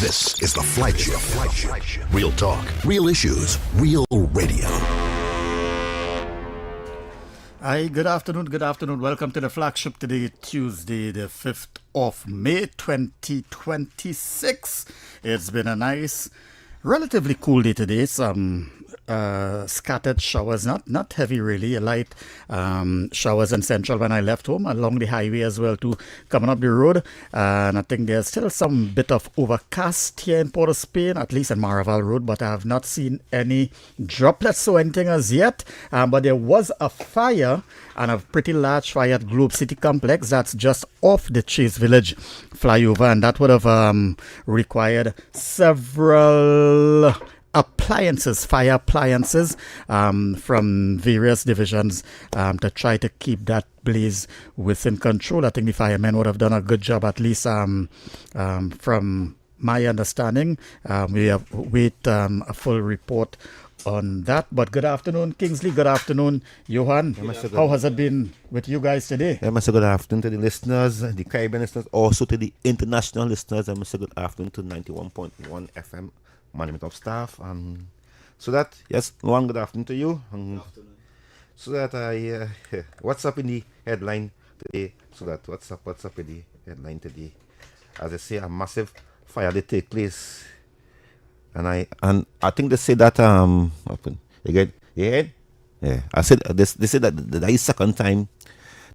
This is the Flagship. Real talk, real issues, real radio. Hi, good afternoon. Welcome to the Flagship today, Tuesday, the 5th of May, 2026. It's been a nice, relatively cool day today. Some scattered showers, not heavy really, light showers in Central when I left home, along the highway as well too, coming up the road. And I think there's still some bit of overcast here in Port of Spain, at least in Maraval Road, but I have not seen any droplets or anything as yet. But there was a fire, and a pretty large fire at Globe City Complex that's just off the Chase Village flyover, and that would have required several fire appliances from various divisions to try to keep that blaze within control. I think the firemen would have done a good job, at least from my understanding. We have wait a full report on that. But good afternoon, Kingsley. Good afternoon, Johan. How has it been with you guys today? I must say good afternoon to the listeners, the Caribbean listeners, also to the international listeners. I must say good afternoon to 91.1 FM management of staff. So that, yes, one good afternoon to you. So that what's up in the headline today? What's up in the headline today? As I say, a massive fire did take place. And I think they say that again, yeah. I said they say that is second time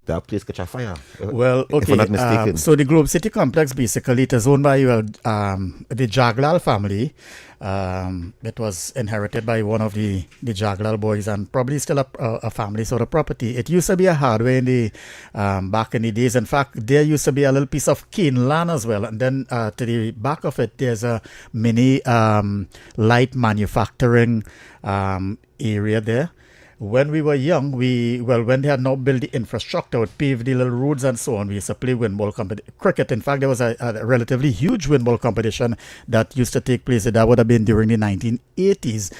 that place catch a fire. Well, okay. If I'm not mistaken. So the Globe City Complex, basically, it is owned by the Jaglal family. It was inherited by one of the Jaglal boys, and probably still a family sort of property. It used to be a hardware in the back in the days. In fact, there used to be a little piece of cane land as well, and then to the back of it, there's a mini light manufacturing area there. When we were young, when they had now built the infrastructure, would pave the little roads and so on, we used to play cricket. In fact, there was a relatively huge windball competition that used to take place. That would have been during the 1980s.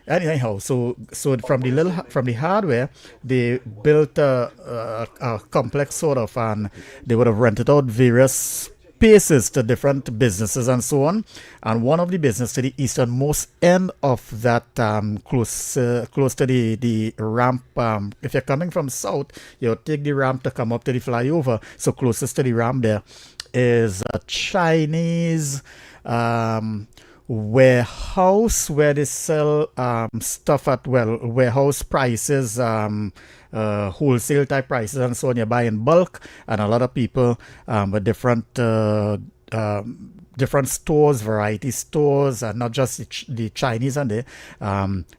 Anyhow, so from the hardware, they built a complex sort of, and they would have rented out various spaces to different businesses and so on. And one of the businesses to the easternmost end of that, close to the ramp, if you're coming from south, you'll take the ramp to come up to the flyover. So closest to the ramp there is a Chinese warehouse where they sell stuff at warehouse prices, wholesale type prices and so on. You buy in bulk, and a lot of people with different stores, variety stores, and not just the Chinese and there,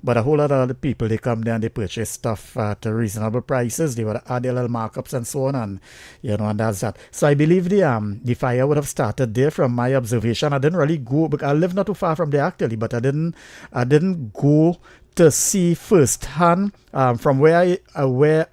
but a whole lot of other people, they come there and they purchase stuff at reasonable prices. They would add their little markups and so on, and and that's that. So I believe the fire would have started there from my observation. I didn't really go, because I live not too far from there actually, but I didn't go to see firsthand from where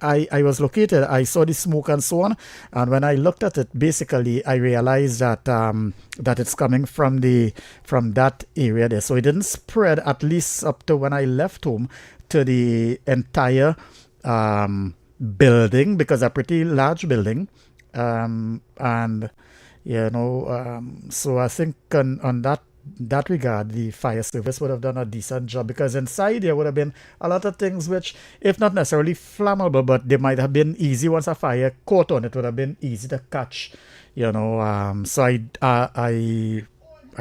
I was located. I saw the smoke and so on, and when I looked at it, basically I realized that that it's coming from that area there. So it didn't spread, at least up to when I left home, to the entire building, because a pretty large building, and so I think on that regard, the fire service would have done a decent job, because inside there would have been a lot of things which, if not necessarily flammable, but they might have been easy once a fire caught on. It would have been easy to catch, so I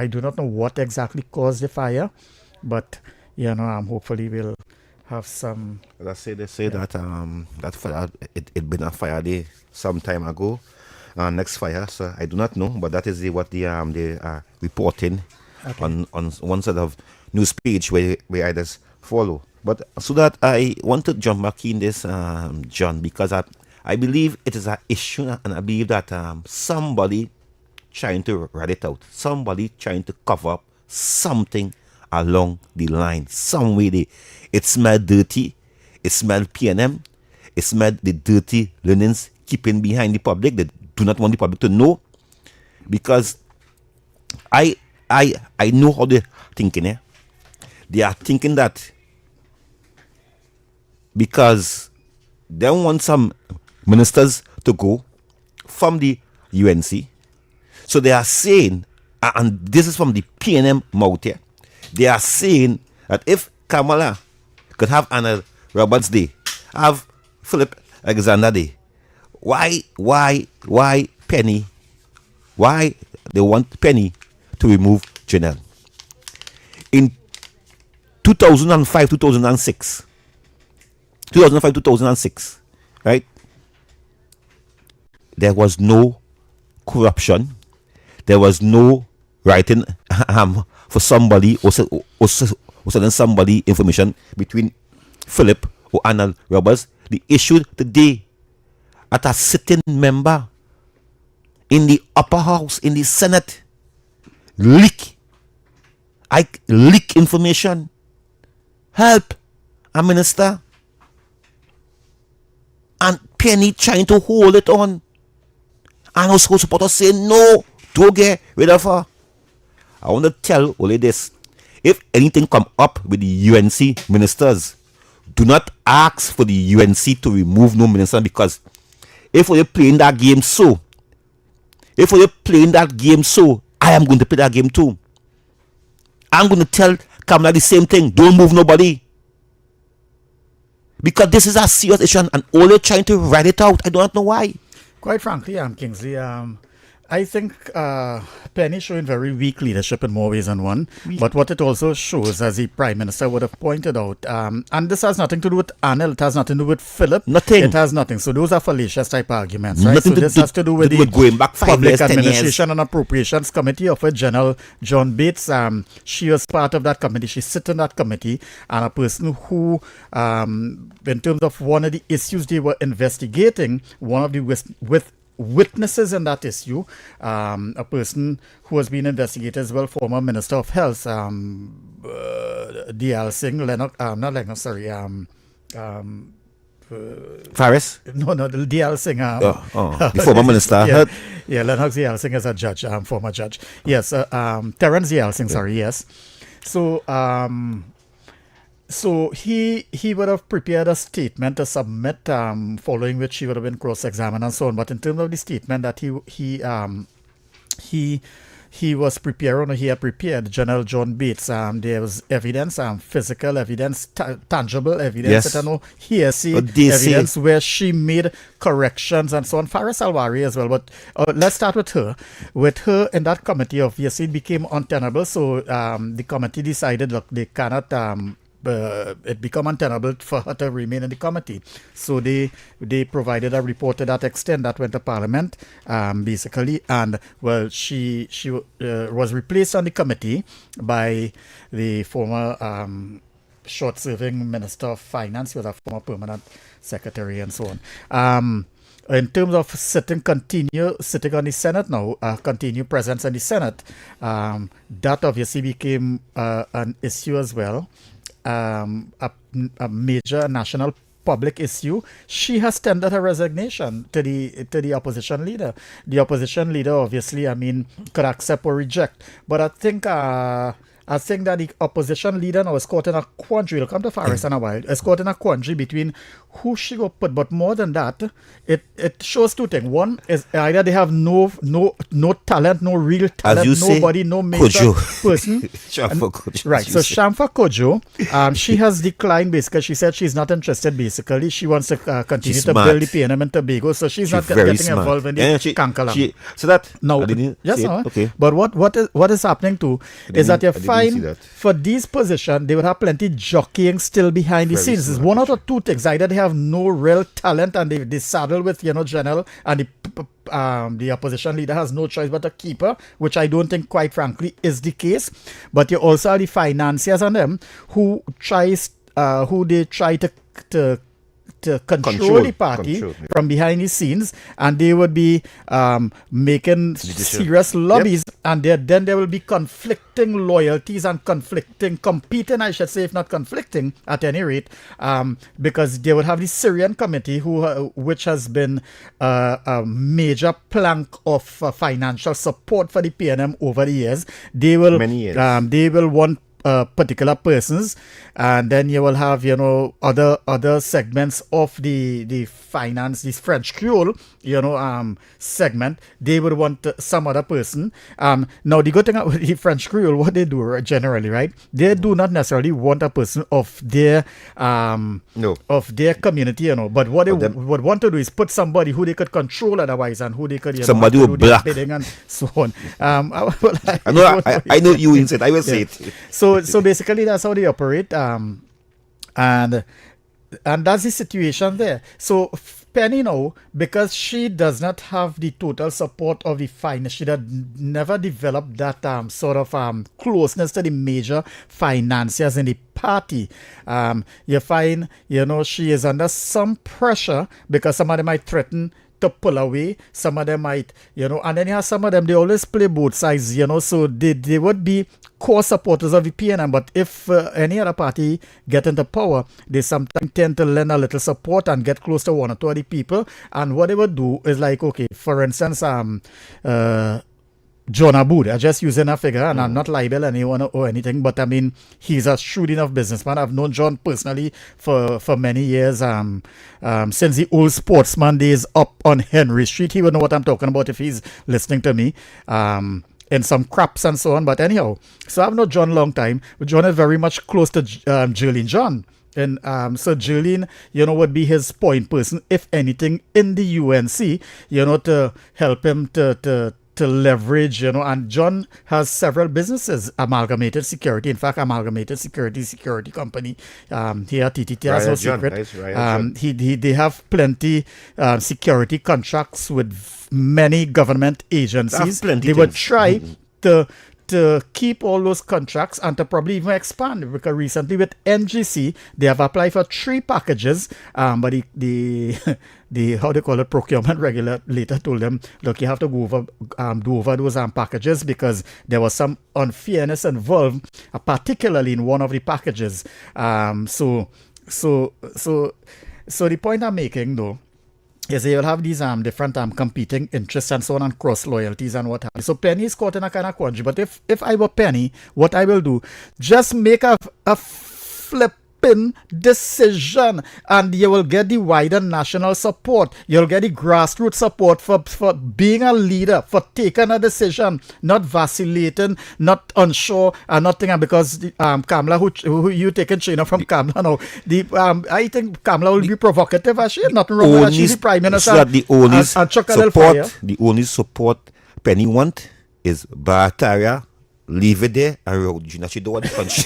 do not know what exactly caused the fire, but hopefully we'll have some. They say that that fire, it been a fire day some time ago. Next fire, so I do not know, but that is what they are reporting. Okay. on one sort of news page where I just follow. But so that I want to jump back in this, John, because I believe it is an issue, and I believe that somebody trying to rat it out, somebody trying to cover up something along the line, some way. It smelled dirty, it smelled P&M, it smelled the dirty linens keeping behind the public. They do not want the public to know, because I know how they're thinking. They are thinking that because they want some ministers to go from the UNC. So they are saying, and this is from the PNM mouth here, they are saying that if Kamala could have Anna Roberts Day, have Philip Alexander Day, why Penny? Why they want Penny to remove Janelle? In 2005, 2006, right? There was no corruption. There was no writing for somebody or sending somebody information between Philip or Anna Roberts. The issue today at a sitting member in the upper house, in the Senate, leak information, help a minister, and Penny trying to hold it on. And also supporters say, no, don't get rid of her. I want to tell Ole this. If anything come up with the UNC ministers, do not ask for the UNC to remove no minister, because if we're playing that game so, I am going to play that game too. I'm going to tell Kamala the same thing. Don't move nobody. Because this is a serious issue and all they're trying to write it out. I don't know why. Quite frankly, Kingsley, I think Penny showing very weak leadership in more ways than one. But what it also shows, as the Prime Minister would have pointed out, and this has nothing to do with Anil, it has nothing to do with Philip. Nothing. It has nothing. So those are fallacious type arguments, right? Nothing so this has to do with the going back 5 Public years, 10 Administration years. and Appropriations Committee of a General John Bates. She was part of that committee. She sit in that committee, and a person who, in terms of one of the issues they were investigating, one of the witnesses in that issue, a person who has been investigated as well, former Minister of Health, D.L. Singh, Faris? No, the D.L. Singh. The former minister. Yeah, Lennox D.L. Singh is a judge, former judge. Yes, Terence D.L. Singh, sorry, yes. So he would have prepared a statement to submit, following which he would have been cross-examined and so on. But in terms of the statement that he was preparing, or he had prepared, General John Bates, there was evidence, physical evidence, tangible evidence, Yes. I don't know, hearsay evidence where she made corrections and so on. Faris Alwari as well. But let's start with her. With her in that committee, obviously it became untenable. So the committee decided, look, they cannot. It become untenable for her to remain in the committee. So they provided a report to that extent that went to Parliament, basically. And, well, she was replaced on the committee by the former short-serving Minister of Finance. He was a former permanent secretary and so on. In terms of sitting on the Senate now, continue presence in the Senate, that obviously became an issue as well. A major national public issue. She has tendered her resignation to the opposition leader. The opposition leader, obviously, could accept or reject. But I think that the opposition leader now is caught in a quandary. It'll come to Faris in a while. Is caught in a quandary between who she will put. But more than that, it shows two things. One is either they have no talent, no real talent, nobody, no major person. Shamfa Kojo. Right. So Shamfa Kojo, she has declined basically. She said she's not interested basically. She wants to continue to build the PNM and Tobago. So she's not getting involved in the Kankalang. So that no, yes, okay. But what is happening too is that you find for these positions they would have plenty jockeying still behind the scenes. It's one out of two things. Either they have no real talent and they saddle with General, and the opposition leader has no choice but to keep her, which I don't think, quite frankly, is the case. But you also have the financiers on them who try to control the party from behind the scenes, and they would be making serious lobbies, and then there will be conflicting loyalties and competing, I should say, if not conflicting, at any rate, because they would have the Syrian committee, which has been a major plank of financial support for the PNM over the years. They will Many years. They will want particular persons, and then you will have other segments of the finance, this French Creole segment. They would want some other person. Now the good thing about the French Creole, what they do generally, right? They do not necessarily want a person of their of their community, but what they would want to do is put somebody who they could control otherwise, and who they could somebody who black and so on. I know you inside. I will say it. So basically that's how they operate. And that's the situation there. So Penny now, because she does not have the total support of the finance, she had never developed that sort of closeness to the major financiers in the party. You find, she is under some pressure because some of them might threaten to pull away, some of them might, and then you have some of them, they always play both sides, so they would be core supporters of the PNM, but if any other party get into power, they sometimes tend to lend a little support and get close to one or two of the people, and what they would do is like, okay, for instance, John Aboud, I'm just using a figure, and I'm not liable anyone or anything, but I mean, he's a shrewd enough businessman. I've known John personally for many years, since the old sportsman days up on Henry Street. He would know what I'm talking about if he's listening to me, in some craps and so on. But anyhow, so I've known John a long time, but John is very much close to Jolene John. And so Jolene, would be his point person, if anything, in the UNC, to help him to leverage, and John has several businesses, Amalgamated Security. In fact, Amalgamated Security Company, here at TTT, that's no secret. They have plenty security contracts with many government agencies. They would try to keep all those contracts and to probably even expand, because recently with NGC they have applied for 3 packages, but the how they call it, procurement regulator told them, look, you have to do over those packages because there was some unfairness involved, particularly in one of the packages. So the point I'm making though is you'll have these different competing interests and so on, and cross loyalties and what have you. So Penny is caught in a kind of quandary. But if I were Penny, what I will do, just make a flipping decision, and you will get the wider national support. You'll get the grassroots support for being a leader, for taking a decision, not vacillating, not unsure, and not thinking because Kamala, who you taking China from Kamala now. I think Kamala will be provocative. She has nothing wrong with that. She's the prime minister. So that the only support Penny want is Barataria. Leave it there, and she don't want the country.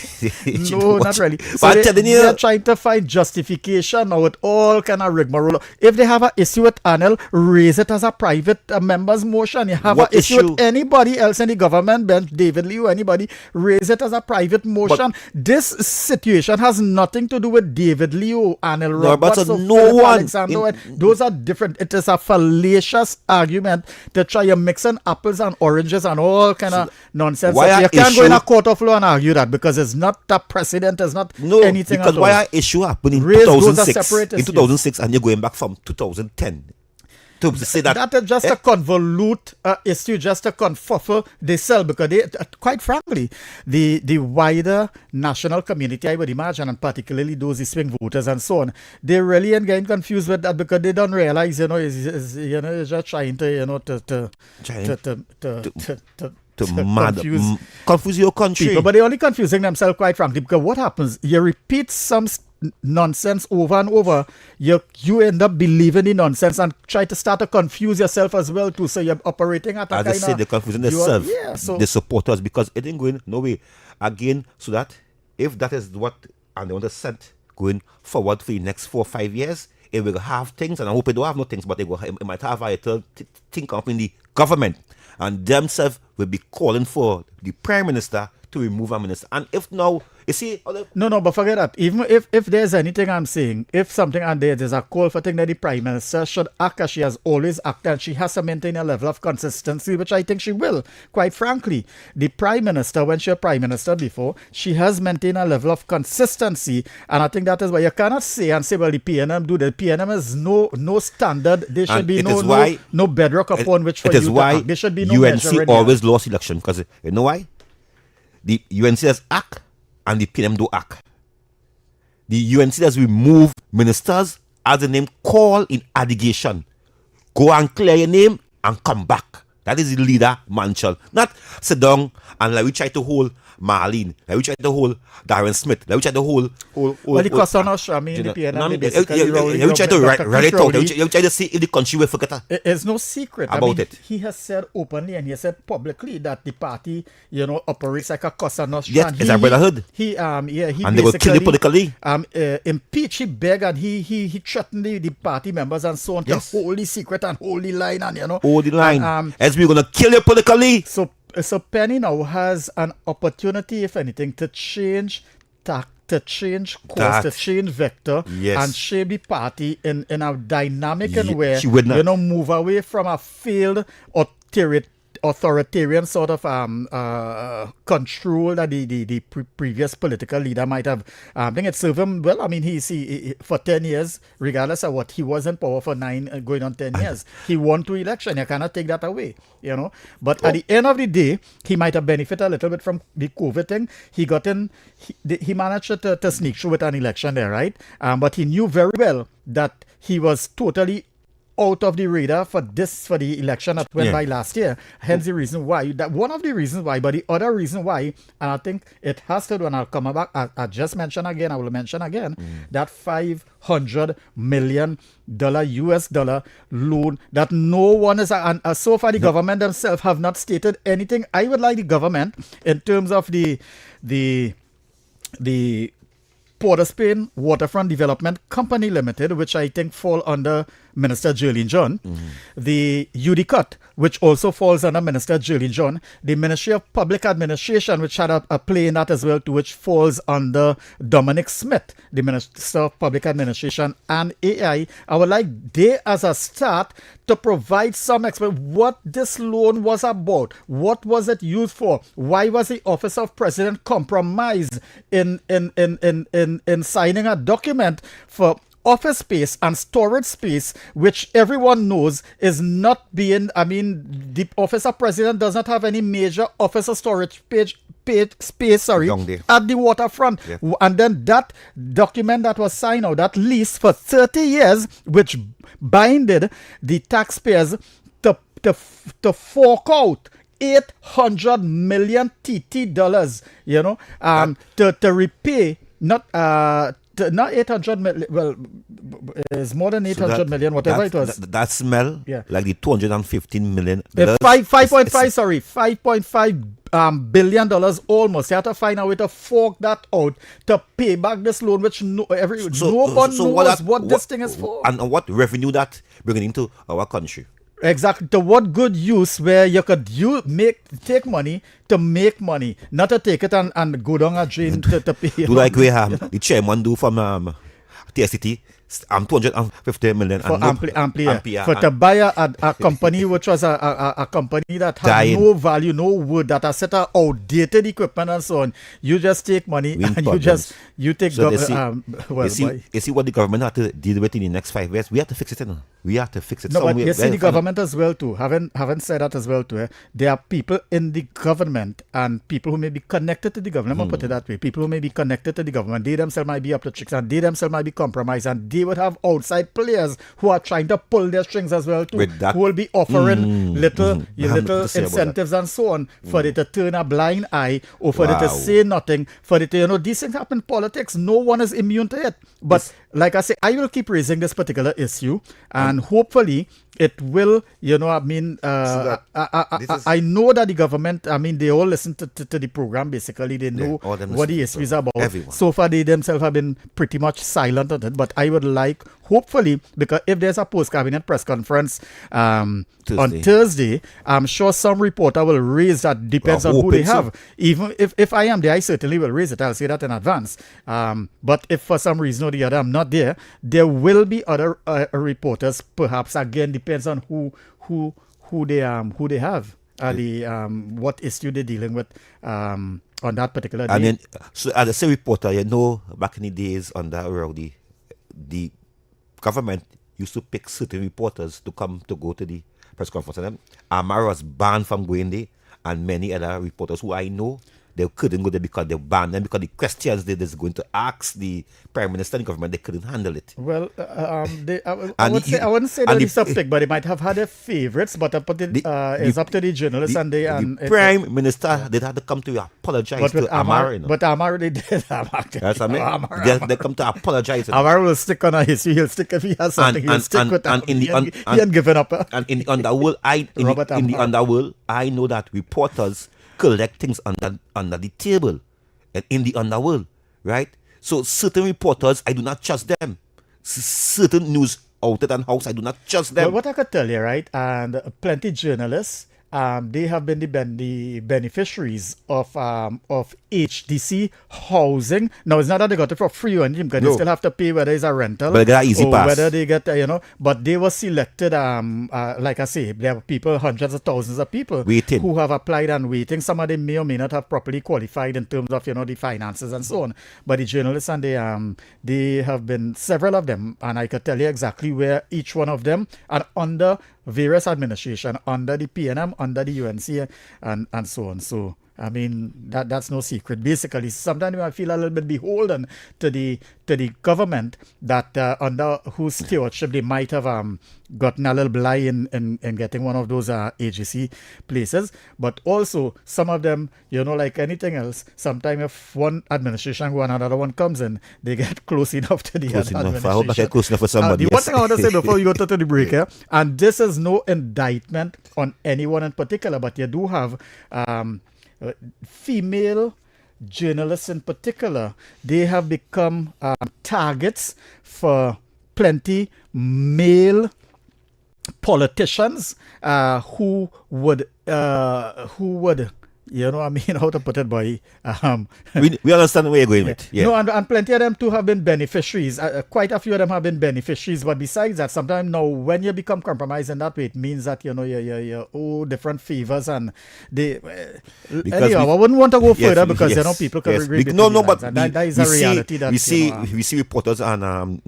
No, not really. So they're trying to find justification now with all kind of rigmarole. If they have an issue with Anil, raise it as a private member's motion. You have an issue with anybody else in the government bench, David Liu, anybody, raise it as a private motion. But this situation has nothing to do with David Liu, Anil Roberts, Alexander. Those are different. It is a fallacious argument to try to mix in apples and oranges and all kind of nonsense. You can't go in a court of law and argue that, because it's not a precedent, it's not anything because at all. Why our issue happened in 2006, and you're going back from 2010 to say that is just a convolute issue, just a confuffle they sell, because they, quite frankly, the wider national community, I would imagine, and particularly those swing voters and so on, they really ain't getting confused with that, because they don't realize, it's just trying to confuse your country. People, but they're only confusing themselves, quite frankly, because what happens, you repeat some nonsense over and over, you end up believing in nonsense and try to start to confuse yourself as well too. So you're operating at a kind of... As I say, they're confusing themselves, the supporters, because it ain't going no way. Again, so that if that is what and they want to set going forward for the next 4 or 5 years, it will have things, and I hope it don't have no things, but it might have a thing up in the government, and themselves will be calling for the prime minister to remove a minister. And if now, you see... No, but forget that. Even if there's anything I'm saying, if something and there's a call for thing that the prime minister should act as she has always acted, and she has to maintain a level of consistency, which I think she will, quite frankly. The prime minister, when she was prime minister before, she has maintained a level of consistency, and I think that is why you cannot say, well, the PNM do that. PNM is no standard. There should be no bedrock upon which for you to act. There should be no UNC always lost election, because you know why? The UNC has act and the PNM do act. The UNC does remove ministers as the name call in allegation. Go and clear your name and come back. That is the leader, Manchel. Not sit down and like we try to hold Marlene, like we try to hold Darren Smith, like we try to hold well, the Kosanos, I mean, the PNM, we try to write it out. We try to see if the country will forget it's no secret about it. He has said openly and he has said publicly that the party, operates like a Kosanos. Yes, it's a brotherhood. He and they will kill you politically. Impeach, he begged and he threatened the party members and so on to hold the secret and hold the line and hold the line. As we're gonna kill you politically. So Penny now has an opportunity, if anything, to change tack, to change course, to change vector, and shape the party in a dynamic and where move away from a failed authoritarian sort of control that the previous political leader might have. I think it served him well. I mean, he for 10 years, regardless of what, he was in power for 9 going on 10 years. He won 2 elections. You cannot take that away, But at the end of the day, he might have benefited a little bit from the COVID thing. He got in, he managed to sneak through with an election there, right? But he knew very well that he was totally out of the radar for the election that went by last year. Hence the reason why, that one of the reasons why, but the other reason why, and I think it has to do, and I'll come back, I just mentioned again, I will mention again, that $500 million US dollar loan that no one is, and so far the government themselves have not stated anything. I would like the government, in terms of the Port of Spain Waterfront Development Company Limited, which I think fall under Minister Jerlyn John, the UDCUT, which also falls under Minister Jerlyn John, the Ministry of Public Administration, which had a play in that as well, to which falls under Dominic Smith, the Minister of Public Administration, and AI. I would like they, as a start, to provide some explanation what this loan was about. What was it used for? Why was the Office of President compromised in signing a document for office space and storage space, which everyone knows is not being, the Office of President does not have any major office or storage space at the waterfront. Yeah. And then that document that was signed out, that lease for 30 years, which binded the taxpayers to fork out $800 million TT dollars, to repay not 800 million, well, it's more than 800 million, whatever it was. That smell like the 215 million. $5.5 billion almost. You have to find a way to fork that out to pay back this loan, which no one knows what this thing is for. And what revenue that bringing into our country. Exactly. To what good use where you could take money to make money, not to take it and go down a drain to pay. Do like we have the chairman do from TSCT, 250 million for Amplia. For to buy a company which was a company that had no value, no wood, that has set of outdated equipment and so on. You just take money and you take so you see what the government had to deal with in the next 5 years. We have to fix it, We have to fix it. No, but you see the government as well too. Haven't said that as well too. There are people in the government and people who may be connected to the government. Let me put it that way. People who may be connected to the government. They themselves might be up to tricks and they themselves might be compromised, and they would have outside players who are trying to pull their strings as well too. Who will be offering little incentives and so on for it to turn a blind eye or for it to say nothing. For it to, these things happen in politics. No one is immune to it. But like I say, I will keep raising this particular issue, and hopefully it will, I know that the government, they all listen to the program, basically. They know what the issue is about. Everyone. So far, they themselves have been pretty much silent on it. But I would like, hopefully, because if there's a post-cabinet press conference on Thursday, I'm sure some reporter will raise that, depends on who they have. Even if I am there, I certainly will raise it. I'll say that in advance. But if for some reason or the other I'm not there will be other reporters, perhaps. Again, depends on who they have, what issue they're dealing with on that particular day. And then, so as a reporter, back in the days under Rowdy, the government used to pick certain reporters to go to the press conference. And Amara was banned from going there, and many other reporters who I know they couldn't go there because they banned them, because the questions they was going to ask the Prime Minister and government, they couldn't handle it. Well, I And wouldn't say and they're the- the subject, but they might have had their favorites. But it's up to the journalists and they. The Prime Minister, they had to come to apologize But to with Amar. You know. but Amar already did. Amar, That's what I mean. Amar, They come to apologize. Amar will stick on a history. He'll stick if he has something. He'll stick with that. He ain't giving up. And in the underworld, Robert in the Amar. underworld, I know that reporters collect things under the table, and in the underworld, right? So certain reporters, I do not trust them. Certain news outlet and house, I do not trust them. Well, what I could tell you, right, and plenty journalists, they have been the beneficiaries of HDC housing. Now, it's not that they got it for free or anything, because they No. still have to pay whether it's a rental But they got easy or pass. whether they get, but they were selected, like I say, there are people, hundreds of thousands of people Waiting. who have applied and waiting. Some of them may or may not have properly qualified in terms of, the finances and so on. But the journalists, and they have been several of them, and I could tell you exactly where each one of them are under various administration, under the PNM, under the UNC, and so on. So, I mean, that's no secret. Basically, sometimes I feel a little bit beholden to the government that under whose stewardship they might have gotten a little bly in getting one of those AGC places. But also, some of them, like anything else, sometimes if one administration go and another one comes in, they get close enough to the Close other enough. I hope I administration. get close enough for somebody. The one Yes. thing I want to say before you go to the break here, and this is no indictment on anyone in particular, but you do have female journalists in particular. They have become targets for plenty male politicians who would how to put it, boy. We understand where you're going with. Yeah. No, and plenty of them too have been beneficiaries. Quite a few of them have been beneficiaries. But besides that, sometimes now when you become compromised in that way, it means that you owe different favors, and they. Anyhow, I wouldn't want to go further because people can read between the but lines, and that is a reality that we see reporters and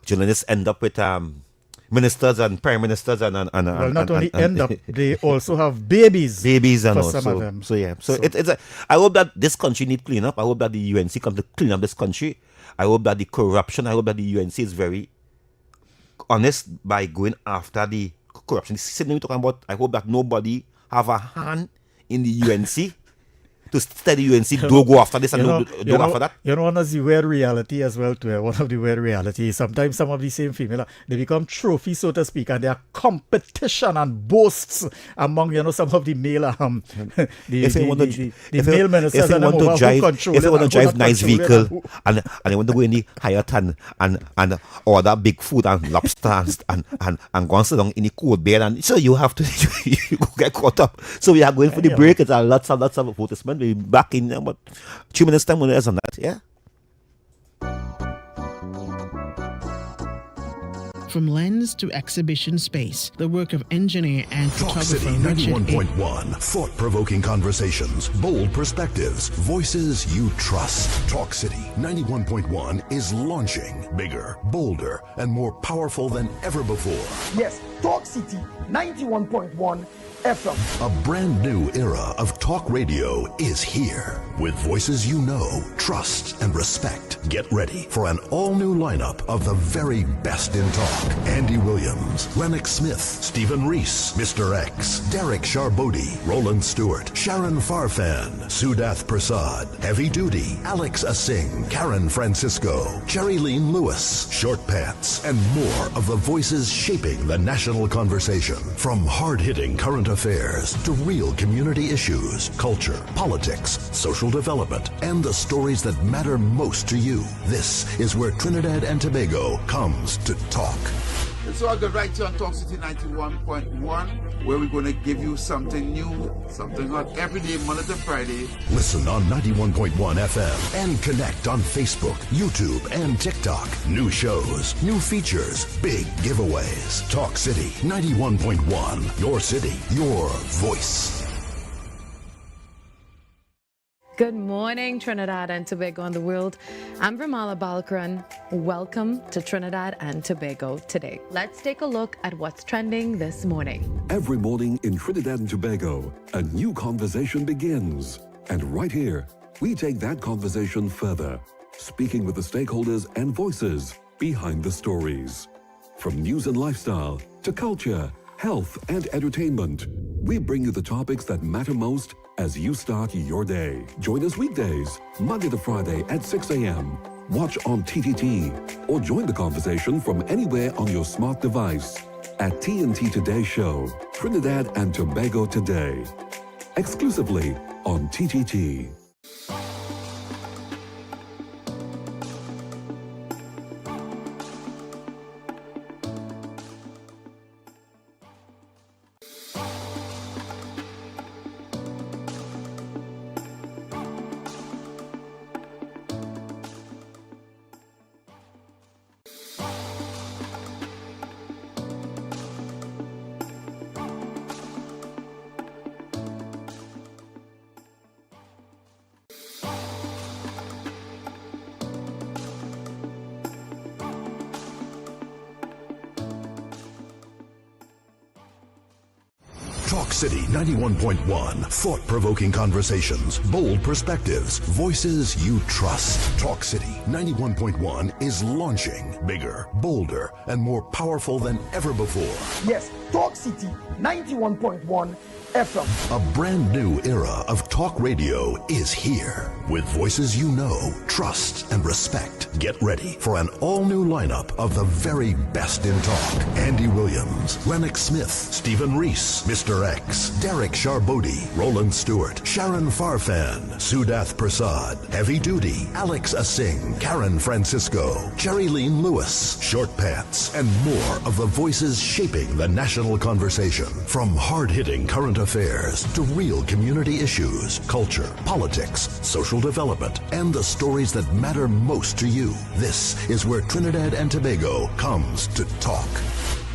journalists end up with ministers and prime ministers and well, not only end up, they also have babies and for all. some of them. So yeah, I hope that this country need clean up. I hope that the UNC comes to clean up this country. I hope that the corruption. I hope that the UNC is very honest by going after the corruption. This is we're talking about. I hope that nobody have a hand in the UNC. To study UNC, don't go after this and don't go after that. One of the weird reality as well too. One of the weird reality is sometimes some of the same female, they become trophies, so to speak, and they are competition and boasts among some of the male male ministers. If they want to drive nice vehicle and they want to go in the Hyatt and order big food and lobster and go and sit down in the cold bed, and so you have to you get caught up. So we are going for the break. It's a lots of advertisement. We'll be back in about 2 minutes time when there's on that. Yeah. From lens to exhibition space, the work of engineer and Talk photographer City Richard 91.1. Thought-provoking conversations, bold perspectives, voices you trust. Talk City 91.1 is launching bigger, bolder, and more powerful than ever before. Yes, Talk City 91.1 FM. A brand new era of talk radio is here. With voices you know, trust, and respect. Get ready for an all-new lineup of the very best in talk. Andy Williams, Lennox Smith, Stephen Reese, Mr. X, Derek Charbodi, Roland Stewart, Sharon Farfan, Siewdath Persad, Heavy Duty, Alex Asing, Karen Francisco, Cherry Lean Lewis, Short Pants, and more of the voices shaping the national conversation. From hard-hitting current affairs to real community issues, culture, politics, social development, and the stories that matter most to you. This is where Trinidad and Tobago comes to talk. It's all good right here on Talk City 91.1, where we're going to give you something new, something hot every day, Monday to Friday. Listen on 91.1 FM and connect on Facebook, YouTube, and TikTok. New shows, new features, big giveaways. Talk City 91.1. Your city, your voice. Good morning, Trinidad and Tobago and the world. I'm Vermala Balkaran. Welcome to Trinidad and Tobago today. Let's take a look at what's trending this morning. Every morning in Trinidad and Tobago, a new conversation begins. And right here, we take that conversation further, speaking with the stakeholders and voices behind the stories. From news and lifestyle to culture, health and entertainment, we bring you the topics that matter most as you start your day. Join us weekdays, Monday to Friday at 6 a.m. Watch on TTT or join the conversation from anywhere on your smart device at TNT Today Show, Trinidad and Tobago Today. Exclusively on TTT. Talk City 91.1. Thought-provoking conversations, bold perspectives, voices you trust. Talk City 91.1 is launching bigger, bolder, and more powerful than ever before. Yes, Talk City 91.1 FM. A brand new era of talk radio is here. With voices you know, trust, and respect. Get ready for an all-new lineup of the very best in talk. Andy Williams, Lennox Smith, Stephen Reese, Mr. X, Derek Charbodi, Roland Stewart, Sharon Farfan, Siewdath Persad, Heavy Duty, Alex Asing, Karen Francisco, Jerry Lean Lewis, Short Pants, and more of the voices shaping the national conversation. From hard-hitting current affairs to real community issues, culture, politics, social development, and the stories that matter most to you. This is where Trinidad and Tobago comes to talk.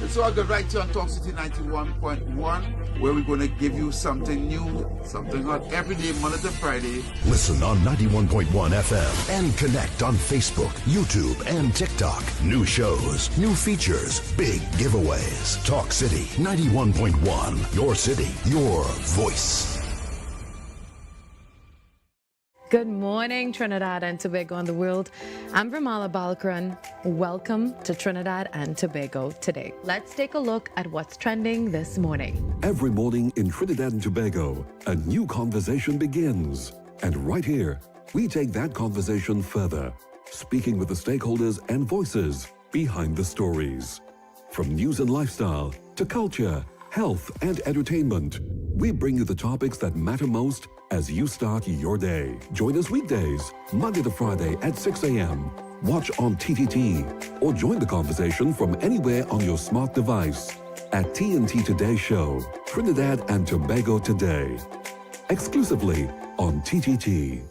It's all good right here on Talk City 91.1, where we're going to give you something new, something hot every day, Monday to Friday. Listen on 91.1 FM and connect on Facebook, YouTube, and TikTok. New shows, new features, big giveaways. Talk City 91.1. Your city, your voice. Good morning, Trinidad and Tobago and the world. I'm Vermala Balkaran. Welcome to Trinidad and Tobago today. Let's take a look at what's trending this morning. Every morning in Trinidad and Tobago, a new conversation begins. And right here, we take that conversation further, speaking with the stakeholders and voices behind the stories. From news and lifestyle to culture, health and entertainment, we bring you the topics that matter most as you start your day. Join us weekdays, Monday to Friday at 6 a.m. Watch on TTT or join the conversation from anywhere on your smart device at TNT Today Show, Trinidad and Tobago Today. Exclusively on TTT.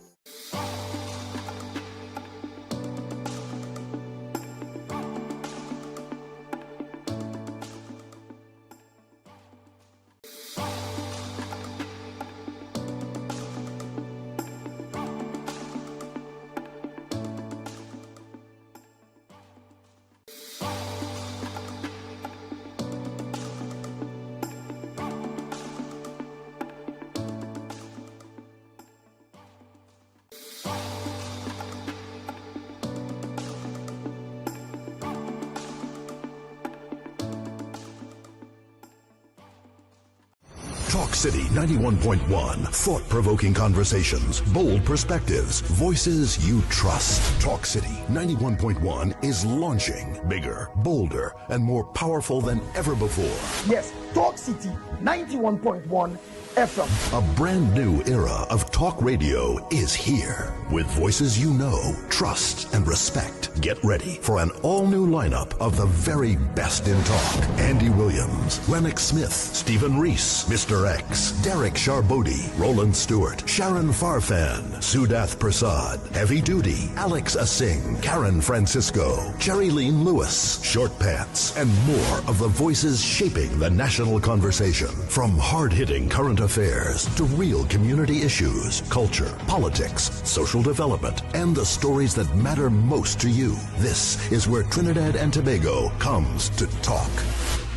Talk City 91.1. Thought-provoking conversations, bold perspectives, voices you trust. Talk City 91.1 is launching bigger, bolder, and more powerful than ever before. Yes, Talk City 91.1 FM. A brand new era of talk radio is here. With voices you know, trust, and respect. Get ready for an all-new lineup of the very best in talk. Andy Williams, Lennox Smith, Stephen Reese, Mr. X, Derek Charbodi, Roland Stewart, Sharon Farfan, Siewdath Persad, Heavy Duty, Alex Asing, Karen Francisco, Jerry Lean Lewis, Short Pants, and more of the voices shaping the national conversation. From hard-hitting current affairs to real community issues, culture, politics, social development, and the stories that matter most to you. This is where Trinidad and Tobago comes to talk.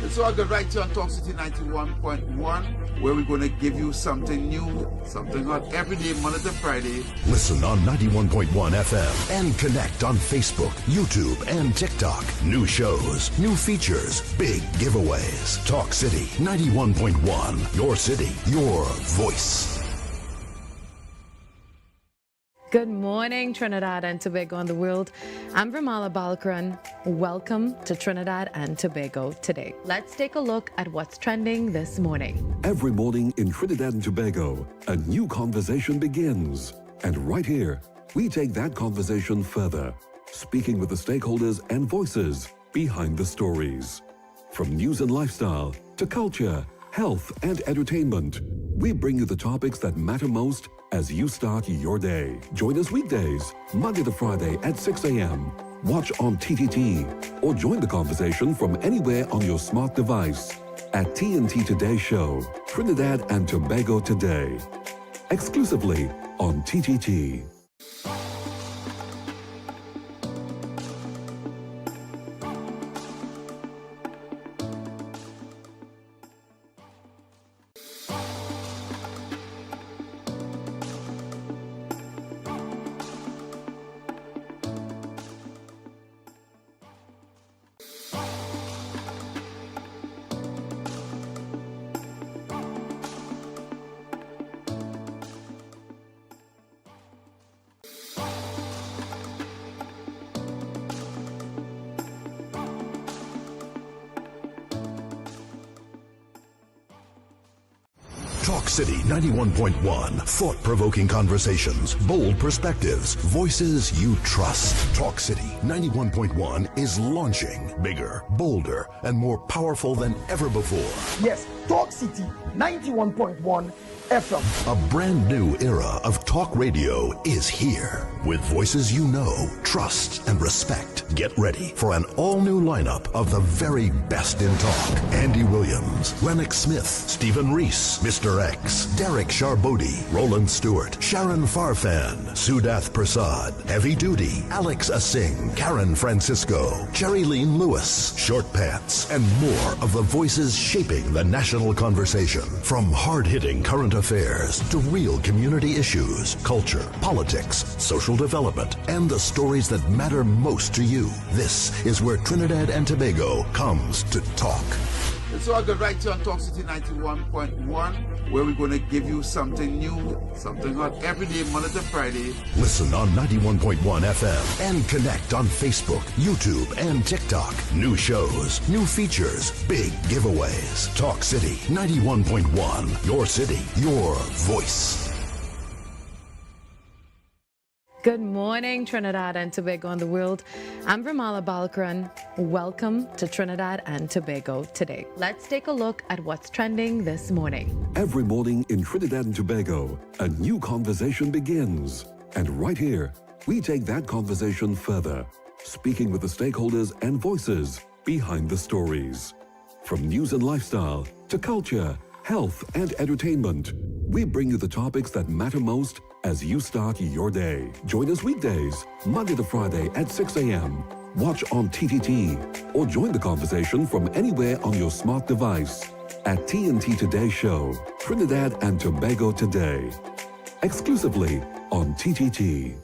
It's all good right here on Talk City 91.1, where we're going to give you something new, something hot every day, Monday to Friday. Listen on 91.1 FM and connect on Facebook, YouTube, and TikTok. New shows, new features, big giveaways. Talk City 91.1. Your city, your voice. Good morning, Trinidad and Tobago and the world. I'm Vermala Balkaran. Welcome to Trinidad and Tobago today. Let's take a look at what's trending this morning. Every morning in Trinidad and Tobago, a new conversation begins. And right here, we take that conversation further, speaking with the stakeholders and voices behind the stories. From news and lifestyle to culture, health, and entertainment, we bring you the topics that matter most as you start your day. Join us weekdays, Monday to Friday at 6 a.m. Watch on TTT or join the conversation from anywhere on your smart device at TNT Today Show, Trinidad and Tobago Today, exclusively on TTT. Talk City 91.1. Thought-provoking conversations, bold perspectives, voices you trust. Talk City 91.1 is launching bigger, bolder, and more powerful than ever before. Yes, Talk City 91.1 FM. A brand new era of talk radio is here. With voices you know, trust, and respect. Get ready for an all-new lineup of the very best in talk. Andy Williams, Lennox Smith, Stephen Reese, Mr. X, Derek Charbodi, Roland Stewart, Sharon Farfan, Siewdath Persad, Heavy Duty, Alex Asing, Karen Francisco, Cherry Lean Lewis, Short Pants, and more of the voices shaping the national conversation. From hard-hitting current affairs to real community issues, culture, politics, social development, and the stories that matter most to you. This is where Trinidad and Tobago comes to talk. It's all good right here on Talk City 91.1, where we're going to give you something new, something hot every day, Monday to Friday. Listen on 91.1 FM and connect on Facebook, YouTube, and TikTok. New shows, new features, big giveaways. Talk City 91.1. Your city, your voice. Good morning, Trinidad and Tobago and the world. I'm Vermala Balkaran. Welcome to Trinidad and Tobago today. Let's take a look at what's trending this morning. Every morning in Trinidad and Tobago, a new conversation begins. And right here, we take that conversation further, speaking with the stakeholders and voices behind the stories. From news and lifestyle to culture, health, and entertainment, we bring you the topics that matter most as you start your day. Join us weekdays, Monday to Friday at 6 a.m. Watch on TTT or join the conversation from anywhere on your smart device at TNT Today Show, Trinidad and Tobago Today, exclusively on TTT.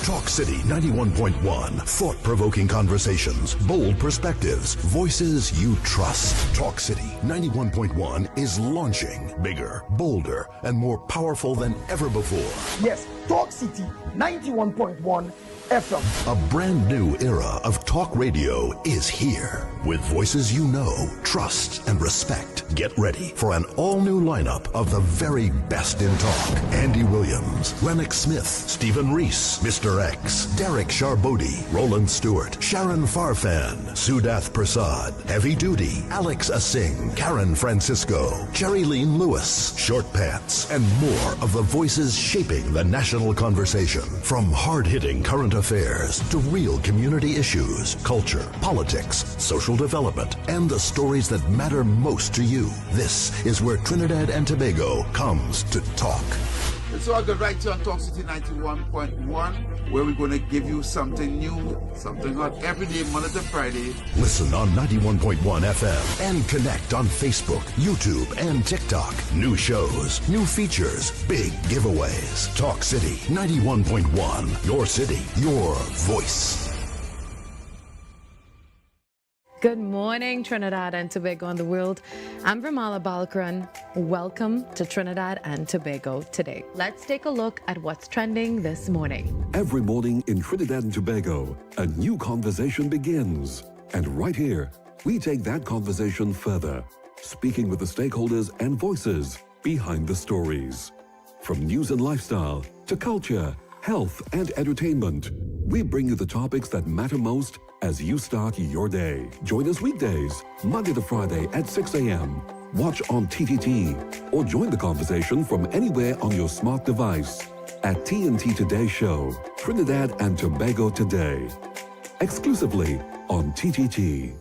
Talk City 91.1. Thought-provoking conversations, bold perspectives, voices you trust. Talk City 91.1 is launching bigger, bolder, and more powerful than ever before. Yes, Talk City 91.1 FM. A brand new era of talk radio is here. With voices you know, trust, and respect. Get ready for an all-new lineup of the very best in talk. Andy Williams, Lennox Smith, Stephen Reese, Mr. X, Derek Charbodi, Roland Stewart, Sharon Farfan, Siewdath Persad, Heavy Duty, Alex Asing, Karen Francisco, Jerry Lean Lewis, Short Pants, and more of the voices shaping the national conversation. From hard-hitting current affairs to real community issues, culture, politics, social development, and the stories that matter most to you. This is where Trinidad and Tobago comes to talk. It's all good right here on Talk City 91.1, where we're going to give you something new, something hot every day, Monday to Friday. Listen on 91.1 FM and connect on Facebook, YouTube, and TikTok. New shows, new features, big giveaways. Talk City 91.1. Your city, your voice. Good morning, Trinidad and Tobago and the world. I'm Vermala Balkaran. Welcome to Trinidad and Tobago today. Let's take a look at what's trending this morning. Every morning in Trinidad and Tobago, a new conversation begins. And right here, we take that conversation further, speaking with the stakeholders and voices behind the stories. From news and lifestyle to culture, health, and entertainment, we bring you the topics that matter most as you start your day. Join us weekdays, Monday to Friday at 6 a.m. Watch on TTT or join the conversation from anywhere on your smart device at TNT Today Show, Trinidad and Tobago Today, exclusively on TTT.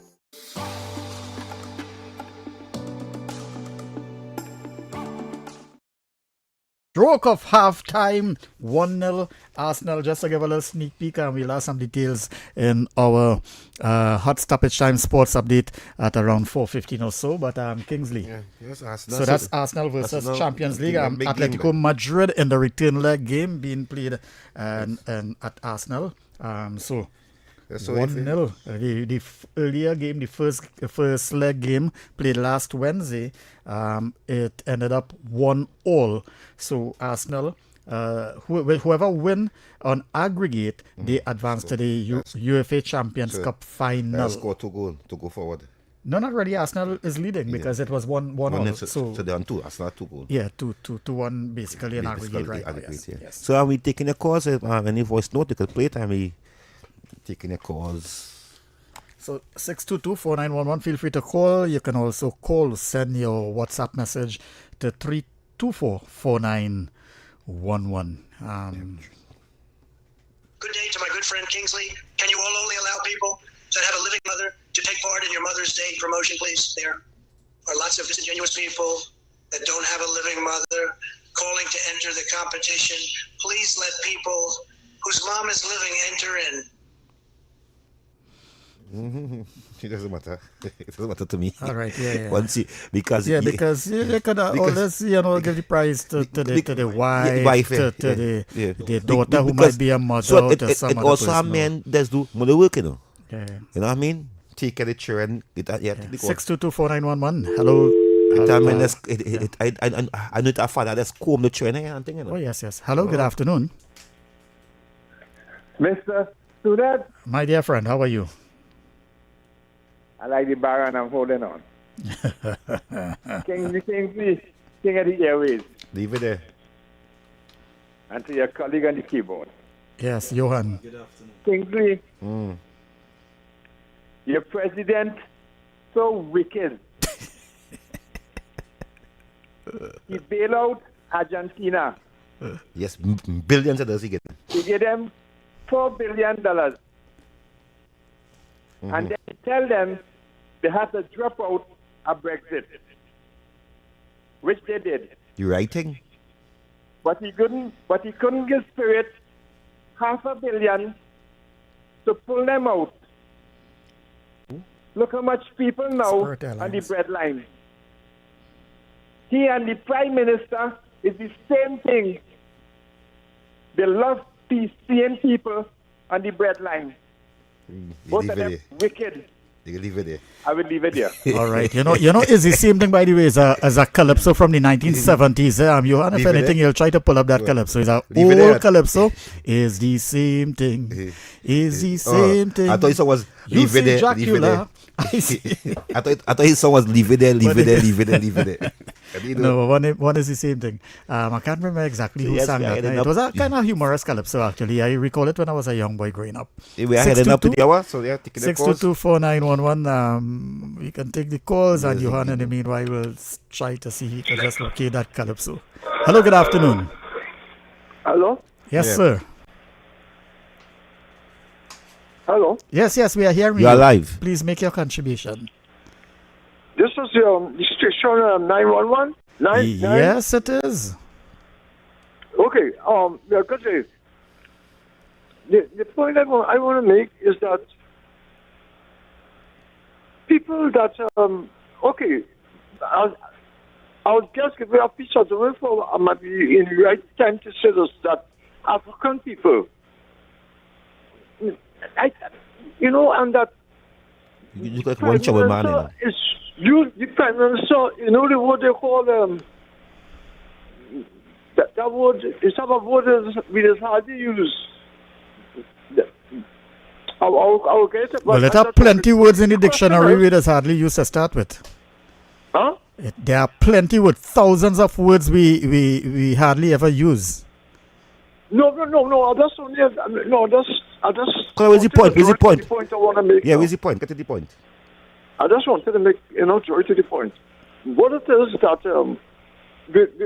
Stroke of halftime, 1-0 Arsenal. Just to give a little sneak peek, and we'll have some details in our hot stoppage time sports update at around 4:15 or so. But Kingsley, Yes, Arsenal. so that's Arsenal versus Arsenal, Champions League. big Atletico game. Madrid in the return leg game being played and at Arsenal. So Yes, so 1-0. The earlier game, the first leg game played last Wednesday, it ended up 1-1. So Arsenal, whoever win on aggregate, they advance to the UEFA Champions Cup final. Score 2 goals to go forward. No, not really. Arsenal is leading because it was 1-1. So they're on 2. Arsenal 2 goals. Yeah, 2-1 basically in aggregate right now. Yes. So are we taking a calls? Any voice note, you could play it, and we taking a calls. So 622-4911, feel free to call. You can also send your WhatsApp message to 324-4911. Good day to my good friend Kingsley. Can you all only allow people that have a living mother to take part in your Mother's Day promotion, please? There are lots of disingenuous people that don't have a living mother calling to enter the competition. Please let people whose mom is living enter in. It doesn't matter. It doesn't matter to me. All right, yeah. Once because you could always give the prize to the wife, to the daughter who might be a mother. So to some it other also person. have men that do mother work, you know. Yeah. You know what I mean? Take care of the children. 622-4911. Hello. I know a father that's comb the children and thing, you know. Oh yes. Hello. Good afternoon, Mr. Siewdath. my dear friend. How are you? I like the bar and I'm holding on. Kingsley, King of the Airways. Leave it there. And to your colleague on the keyboard. Yes, Johan. Kingsley, your president, so wicked. He bailed out Argentina. Yes, billions of dollars he get. He gave them $4 billion. And then he tell them they have to drop out of Brexit, which they did. You writing? But he couldn't give Spirit $500 million to pull them out. Look how much people now on the bread line. He and the Prime Minister is the same thing. They love these same people on the bread line. Both of them wicked. You leave it there. I will leave it there. All right. You know, it's the same thing, by the way, as a calypso from the 1970s. Johan, if anything, you'll try to pull up that calypso. It's an old calypso. Is the same thing. Is the same thing. I thought his song was leave it there. Dracula. I thought his song was leave it there, leave it there, leave it there, leave it there. No, one is the same thing. I can't remember exactly who sang that. It was a kind of humorous calypso, actually. I recall it when I was a young boy growing up. We are heading up to the hour, so yeah, taking the calls. 622-4911. We can take the calls, and Johan, in the meanwhile, will try to see if he can just locate that calypso. Hello, good afternoon. Hello? Yes, sir. Hello? Yes, we are hearing you. You are live. Please make your contribution. This is the station 911? Yes, it is. Okay, good day. The point I want to make is that people that, I'll just give you a piece of the way for I might be in the right time to say this, that African people, and that you got one trouble man. The Prime Minister, you know the word they call that word is some of what we just hard to use. I'll get it. Well, there are plenty words in the dictionary we just hardly use to start with. Huh? There are plenty with thousands of words we hardly ever use. No. I just Where's the point? Where's the point? The point I want to make. Yeah, where's the point? Get to the point. I just wanted to make, joy to the point. What it is that with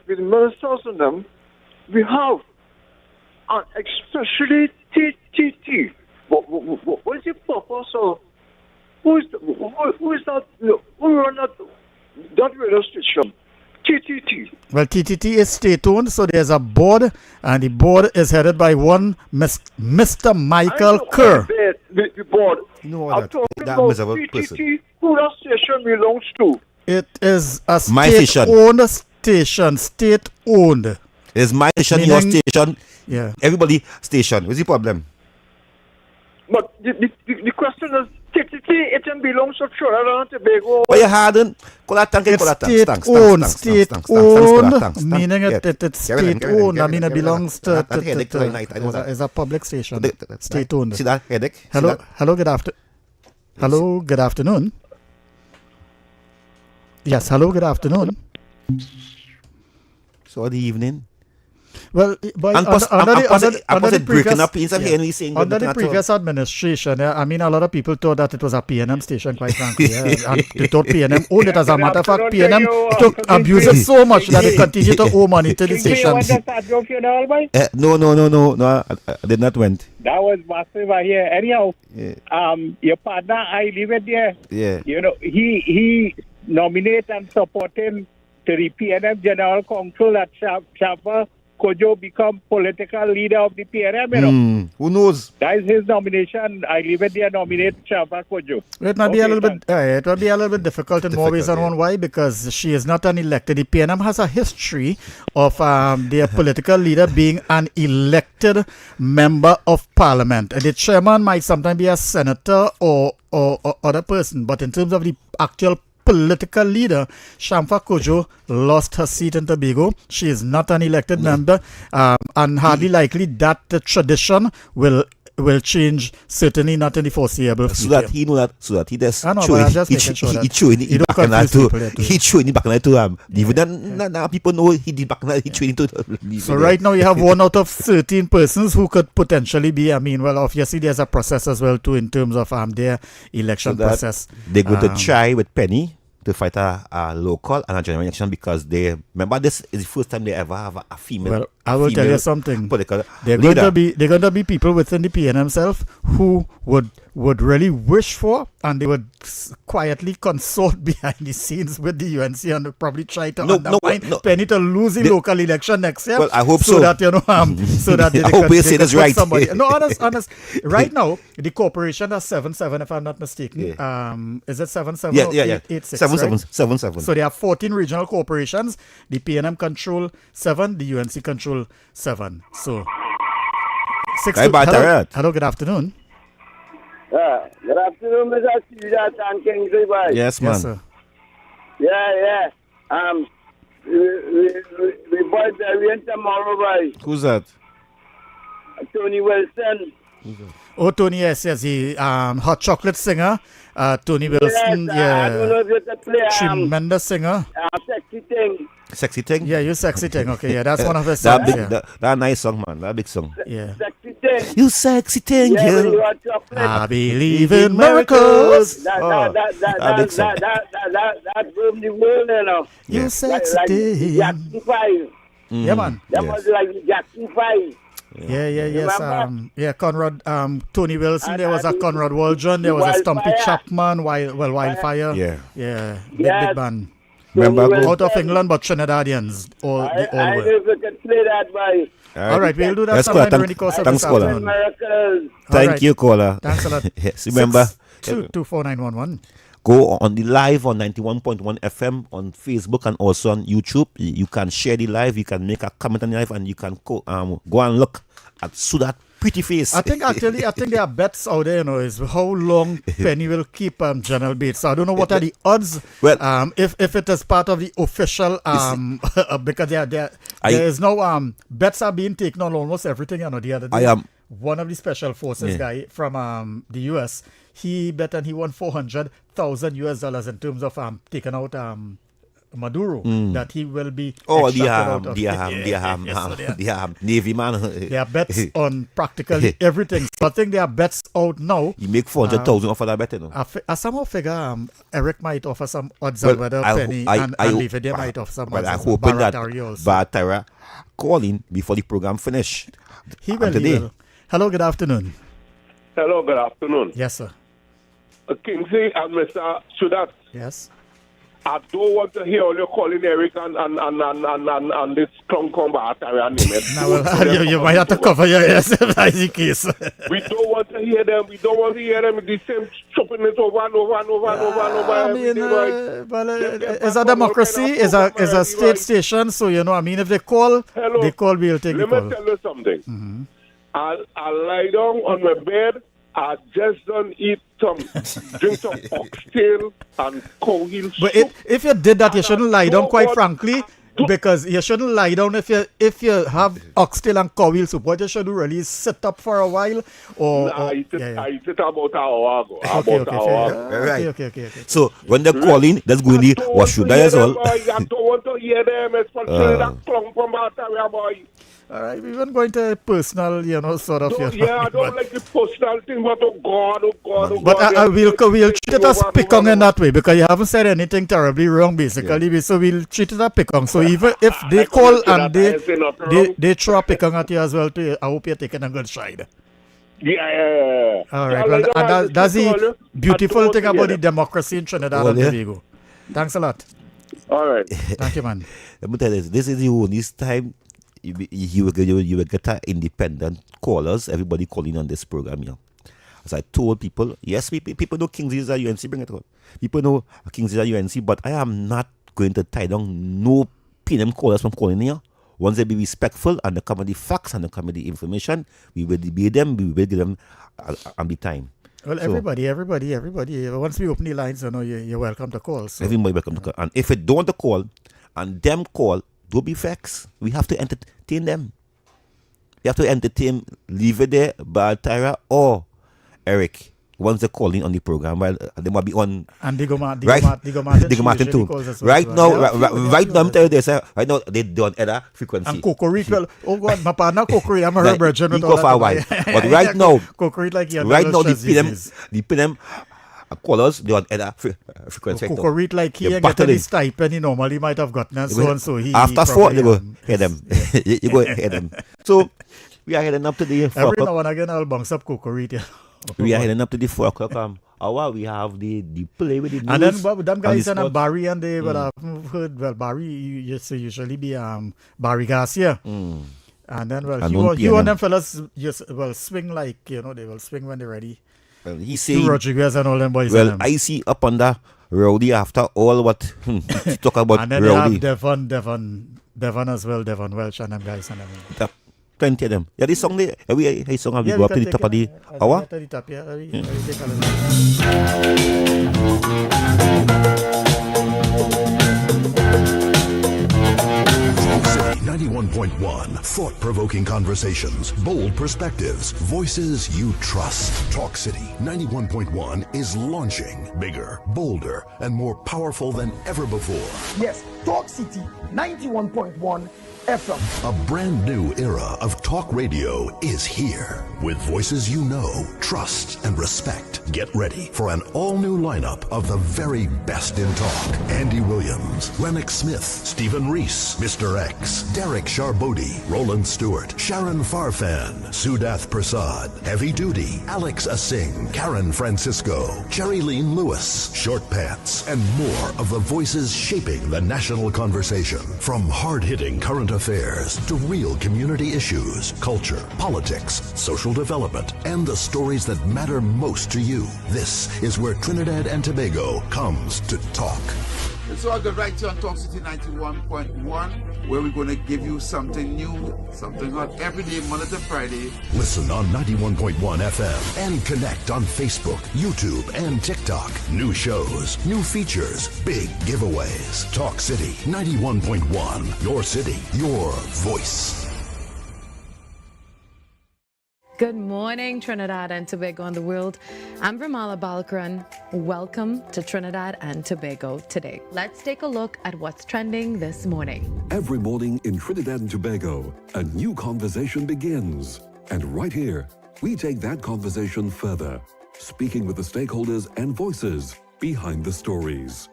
the ministers and them, we have, and especially TTT. What is the purpose of? Who is that? Who run that radio station? TTT. Well, TTT is state-owned, so there's a board, and the board is headed by one Mr. Michael Kerr. The board. No, I'm talking about TTT, who that station belongs to. It is a state-owned station. State-owned. Is my station your station? Yeah. Everybody station. What's the problem? But the question is, TTT, it belongs to Trinidad and Tobago. But you hadn't. State-owned, meaning it's state-owned. I mean, it belongs to it's a public station. State-owned. See that headache? Hello, good afternoon. Yes, hello, good afternoon. So the evening. Well, under the previous administration, I mean, a lot of people thought that it was a PNM station, quite frankly. And they thought PNM owned it. As a matter of fact, PNM took abuses so much that they continue to owe money to the stations. No, I did not went. That was massive here. Anyhow, your partner, I leave it there. Yeah. He nominated and supported to the PNM General Council that Shamfa Kojo become political leader of the PNM, Who knows? That is his nomination. I leave it there, nominate Shamfa Kojo. It might be a little bit. It will be a little bit difficult in more ways than one. Why? Because she is not an elected. The PNM has a history of their political leader being an elected member of parliament. And the chairman might sometimes be a senator or other person, but in terms of the actual political leader, Shamfa Kojo lost her seat in Tobago. She is not an elected member, and hardly likely that the tradition will change. Certainly not in the foreseeable future. So that he know that, so that he just he threw in the back to now people know he did back he threw into. So right now you have 1 out of 13 persons who could potentially be. I mean, well, obviously there's a process as well too in terms of their election process. They're going to try with Penny to fight a local and a general election, because they remember this is the first time they ever have a female. Well, I will tell you something. They're going to be people within the PNM itself who would really wish for, and they would quietly consort behind the scenes with the UNC and probably try to undermine Penny to lose the local election next year. Well, I hope so. So that so that they I hope you say that's right. Somebody. No, honest. Right now, the corporation has 7-7, if I'm not mistaken. Yeah. Is it 7-7 yeah, or 8-6? 7-7. So there are 14 regional corporations. The PNM control 7, the UNC control 7. So, hello, good afternoon. Good afternoon, Mr. Siewdath and Kingsley, boy. Yes, man. Yes, sir. Yeah. We boys are in tomorrow, boy. Who's that? Tony Wilson. Oh, Tony, yes, the hot chocolate singer. Tony Wilson, Yes, I don't know if you can play tremendous singer. Sexy Thing. Sexy Thing? Yeah, you Sexy Thing. Okay, yeah, that's one of his songs. That nice song, man. That big song. Yeah. Sexy Thing. You sexy thing, Yeah, when you you. want chocolate. I believe in miracles. That big song. boom the world, you know. You Yes. sexy thing. Jackson 5. Yeah, man. That Yes. was like Jackson 5. Yes. Remember? Conrad, Tony Wilson. There was a Conrad Waldron. There was a Stumpy Wildfire. Chapman. Wildfire. Yeah. Big Yes. band. Remember, Tony Out of Wilson. England, but Trinidadians. All I the know all way. if you can play that, boy. All right, we'll do that Yes, sometime caller. during the course of Thanks, this caller. afternoon. Miracles. Thank right. you, caller. Thanks a lot. Yes, remember, 24911. go on the live on 91.1 FM on Facebook and also on YouTube. You can share the live, you can make a comment on the live, and you can go and look at Siewdath pretty face. I think there are bets out there, is how long Penny will keep General Bates. So I don't know what are the odds. Well, if it is part of the official because there is no bets are being taken on almost everything. The other day, one of the special forces guy from the US, he bet and he won $400,000 in terms of taking out Maduro, that he will be the Navy man. There are bets on practically everything. So I think there are bets out now. You make 400,000 off of that bet, I somehow figure Eric might offer some odds on whether Penny and Leavitt might offer some odds. I hope that also. Bartara calling before the program finish. He will. Hello, good afternoon. Hello, good afternoon. Yes, sir. Kingsley and Mr. Siewdath. Yes. I don't want to hear all you calling Eric and this clown Bartara name. You might have to cover your ears if that's the case. We don't want to hear them. The same chopping it over and over and over and over and over. I mean, it's a democracy. It's a state station. So, if they call, we'll take the call. Let me tell you something. Mm-hmm. I lie down on my bed. I just don't drink some oxtail and cow heel soup. But if you did that, you shouldn't lie down, quite frankly, because you shouldn't lie down if you have oxtail and cow heel soup. What you should do really is sit up for a while. I eat it about an hour ago. Okay. So when they're calling, let's go in the wash should I as well. I don't want to hear them. It's for that clown from Bartara, boy. All right, we weren't going to personal, sort of. I don't like the personal thing, but oh God. But we'll treat it as pickung in that way, because you haven't said anything terribly wrong, basically. Yeah. So we'll treat it as pickung. So even if they call and they throw a pickung at you as well, too, I hope you're taking a good stride. Yeah. All right, well, and that's the beautiful thing about the democracy in Trinidad and Tobago. Thanks a lot. All right. Thank you, man. Let me tell you this is the only time you will get independent callers, everybody calling on this program here. As I told people, yes, people know Kingsley is a UNC, bring it on. People know Kingsley is a UNC, but I am not going to tie down no PM callers from calling here. Once they be respectful and they come with the facts and they come with the information, we will debate them, we will give them on the time. Well, so, everybody. Once we open the lines, you're welcome to call. So. Everybody welcome to call. And if it don't want to call, and them call, don't be vexed. We have to entertain them. You have to entertain, leave it there, Bartara or Eric. Once they're calling on the program, well, they might be on. And Digo Martin too. Right now, I'm telling you this. Right now, they don't either frequency. And Cocorite, well, oh God, my partner Cocorite, I'm a her virgin with all that. But right now, Cocorite like the PM callers, they on either frequency. Cocorite like he and getting his stipend, he normally might have gotten and so on. So he after 4, you go hear them. You go hear them. So we are heading up to the 4 every now and again I'll bounce up Cocorite. We are heading up to the 4 o'clock hour. We have the play with the news. And then them guys and Barry and they but I've heard Barry usually be Barry Garcia. And then you and them fellas just swing like they will swing when they're ready. Well, he say Rodriguez and all them boys. Well, I see up under Rowdy after all what he talk about. And then Rowdy. they have Devon as well, Devon Welch and them guys and them. 20 of them. Yeah, this song there. We song have we go up to the top of the hour. To the top, yeah. We take a Talk City 91.1. Thought-provoking conversations, bold perspectives, voices you trust. Talk City 91.1 is launching bigger, bolder, and more powerful than ever before. Yes, Talk City 91.1 FM. A brand new era of talk radio is here. With voices you know, trust, and respect. Get ready for an all-new lineup of the very best in talk. Andy Williams, Lennox Smith, Stephen Reese, Mr. X, Derek Charbodi, Roland Stewart, Sharon Farfan, Siewdath Persad, Heavy Duty, Alex Asing, Karen Francisco, Cherry Lean Lewis, Short Pants, and more of the voices shaping the national conversation. From hard-hitting current affairs to real community issues, culture, politics, social development, and the stories that matter most to you. This is where Trinidad and Tobago comes to talk. It's all good right here on Talk City 91.1, where we're going to give you something new, something hot every day, Monday to Friday. Listen on 91.1 FM and connect on Facebook, YouTube, and TikTok. New shows, new features, big giveaways. Talk City 91.1. Your city, your voice. Good morning, Trinidad and Tobago and the world. I'm Ramala Balkaran. Welcome to Trinidad and Tobago today. Let's take a look at what's trending this morning. Every morning in Trinidad and Tobago, a new conversation begins. And right here, we take that conversation further, speaking with the stakeholders and voices behind the stories.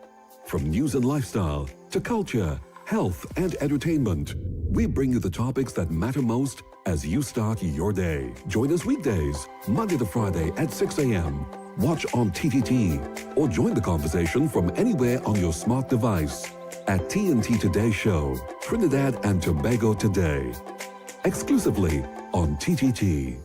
From news and lifestyle to culture, health, and entertainment, we bring you the topics that matter most as you start your day. Join us weekdays, Monday to Friday at 6 a.m. Watch on TTT or join the conversation from anywhere on your smart device at TNT Today Show, Trinidad and Tobago Today, exclusively on TTT.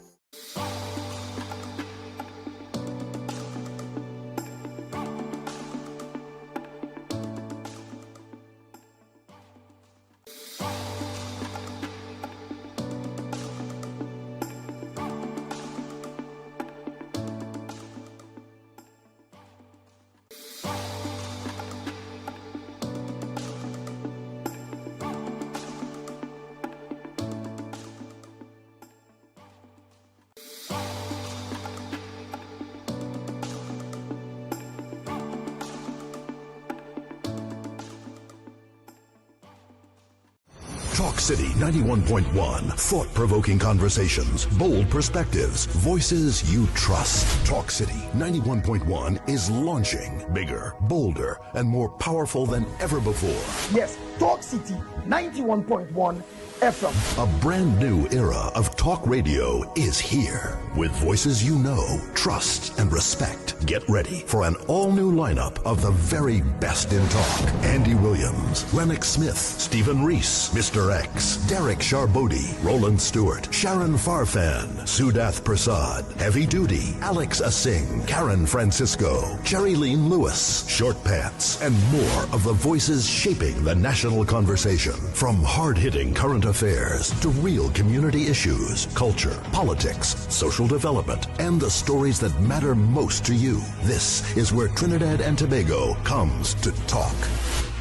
Talk City 91.1. Thought-provoking conversations, bold perspectives, voices you trust. Talk City 91.1 is launching bigger, bolder, and more powerful than ever before. Yes, Talk City 91.1 FM. A brand new era of talk radio is here. With voices you know, trust, and respect. Get ready for an all-new lineup of the very best in talk. Andy Williams, Lennox Smith, Stephen Reese, Mr. X, Derek Charbodi, Roland Stewart, Sharon Farfan, Siewdath Persad, Heavy Duty, Alex Asing, Karen Francisco, Cherry Lean Lewis, Short Pants, and more of the voices shaping the national conversation. From hard-hitting current affairs to real community issues, culture, politics, social development, and the stories that matter most to you. This is where Trinidad and Tobago comes to talk.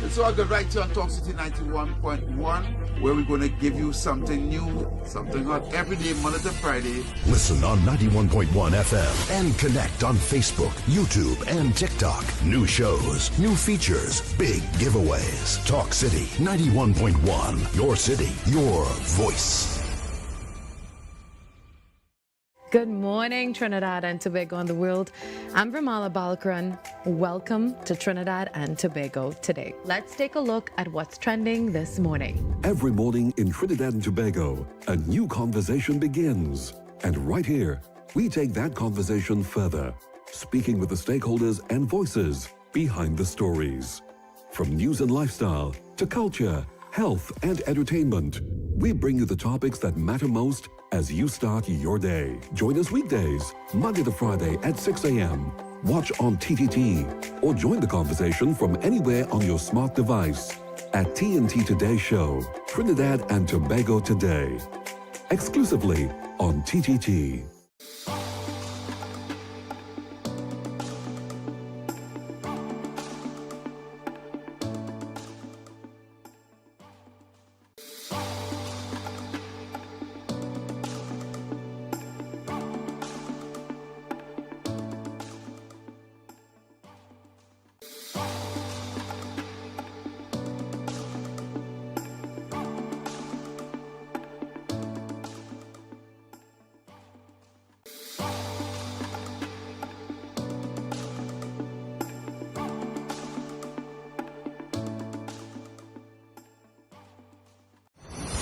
It's all good right here on Talk City 91.1, where we're going to give you something new, something hot every day, Monday to Friday. Listen on 91.1 FM and connect on Facebook, YouTube, and TikTok. New shows, new features, big giveaways. Talk City 91.1. Your city, your voice. Good morning, Trinidad and Tobago and the world. I'm Ramala Balkaran. Welcome to Trinidad and Tobago today. Let's take a look at what's trending this morning. Every morning in Trinidad and Tobago, a new conversation begins. And right here, we take that conversation further, speaking with the stakeholders and voices behind the stories. From news and lifestyle to culture, health, and entertainment, we bring you the topics that matter most as you start your day. Join us weekdays, Monday to Friday at 6 a.m. Watch on TTT or join the conversation from anywhere on your smart device at TNT Today Show, Trinidad and Tobago Today, exclusively on TTT.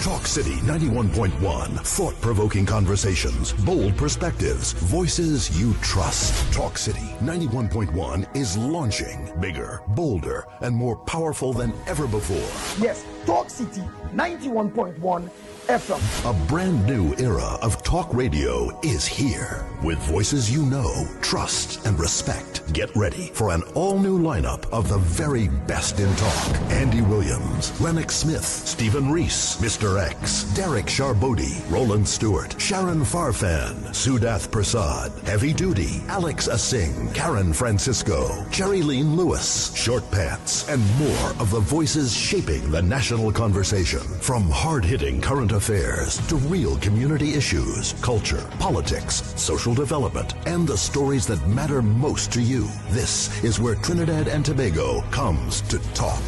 Talk City 91.1. Thought-provoking conversations, bold perspectives, voices you trust. Talk City 91.1 is launching bigger, bolder, and more powerful than ever before. Yes, Talk City 91.1 FM. A brand new era of talk radio is here. With voices you know, trust, and respect. Get ready for an all-new lineup of the very best in talk. Andy Williams, Lennox Smith, Stephen Reese, Mr. X, Derek Charbodi, Roland Stewart, Sharon Farfan, Siewdath Persad, Heavy Duty, Alex Asing, Karen Francisco, Cherry Lean Lewis, Short Pants, and more of the voices shaping the national conversation. From hard-hitting current affairs to real community issues, culture, politics, social development, and the stories that matter most to you. This is where Trinidad and Tobago comes to talk.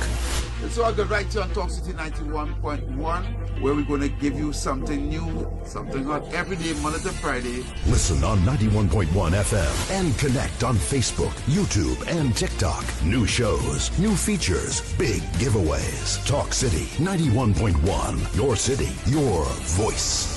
It's all good right here on Talk City 91.1, where we're going to give you something new, something hot every day, Monday to Friday. Listen on 91.1 FM and connect on Facebook, YouTube, and TikTok. New shows, new features, big giveaways. Talk City 91.1. Your city, your voice.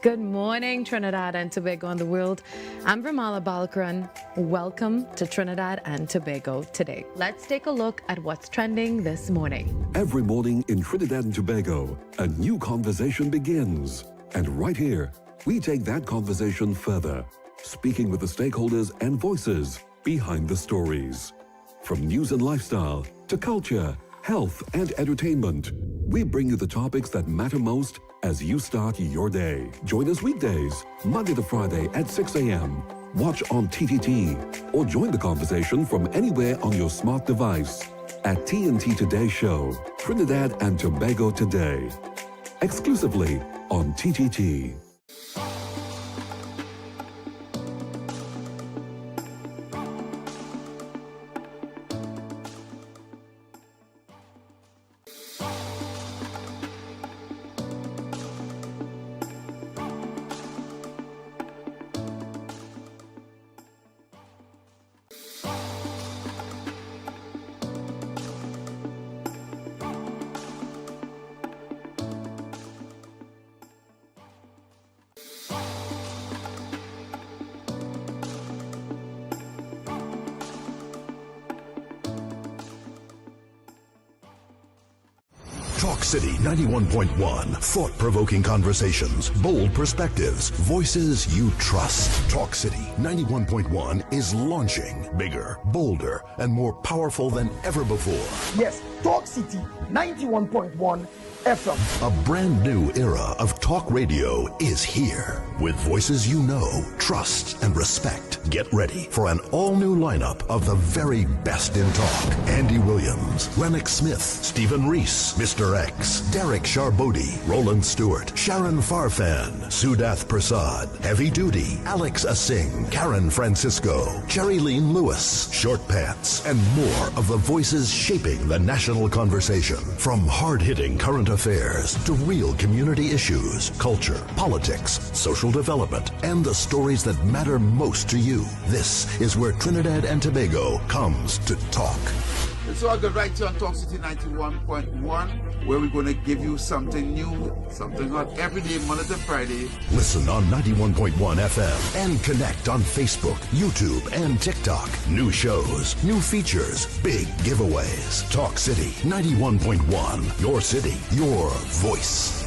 Good morning, Trinidad and Tobago and the world. I'm Vermala Balkaran. Welcome to Trinidad and Tobago today. Let's take a look at what's trending this morning. Every morning in Trinidad and Tobago, a new conversation begins. And right here, we take that conversation further, speaking with the stakeholders and voices behind the stories. From news and lifestyle to culture, health, and entertainment, we bring you the topics that matter most as you start your day. Join us weekdays, Monday to Friday at 6 a.m. Watch on TTT or join the conversation from anywhere on your smart device at TNT Today Show, Trinidad and Tobago Today, exclusively on TTT. Talk City 91.1. Thought-provoking conversations, bold perspectives, voices you trust. Talk City 91.1 is launching bigger, bolder, and more powerful than ever before. Yes, Talk City 91.1 FM. A brand new era of talk radio is here. With voices you know, trust, and respect. Get ready for an all-new lineup of the very best in talk. Andy Williams, Lennox Smith, Stephen Reese, Mr. X, Derek Charbodi, Roland Stewart, Sharon Farfan, Siewdath Persad, Heavy Duty, Alex Asing, Karen Francisco, Cherry Lean Lewis, Short Pants, and more of the voices shaping the national conversation. From hard-hitting current affairs to real community issues, culture, politics, social development, and the stories that matter most to you. This is where Trinidad and Tobago comes to talk. It's all good right here on Talk City 91.1, where we're going to give you something new, something hot every day, Monday to Friday. Listen on 91.1 FM and connect on Facebook, YouTube, and TikTok. New shows, new features, big giveaways. Talk City 91.1. Your city, your voice.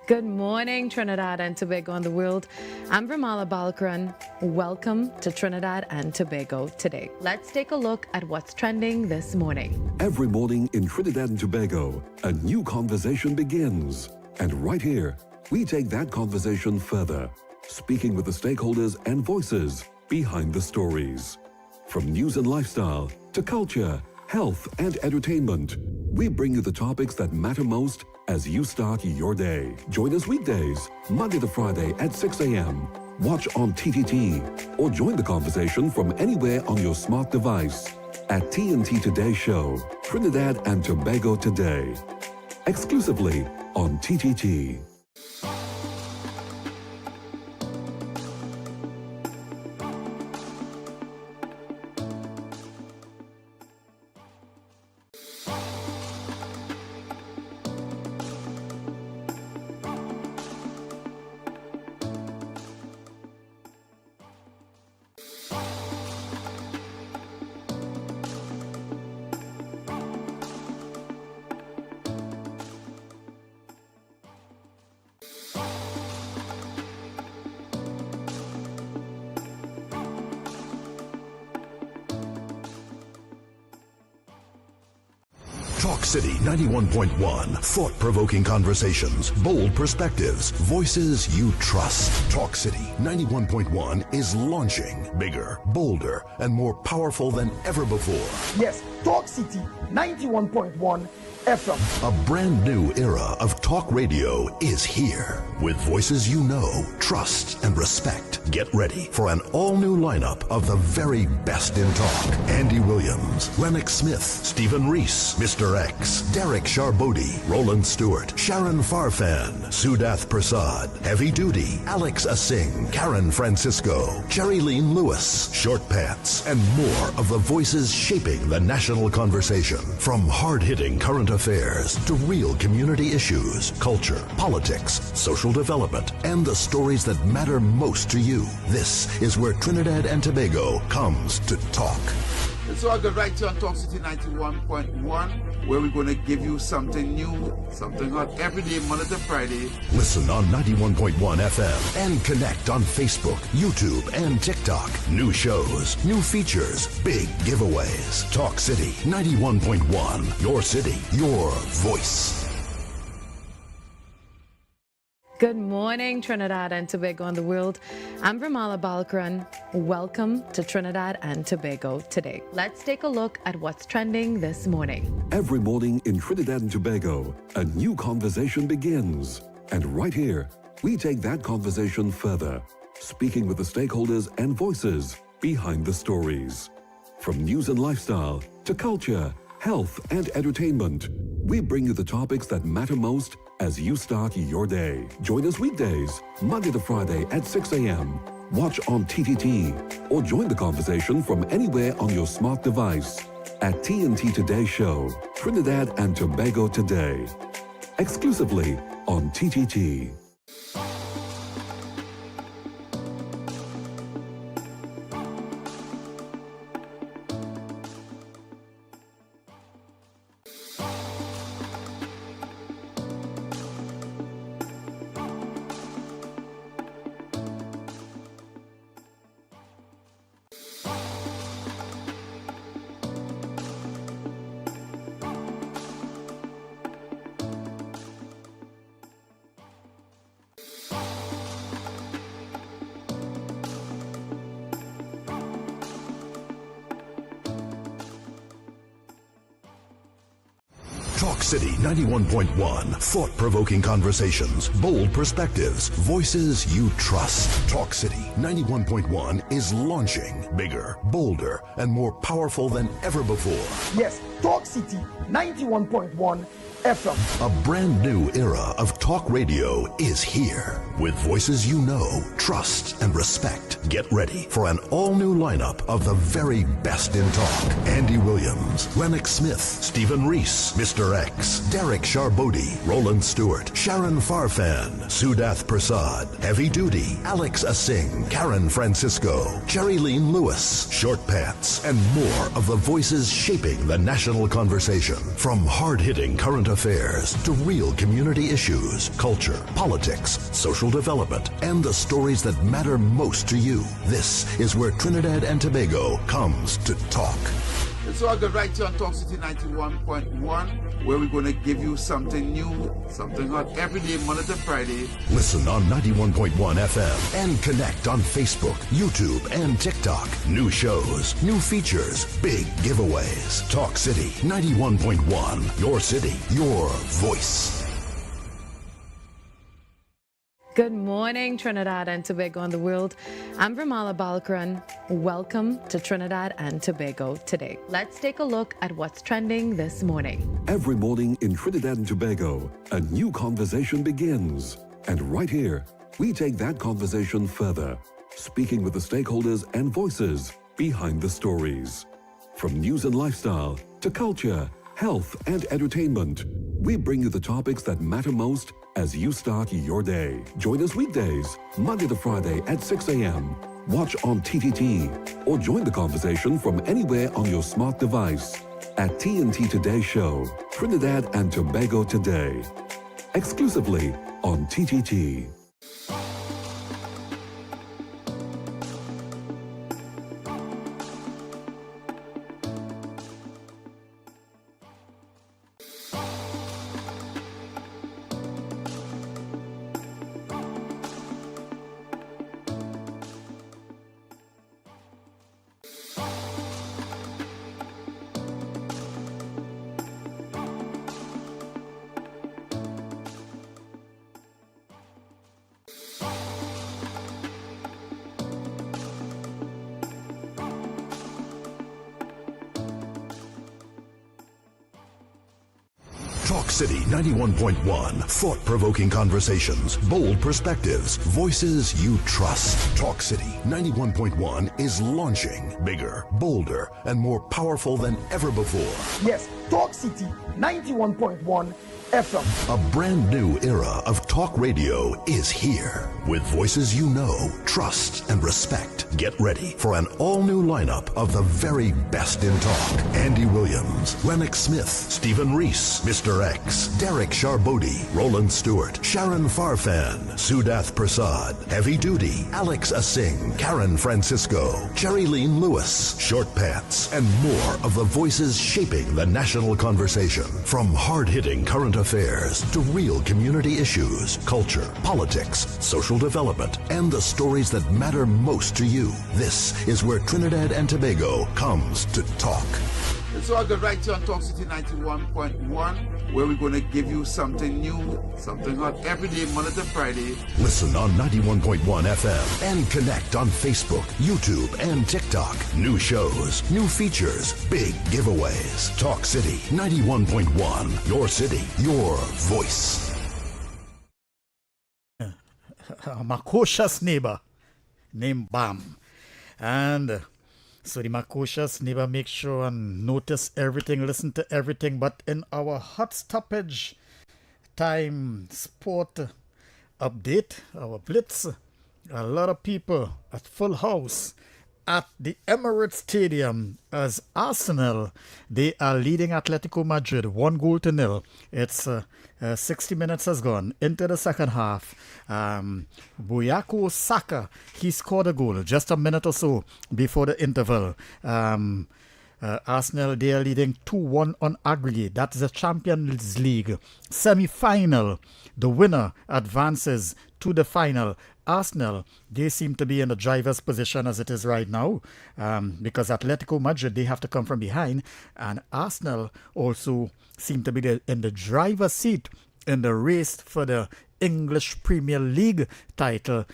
Good morning, Trinidad and Tobago and the world. I'm Ramala Balkaran. Welcome to Trinidad and Tobago today. Let's take a look at what's trending this morning. Every morning in Trinidad and Tobago, a new conversation begins. And right here, we take that conversation further, speaking with the stakeholders and voices behind the stories. From news and lifestyle to culture, health and entertainment, we bring you the topics that matter most as you start your day. Join us weekdays, Monday to Friday at 6 a.m. Watch on TTT or join the conversation from anywhere on your smart device at TNT Today Show, Trinidad and Tobago Today. Exclusively on TTT. Talk City 91.1. Thought-provoking conversations, bold perspectives, voices you trust. Talk City 91.1 is launching bigger, bolder, and more powerful than ever before. Yes, Talk City 91.1 FM. A brand new era of talk radio is here. With voices you know, trust, and respect. Get ready for an all-new lineup of the very best in talk. Andy Williams, Lennox Smith, Stephen Reese, Mr. X, Derek Charbodi, Roland Stewart, Sharon Farfan, Siewdath Persad, Heavy Duty, Alex Asing, Karen Francisco, Cherry Lean Lewis, Short Pants, and more of the voices shaping the national conversation. From hard-hitting current affairs to real community issues, culture, politics, social development, and the stories that matter most to you. This is where Trinidad and Tobago comes to talk. It's all good right here on Talk City 91.1, where we're going to give you something new, something hot every day, Monday to Friday. Listen on 91.1 FM and connect on Facebook, YouTube, and TikTok. New shows, new features, big giveaways. Talk City 91.1. Your city, your voice. Good morning, Trinidad and Tobago and the world. I'm Ramala Balkaran. Welcome to Trinidad and Tobago today. Let's take a look at what's trending this morning. Every morning in Trinidad and Tobago, a new conversation begins. And right here, we take that conversation further, speaking with the stakeholders and voices behind the stories. From news and lifestyle to culture, health and entertainment, we bring you the topics that matter most as you start your day. Join us weekdays, Monday to Friday at 6 a.m. Watch on TTT or join the conversation from anywhere on your smart device at TNT Today Show, Trinidad and Tobago Today. Exclusively on TTT. Talk City 91.1. Thought-provoking conversations, bold perspectives, voices you trust. Talk City 91.1 is launching bigger, bolder, and more powerful than ever before. Yes, Talk City 91.1 FM. A brand new era of talk radio is here. With voices you know, trust, and respect. Get ready for an all-new lineup of the very best in talk. Andy Williams, Lennox Smith, Stephen Reese, Mr. X, Derek Charbodi, Roland Stewart, Sharon Farfan, Siewdath Persad, Heavy Duty, Alex Asing, Karen Francisco, Cherry Lean Lewis, Short Pants, and more of the voices shaping the national conversation. From hard-hitting current current affairs to real community issues, culture, politics, social development, and the stories that matter most to you. This is where Trinidad and Tobago comes to talk. It's all good right here on Talk City 91.1, where we're going to give you something new, something hot every day, Monday to Friday. Listen on 91.1 FM and connect on Facebook, YouTube, and TikTok. New shows, new features, big giveaways. Talk City 91.1, your city, your voice. Good morning, Trinidad and Tobago and the world. I'm Vermala Balkaran. Welcome to Trinidad and Tobago today. Let's take a look at what's trending this morning. Every morning in Trinidad and Tobago, a new conversation begins. And right here, we take that conversation further, speaking with the stakeholders and voices behind the stories. From news and lifestyle to culture, health and entertainment, we bring you the topics that matter most as you start your day. Join us weekdays, Monday to Friday at 6 a.m. Watch on TTT or join the conversation from anywhere on your smart device at TNT Today Show, Trinidad and Tobago Today, exclusively on TTT. Talk City 91.1. Thought-provoking conversations, bold perspectives, voices you trust. Talk City 91.1 is launching bigger, bolder, and more powerful than ever before. Yes, Talk City 91.1 FM. A brand new era of talk radio is here. With voices you know, trust, and respect. Get ready for an all-new lineup of the very best in talk. Andy Williams, Lennox Smith, Stephen Reese, Mr. X, Derek Charbodi, Roland Stewart, Sharon Farfan, Siewdath Persad, Heavy Duty, Alex Asing, Karen Francisco, Cherry Lean Lewis, Short Pants, and more of the voices shaping the national conversation. From hard-hitting current affairs to real community issues, culture, politics, social development, and the stories that matter most to you. This is where Trinidad and Tobago comes to talk. It's all good right here on Talk City 91.1, where we're going to give you something new, something hot every day, Monday to Friday. Listen on 91.1 FM and connect on Facebook, YouTube, and TikTok. New shows, new features, big giveaways. Talk City 91.1, your city, your voice. My cautious neighbor named Bam. And so the cautious neighbor makes sure and notice everything, listen to everything. But in our hot stoppage time sport update, our blitz, a lot of people at full house at the Emirates Stadium as Arsenal, they are leading Atletico Madrid 1-0. It's 60 minutes has gone into the second half. Bukayo Saka, he scored a goal just a minute or so before the interval. Arsenal, they are leading 2-1 on aggregate. That's the Champions League semi-final. The winner advances to the final. Arsenal, they seem to be in the driver's position as it is right now, because Atletico Madrid, they have to come from behind, and Arsenal also seem to be in the driver's seat in the race for the English Premier League title,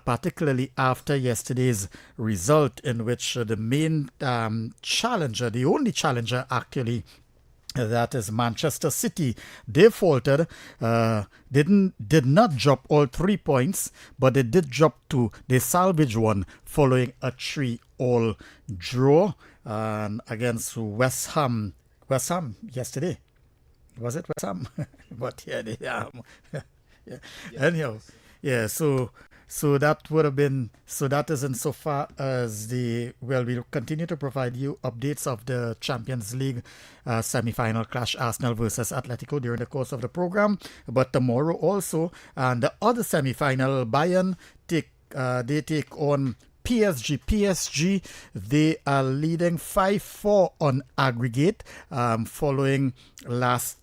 particularly after yesterday's result in which the main challenger, the only challenger actually, that is Manchester City, they faltered, did not drop all 3 points, but they did drop two. They salvaged one following a 3-3 draw against West Ham yesterday. Was it West Ham? But yeah, they yeah. Anyhow, yeah, so So that would have been, so that is insofar as we'll continue to provide you updates of the Champions League semi-final clash, Arsenal versus Atletico, during the course of the program. But tomorrow also, and the other semi-final, Bayern take on PSG. PSG, they are leading 5-4 on aggregate, following last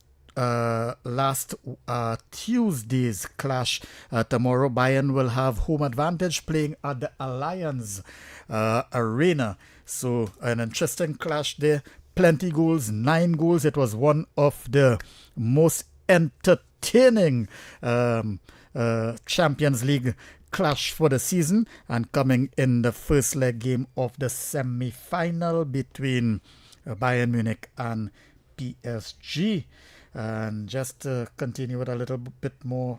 Tuesday's clash. Tomorrow, Bayern will have home advantage playing at the Allianz Arena. So an interesting clash there. Plenty goals, 9 goals. It was one of the most entertaining Champions League clash for the season, and coming in the first leg game of the semi-final between Bayern Munich and PSG. And just to continue with a little bit more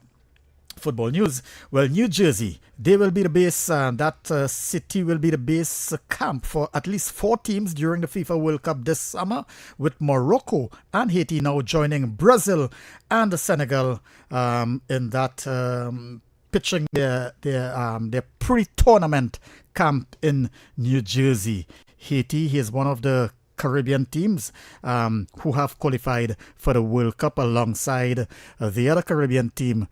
football news, well, New Jersey, they will be the base, that city will be the base camp for at least 4 teams during the FIFA World Cup this summer, with Morocco and Haiti now joining Brazil and Senegal in that pitching their pre-tournament camp in New Jersey. Haiti is one of the Caribbean teams who have qualified for the World Cup, alongside the other Caribbean team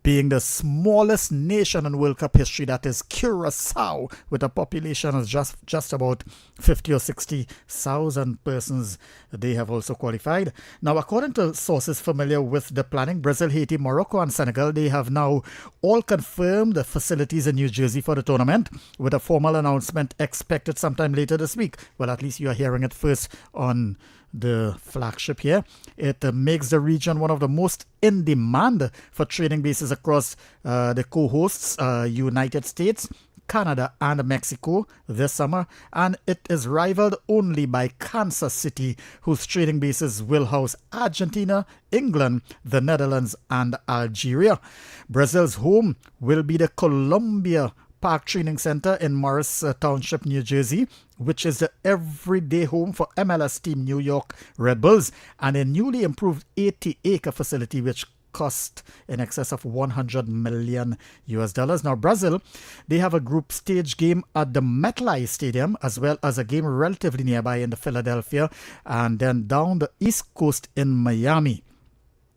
being the smallest nation in World Cup history, that is Curacao, with a population of just about 50 or 60,000 persons. They have also qualified. Now, according to sources familiar with the planning, Brazil, Haiti, Morocco and Senegal, they have now all confirmed the facilities in New Jersey for the tournament, with a formal announcement expected sometime later this week. Well, at least you are hearing it first on the flagship here. It makes the region one of the most in demand for training bases across the co-hosts, United States, Canada and Mexico this summer, and it is rivaled only by Kansas City, whose training bases will house Argentina, England, the Netherlands and Algeria. Brazil's home will be the Columbia Park Training Center in Morris Township, New Jersey, which is the everyday home for MLS team New York Red Bulls, and a newly improved 80-acre facility which cost in excess of $100 million. Now, Brazil, they have a group stage game at the MetLife Stadium, as well as a game relatively nearby in the Philadelphia, and then down the East Coast in Miami.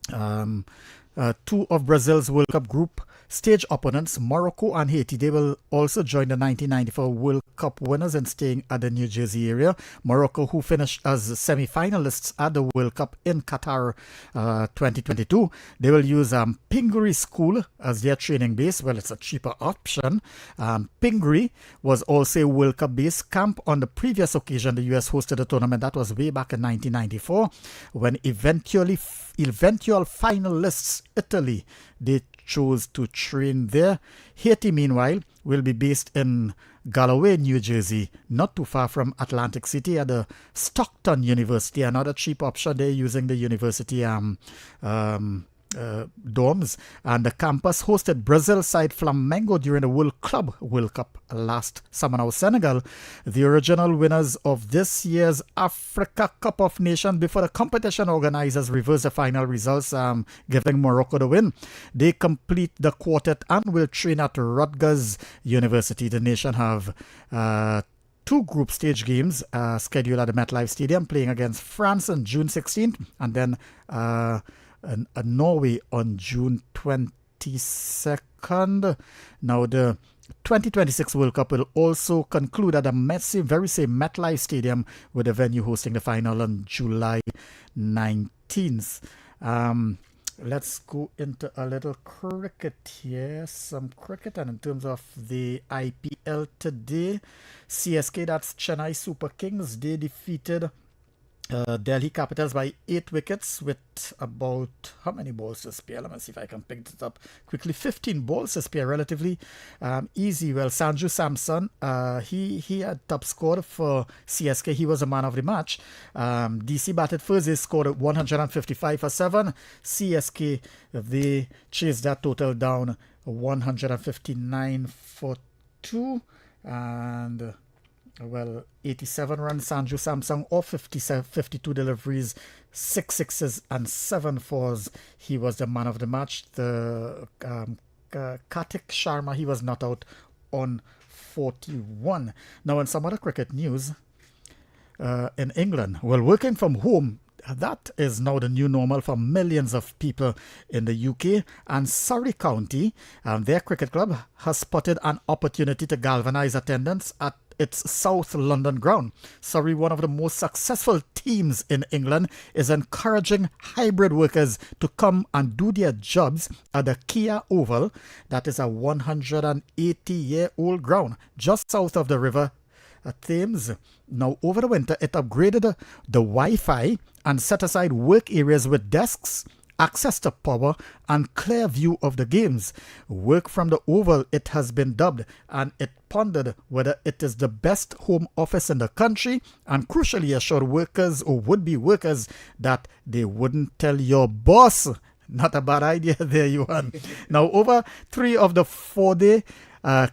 2 of Brazil's World Cup group stage opponents, Morocco and Haiti, they will also join the 1994 World Cup winners in staying at the New Jersey area. Morocco, who finished as semi-finalists at the World Cup in Qatar 2022, they will use Pingree School as their training base. Well, it's a cheaper option. Pingree was also a World Cup base camp on the previous occasion the US hosted a tournament. That was way back in 1994, when eventual finalists Italy, they chose to train there. Haiti, meanwhile, will be based in Galloway, New Jersey, not too far from Atlantic City, at the Stockton University. Another cheap option, they're using the university dorms, and the campus hosted Brazil side Flamengo during the World Cup last summer. Now, Senegal, the original winners of this year's Africa Cup of Nations, before the competition organizers reversed the final results, giving Morocco the win. They complete the quartet and will train at Rutgers University. The nation have 2 group stage games scheduled at the MetLife Stadium, playing against France on June 16th, and then Norway on June 22nd. Now, the 2026 World Cup will also conclude at the very same MetLife Stadium, with the venue hosting the final on July 19th. Let's go into a little cricket here. Some cricket, and in terms of the IPL today, CSK, that's Chennai Super Kings, they defeated Delhi Capitals by 8 wickets with about, how many balls to spare? Let me see if I can pick this up quickly. 15 balls to spare, relatively easy. Well, Sanju Samson, he had top scored for CSK. He was a man of the match. DC batted first. They scored 155 for 7. CSK, they chased that total down 159 for 2. And 87 runs. Sanju Samsung, or 52 deliveries, 6 sixes and 7 fours. He was the man of the match. The Kartik Sharma, he was not out on 41. Now, in some other cricket news, in England, well, working from home, that is now the new normal for millions of people in the UK. And Surrey County, their cricket club, has spotted an opportunity to galvanise attendance at its South London ground. Surrey, one of the most successful teams in England, is encouraging hybrid workers to come and do their jobs at the Kia Oval. That is a 180-year-old ground just south of the River Thames. Now, over the winter, it upgraded the Wi-Fi and set aside work areas with desks, access to power, and clear view of the games. Work from the Oval, it has been dubbed, and it pondered whether it is the best home office in the country, and crucially assured workers or would-be workers that they wouldn't tell your boss. Not a bad idea there, Johan. Now, over 3 of the 4-day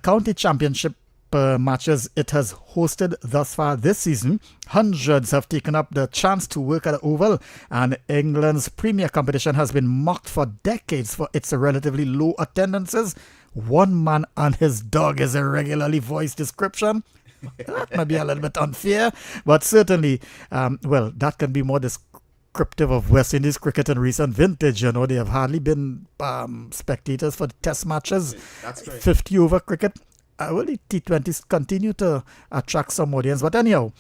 county championship matches it has hosted thus far this season, hundreds have taken up the chance to work at the Oval, and England's premier competition has been mocked for decades for its relatively low attendances. One man and his dog is a regularly voiced description. That may be a little bit unfair, but certainly, that can be more descriptive of West Indies cricket in recent vintage. You know, they have hardly been spectators for the test matches. That's great. 50 over cricket. The T20s continue to attract some audience, but anyhow,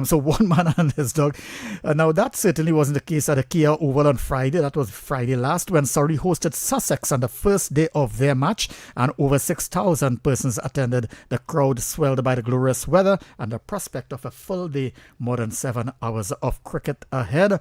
so one man and his dog. Now, that certainly wasn't the case at the Kia Oval on Friday. That was Friday last, when Surrey hosted Sussex on the first day of their match, and over 6,000 persons attended. The crowd swelled by the glorious weather and the prospect of a full day, more than 7 hours of cricket ahead.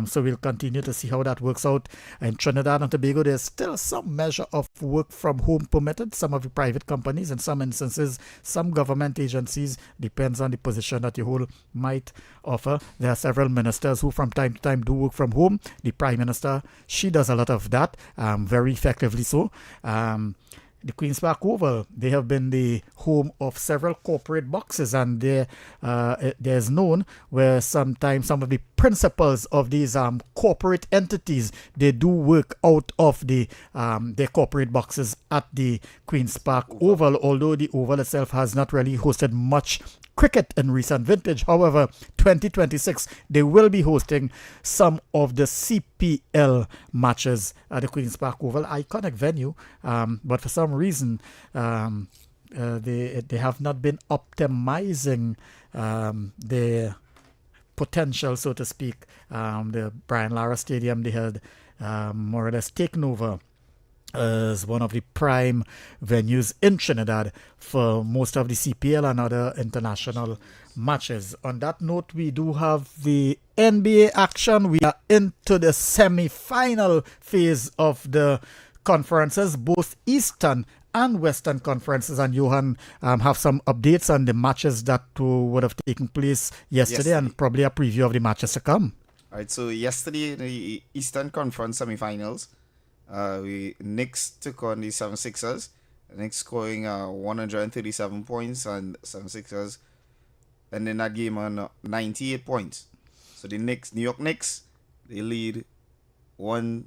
So we'll continue to see how that works out. In Trinidad and Tobago, there's still some measure of work from home permitted. Some of the private companies, in some instances, some government agencies, depends on the position that you hold, might offer. There are several ministers who from time to time do work from home. The Prime Minister, she does a lot of that, very effectively so. The Queen's Park Oval, they have been the home of several corporate boxes, and there's known where sometimes some of the principals of these corporate entities, they do work out of their corporate boxes at the Queen's Park Oval, although the Oval itself has not really hosted much cricket in recent vintage. However, 2026, they will be hosting some of the CPL matches at the Queen's Park Oval, iconic venue, but for some reason, they have not been optimizing their potential, so to speak. The Brian Lara Stadium, they had more or less taken over as one of the prime venues in Trinidad for most of the CPL and other international matches. On that note, we do have the NBA action. We are into the semi-final phase of the conferences, both Eastern and Western conferences, and Johan have some updates on the matches that would have taken place yesterday and probably a preview of the matches to come. All right, so yesterday in the Eastern Conference semi-finals, Knicks took on the 76ers. The Knicks scoring 137 points, and 76ers ending that game on 98 points. So the New York Knicks, they lead 1-0.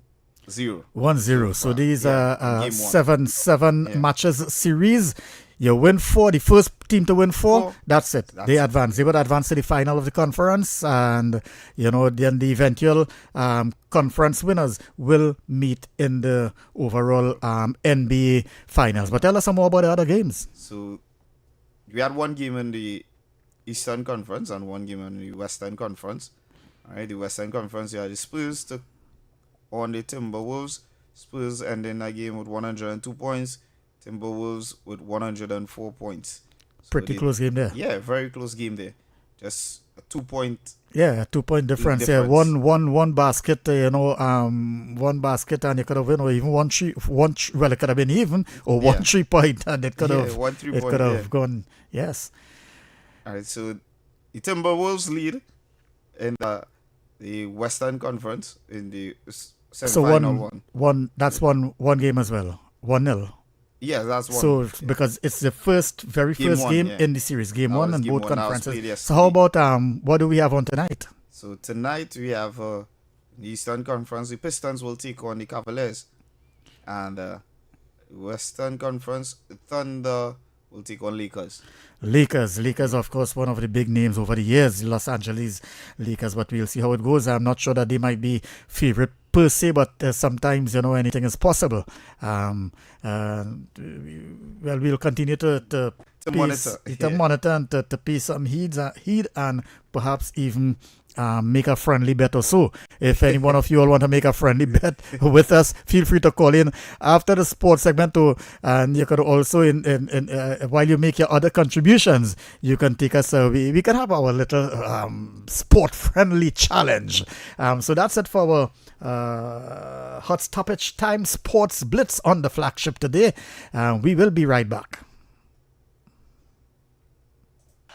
1-0. So these are 7-7 matches series. You win 4, the first team to win 4, that's it. They advance. They would advance to the final of the conference, and then the eventual conference winners will meet in the overall NBA finals. But tell us some more about the other games. So we had one game in the Eastern Conference and one game in the Western Conference. All right, the Western Conference, you had the Spurs took on the Timberwolves. Spurs ending that game with 102 points. Timberwolves with 104 points. So pretty close game there. Yeah, very close game there. Just a 2-point. Yeah, 2-point difference. Yeah, one basket. One basket, and it could have been, or even one well, it could have been even, or 1 3-point, and it could have. 1 3-point. It could have gone. Yes. All right, so the Timberwolves lead in the Western Conference in the semi-final one. That's one game as well. 1-0. Yeah, that's one. So because it's the very first game in the series, game 1 and both conferences. So how about what do we have on tonight? So tonight we have the Eastern Conference. The Pistons will take on the Cavaliers, and Western Conference, Thunder will take on Lakers. Lakers, of course, one of the big names over the years, Los Angeles Lakers, but we'll see how it goes. I'm not sure that they might be favorite per se, but sometimes, anything is possible. We'll continue to monitor and to pay some heed and perhaps even make a friendly bet or so. If any one of you all want to make a friendly bet with us, feel free to call in after the sports segment too. And you could also, while you make your other contributions, you can take us. We can have our little sport-friendly challenge. So that's it for our Hot Stoppage Time Sports Blitz on the Flagship today. We will be right back.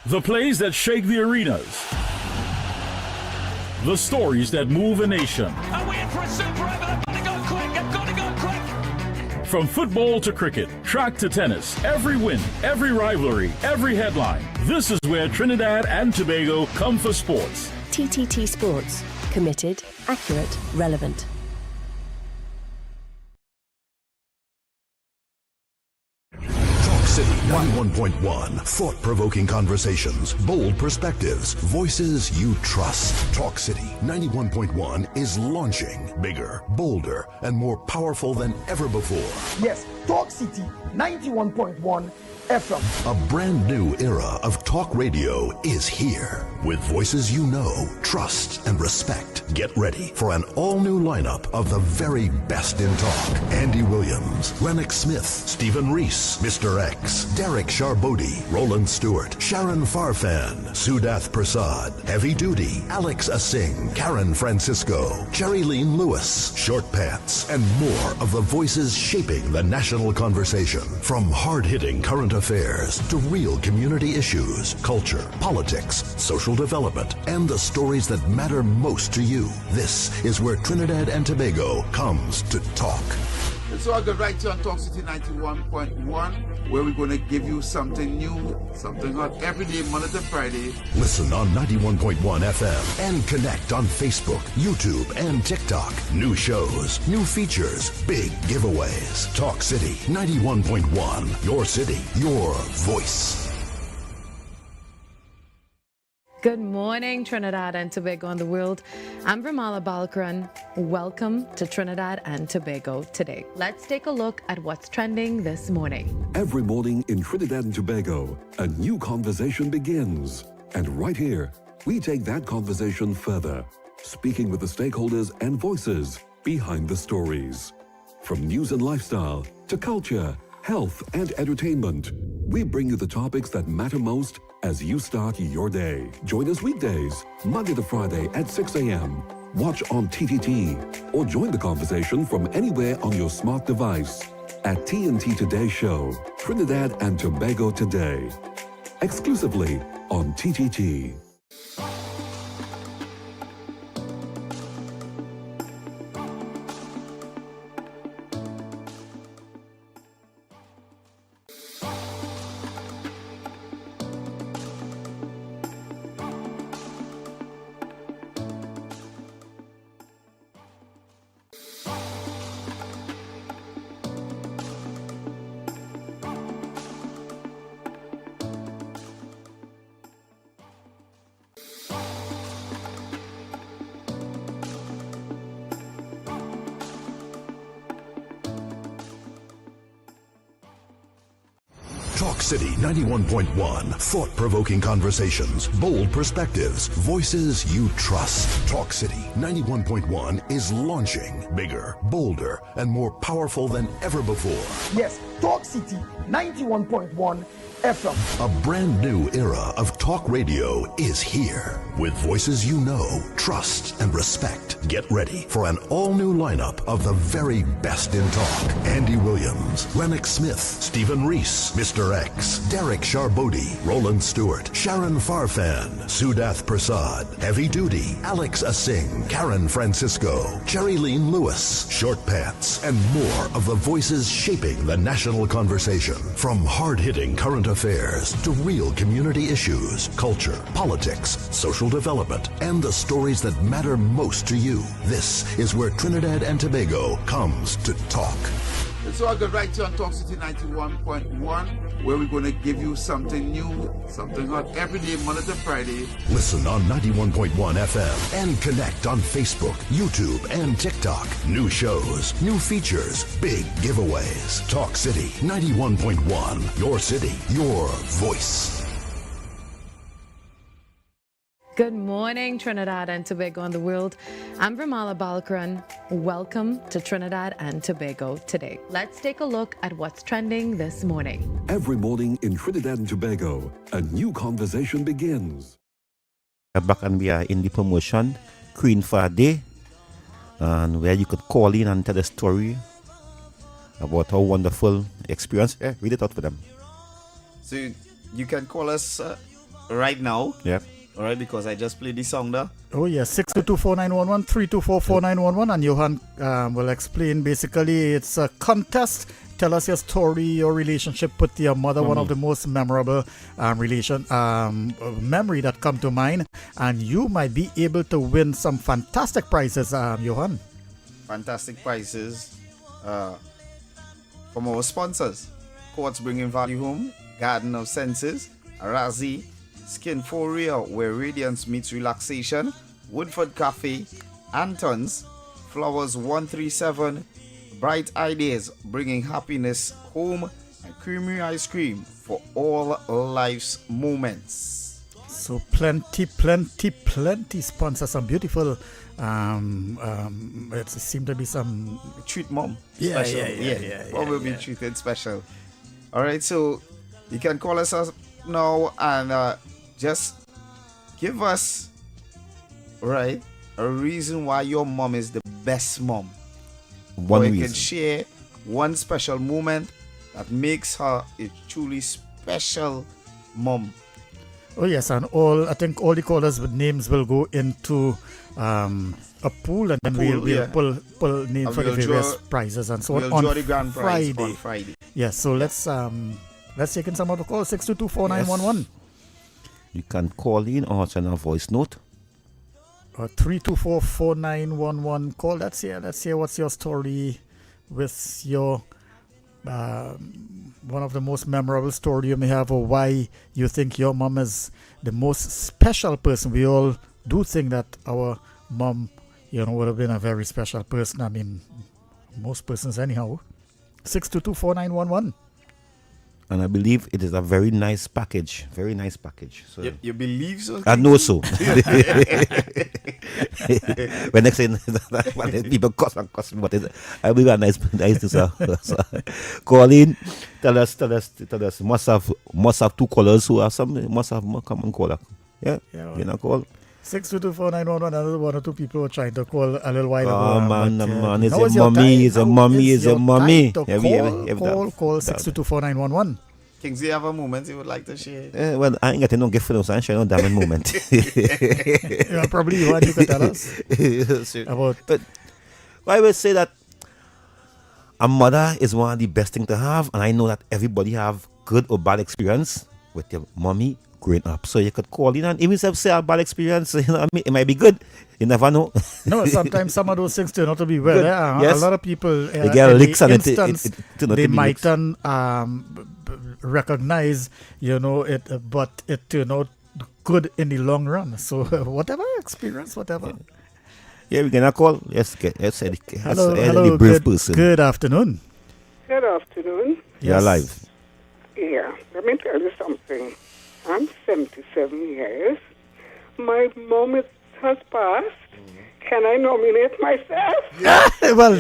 The plays that shake the arenas. The stories that move a nation. Are we in for a super over? They've got to go quick. From football to cricket, track to tennis, every win, every rivalry, every headline. This is where Trinidad and Tobago come for sports. TTT Sports. Committed, accurate, relevant. City 91.1. Thought-provoking conversations, bold perspectives, voices you trust. Talk City 91.1 is launching bigger, bolder, and more powerful than ever before. Yes, Talk City 91.1 FM. A brand new era of talk radio is here. With voices you know, trust, and respect. Get ready for an all-new lineup of the very best in talk. Andy Williams, Lennox Smith, Stephen Reese, Mr. X, Derek Charbodi, Roland Stewart, Sharon Farfan, Siewdath Persad, Heavy Duty, Alex Asing, Karen Francisco, Cherry Lean Lewis, Short Pants, and more of the voices shaping the national conversation. From hard-hitting current affairs to real community issues, culture, politics, social development, and the stories that matter most to you. This is where Trinidad and Tobago comes to talk. It's all good right here on Talk City 91.1, where we're going to give you something new, something hot every day, Monday to Friday. Listen on 91.1 FM and connect on Facebook, YouTube, and TikTok. New shows, new features, big giveaways. Talk City 91.1. Your city, your voice. Good morning, Trinidad and Tobago and the world. I'm Ramala Balkaran. Welcome to Trinidad and Tobago today. Let's take a look at what's trending this morning. Every morning in Trinidad and Tobago, a new conversation begins. And right here, we take that conversation further, speaking with the stakeholders and voices behind the stories. From news and lifestyle to culture, health and entertainment, we bring you the topics that matter most as you start your day. Join us weekdays, Monday to Friday at 6 a.m. Watch on TTT or join the conversation from anywhere on your smart device at TNT Today Show, Trinidad and Tobago Today, exclusively on TTT. Talk City 91.1. Thought-provoking conversations, bold perspectives, voices you trust. Talk City 91.1 is launching bigger, bolder, and more powerful than ever before. Yes, Talk City 91.1 FM. A brand new era of talk radio is here. With voices you know, trust, and respect. Get ready for an all-new lineup of the very best in talk. Andy Williams, Lennox Smith, Stephen Reese, Mr. X, Derek Charbodi, Roland Stewart, Sharon Farfan, Siewdath Persad, Heavy Duty, Alex Asing, Karen Francisco, Cherry Lean Lewis, Short Pants, and more of the voices shaping the national conversation. From hard-hitting current affairs to real community issues, culture, politics, social development, and the stories that matter most to you. This is where Trinidad and Tobago comes to talk. It's all good right here on Talk City 91.1, where we're going to give you something new, something hot every day, Monday to Friday. Listen on 91.1 FM and connect on Facebook, YouTube, and TikTok. New shows, new features, big giveaways. Talk City 91.1. Your city, your voice. Good morning, Trinidad and Tobago and the world. I'm Vermala Balkaran. Welcome to Trinidad and Tobago today. Let's take a look at what's trending this morning. Every morning in Trinidad and Tobago, a new conversation begins. Back and we are in the promotion, Queen for a Day, and where you could call in and tell a story about how wonderful experience. Read it out for them. So you can call us right now. Yeah. All right, because I just played the song there. Oh, yeah, 622-4911, 324-4911, and Johan will explain. Basically, it's a contest. Tell us your story, your relationship with your mother, one of the most memorable memory that come to mind, and you might be able to win some fantastic prizes, Johan. Fantastic prizes from our sponsors. Courts Bringing Value Home, Garden of Senses, Arazi, Skin for Real, where radiance meets relaxation, Woodford Cafe, Anton's, Flowers 137, Bright Ideas, bringing happiness home, and creamy ice cream for all life's moments. So plenty sponsors, some beautiful, it seemed to be some... Treat mom. Special. What will be treated special. All right, so you can call us up now and just give us, a reason why your mom is the best mom. One or reason. You can share one special moment that makes her a truly special mom. Oh yes, and I think all the callers with names will go into a pool, and then we'll pull names for the various prizes and so on. We'll draw the grand prize on Friday. Yes, so let's take in some of the calls. 622-4911. You can call in or send a voice note. 324-4911. Call. Let's hear what's your story with your one of the most memorable story you may have, or why you think your mom is the most special person. We all do think that our mom, would have been a very special person. I mean, most persons anyhow. 622-4911. And I believe it is a very nice package. Very nice package. So you believe so? I know so. When next thing people cost me, but I believe a nice to so call in, tell us. Must have two callers who have must have more common caller. Yeah. You know, call. 622-4911. Another one or two people were trying to call a little while ago. Oh man, it's a mommy. Call 622-4911. Kingsley, have a moment you would like to share? Well, I ain't getting no gift for those. I ain't sharing no damn moment. Probably you could tell us about. But I will say that a mother is one of the best things to have, and I know that everybody have good or bad experience with your mommy growing up. So you could call in, and even if say a bad experience, it might be good. You never know. No, sometimes some of those things turn out to be well. Yes. A lot of people they get licks and they might recognize, it, but it turned out good in the long run. So whatever experience, whatever. Yeah, we can call. Yes, hello, brave person. Good afternoon. Good afternoon. You're alive. Yeah, let me tell you something. I'm 77 years. My mom has passed. Can I nominate myself? Yeah. Well,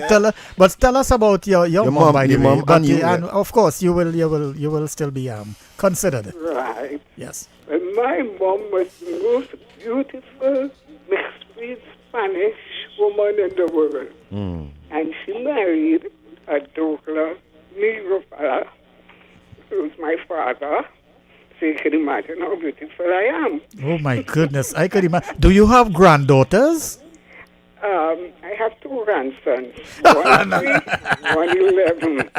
tell us about your mom, by the way. Mom and you, and of course, you will still be considered. Right. Yes. Well, my mom was the most beautiful mixed-breed Spanish woman in the world, and she married a Douglas Negro fella, who's my father. So you can imagine how beautiful I am. Oh my goodness, I could imagine. Do you have granddaughters? I have two grandsons, 1 3, 1 11.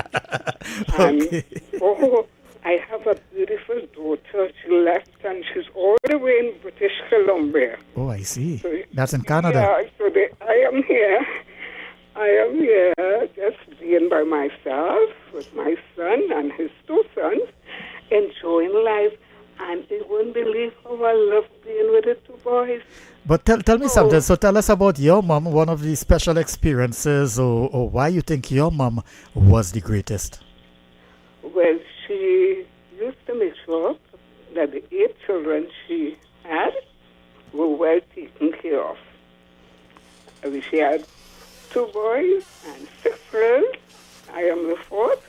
Okay. And I have a beautiful daughter. She left and she's all the way in British Columbia. Oh, I see. So, that's in Canada. Yeah, so I am here just being by myself. enjoying life. And you wouldn't believe how I love being with the two boys. But tell me something. So tell us about your mom, one of the special experiences, or why you think your mom was the greatest. Well, she used to make sure that the 8 children she had were well taken care of. She had 2 boys and 6 girls. I am the 4th,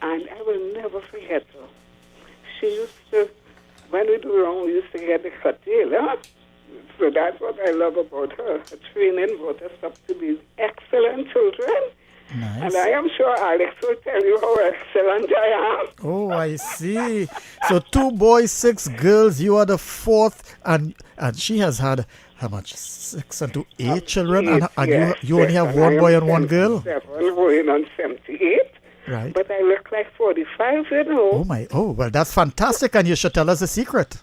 and I will never forget her. She used to, when we do wrong, we used to get the curtail, So that's what I love about her. Her training brought us up to be excellent children. Nice. And I am sure Alex will tell you how excellent I am. Oh, I see. So 2 boys, 6 girls. You are the 4th, and she has had how much? 6 and 2, 8 children, and you only have 1 boy and 1 girl. 7 going on 78. Right. But I look like 45, you know. Oh my! Oh well, that's fantastic, and you should tell us the secret.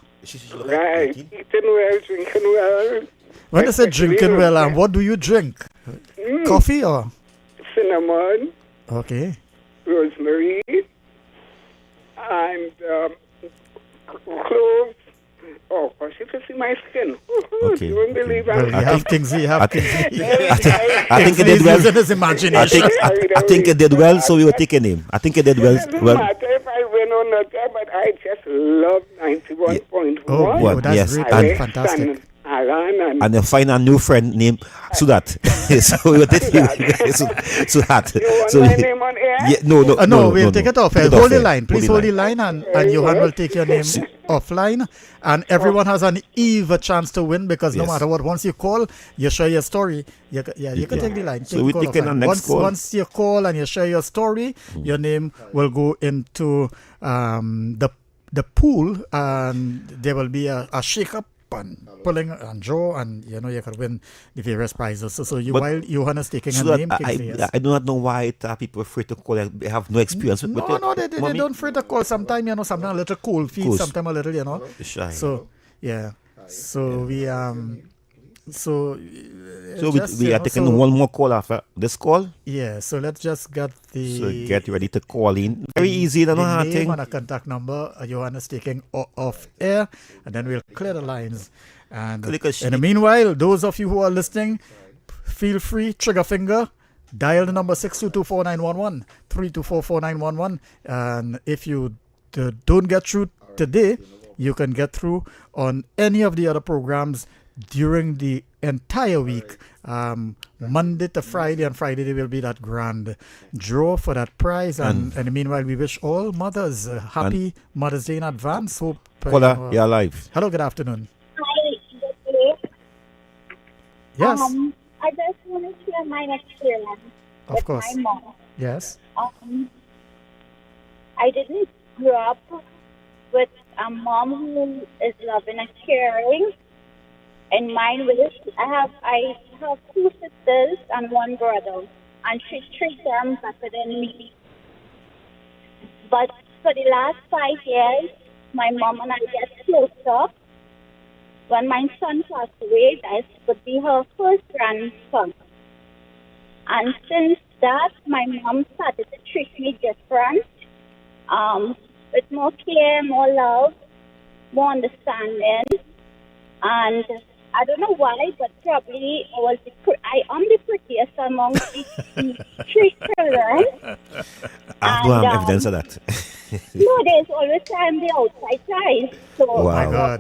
Right, eating well, drinking well. When they say drinking well, what do you drink? Coffee or cinnamon? Okay. Rosemary and cloves. Oh, gosh, you can see my skin. Okay. You won't believe Well, you have Kingsley. I think he did well. His imagination. I think he did well, so we will take a name. I think he did well. It doesn't matter if I win or not, but I just love 91.1. Oh, that's yes. great. Fantastic. Alan and then find a new friend named Siewdath. So we will take Siewdath. You want So my name on air? yeah, no, we'll take it off. Hold the line. Please hold the line, and Johan will take your name offline. And everyone has an even chance to win, because no matter what, once you call, you share your story. You can take the line. So we take the next call. Once you call and you share your story, your name will go into the pool, and there will be a shake-up and pulling and draw, and you can win the various prizes. So while Johan is taking a name, I do not know why people are afraid to call. They have no experience with it. No, they don't afraid to call. Sometimes sometimes a little cold feet, sometimes a little shy. So yeah, so we we are taking one more call after this call. Yeah, so let's just get So get ready to call in. Very easy, the hard name thing. and a contact number. Johan is taking off air, and then we'll clear the lines. And in the meanwhile, those of you who are listening, feel free, trigger finger, dial the number 622-4911, 324-4911, and if you don't get through today, you can get through on any of the other programs during the entire week, Monday to Friday, and Friday there will be that grand draw for that prize. And in the meanwhile, we wish all mothers happy Mother's Day in advance. Hope Caller, you're live. Hello, good afternoon. Hi, good day. Yes. I just want to share my experience with my mom. Yes. I didn't grow up with a mom who is loving and caring. In mine was I have 2 sisters and 1 brother, and she treats them better than me. But for the last 5 years, my mom and I get closer. When my son passed away, that would be her first grandson. And since that, my mom started to treat me different, with more care, more love, more understanding. And I don't know why, but probably I am the prettiest among the 3 children. I have no evidence of that. No, there's always time the outside side. So wow,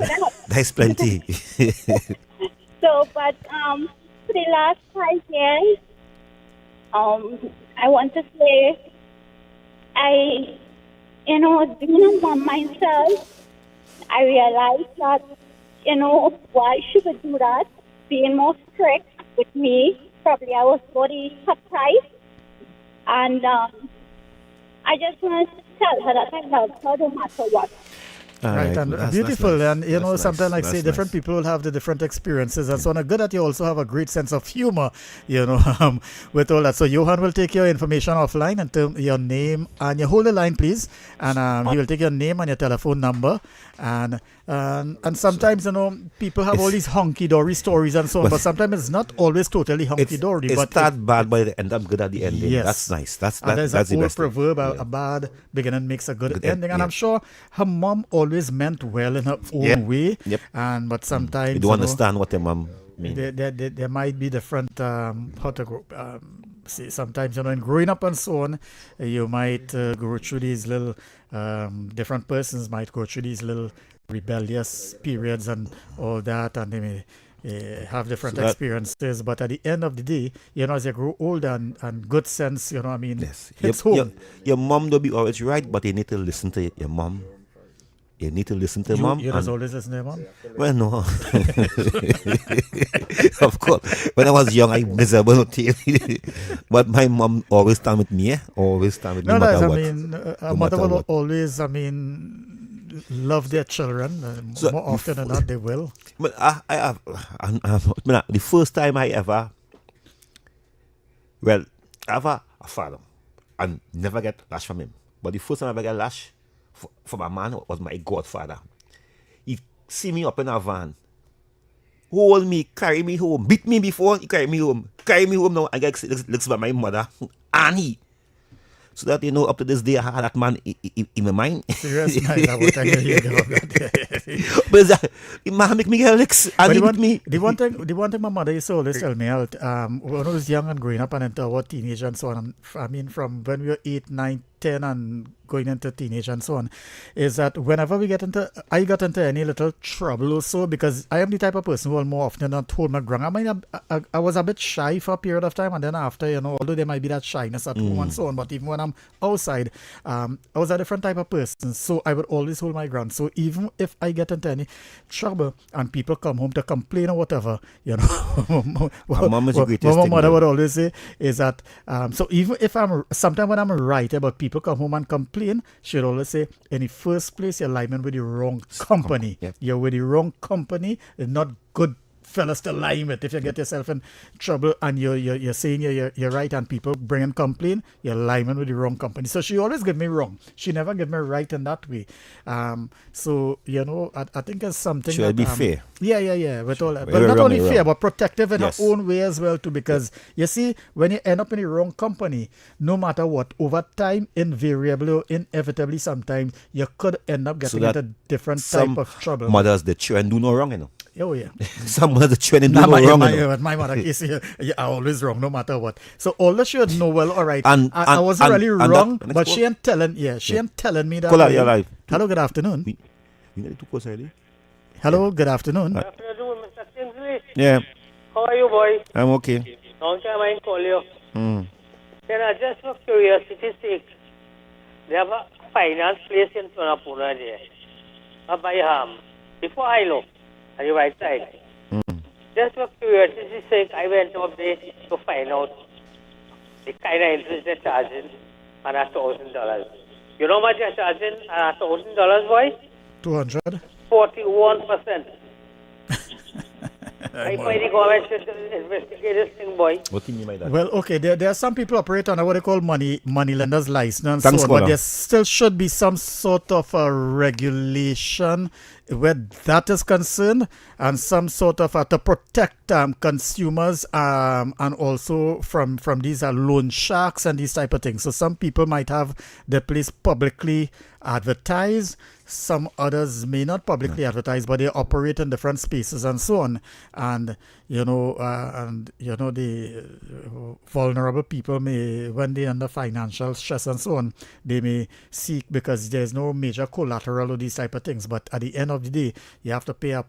that's plenty. So, but for the last 5 years, I want to say, being a mom myself, I realized that, why should I do that? Being more strict with me. Probably I was body uptight. And I just want to tell her that I love her no matter what. Right, and that's beautiful, nice. and you know, That's sometimes nice. like say That's different nice. people will have the different experiences and so on. And good that you also have a great sense of humor, you know, with all that. So Johan will take your information offline and your name and you hold the line, please, and he will take your name and your telephone number, and sometimes you know people have all these honky dory stories and so on, but sometimes it's not always totally honky dory. It's But start bad, but it end up good at the ending. yes, That's nice. That's there's the an old best thing. proverb: a bad beginning makes a good ending, and yeah. I'm sure her mom always meant well in her own Yep. way. Yep. But sometimes You don't understand what your mom means. there might be different how to go. See, sometimes you know, in growing up and so on, you might go through these little different persons might go through these little rebellious periods and all that, and they may have different So that- experiences. But at the end of the day, you know, as you grow older and good sense, you know, what I mean, Yes. it's home. Your mom don't be always right, but you need to listen to your mom. You need to listen to mom. You just always listen to your mom? Well, no. Of course. When I was young, I miserable too. But my mom always stand with me. Always stand with me. No, No matter I what. mean, No a mother matter will what. always, I mean, love their children. So, More often than not, they will. But the first time I ever, I have a father and never get lash from him. But the first time I ever get lash from a man was my godfather. He see me up in a van, hold me, carry me home, beat me before he carry me home now. I get looks by my mother, Annie. So that you know, up to this day, I had that man in my mind. Serious, nice. I want to hear you give up that. But the man make me get licks and he beat me. The one thing my mother used to always tell me out, when I was young and growing up and into our teenage and so on, I mean, from when we were 8, 9, 10 and going into teenage and so on, is that whenever I got into any little trouble or so, because I am the type of person who will more often not hold my ground. I mean, I was a bit shy for a period of time, and then after, you know, although there might be that shyness at home and so on, but even when I'm outside, I was a different type of person, so I would always hold my ground. So even if I get into any trouble and people come home to complain or whatever, you know, Mom is the greatest what my thing, mother man. would always say is that, so even if sometimes when I'm right about people come home and complain, she'd always say, in the first place, you're lining with the wrong company. Yep. You're with the wrong company. It's not good fellas to lie with. If you get yourself in trouble and you're saying you're right and people bring and complain, you're lying with the wrong company. So she always give me wrong. She never give me right in that way. So, you know, I think it's something Should that... be fair. Yeah. With all that. But Very not wrong, only very fair, wrong. but protective in Yes. her own way as well too. Because you see, when you end up in the wrong company, no matter what, over time, invariably or inevitably, sometimes you could end up getting that into different some type of trouble. mothers, the children do no wrong, you know. Oh, yeah. Some mothers, the children do Nah, no wrong, you know. my mother case, you are always wrong, no matter what. So although she would know well, all right, And- I and- wasn't and- really and wrong, that- but she ain't telling me that. Call out way. your life. Hello, good afternoon. You know, too close already? Hello, good afternoon. Good afternoon, Mr. Kingsley. Yeah, How are you, boy? I'm okay. Long time I call you. Mm. Then I just for curiosity's sake, they have a finance place in Tonapuna there. By before I look, on your right side. Just for curiosity's sake, I went up there to find out the kind of interest they're charging on $1,000. You know what they're charging on $1,000, boy? 200. 41%. I find the government should investigate this thing, boy. What do you mean by that? Well, okay, there are some people operate under what they call money lenders license and Thanks, so on, but Paula. there still should be some sort of a regulation where that is concerned, and some sort of to protect consumers and also from these loan sharks and these type of things. So some people might have their place publicly advertised. Some others may not publicly advertise, but they operate in different spaces and so on. And the vulnerable people may, when they're under financial stress and so on, they may seek, because there's no major collateral or these type of things. But at the end of the day, you have to pay a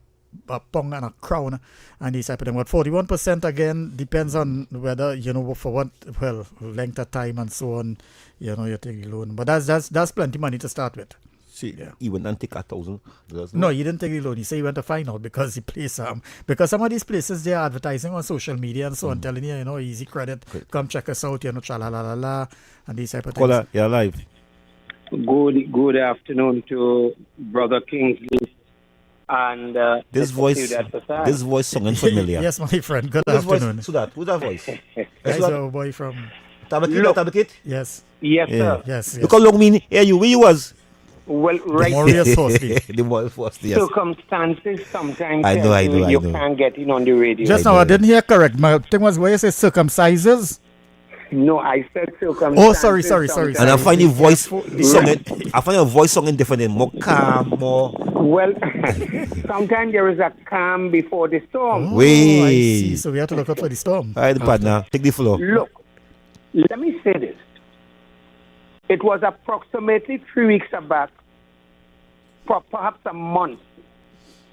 pound and a crown and these type of things. But 41% again depends on whether, you know, for what, well, length of time and so on, you know, you take a loan. But that's plenty money to start with. See, he went and take $1,000. No, he didn't take the loan. He said he went to find out because he plays because some of these places, they're advertising on social media and so on, telling you, you know, easy credit, come check us out, you know, cha la la la la, and these type of things. Caller, you're live. Good afternoon to Brother Kingsley and this voice sounding familiar. Yes, my friend. Good Who's afternoon. Siewdath? Who's that voice? That's our boy from Tabakit? Yes. Yes, Yeah. sir. Yes. Look how long me hear you. Where you was? Well, right. The Warriors first, yes. Circumstances sometimes I know. you can't get in on the radio. Just now, I didn't hear correct. My thing was where you say circumcises. No, I said circumstances. Oh, sorry. And I find your voice songing different, more calm, more. Well, sometimes there is a calm before the storm. I see. So we have to look out for the storm. All right, partner, take the floor. Look, let me say this. It was approximately 3 weeks back, for perhaps a month,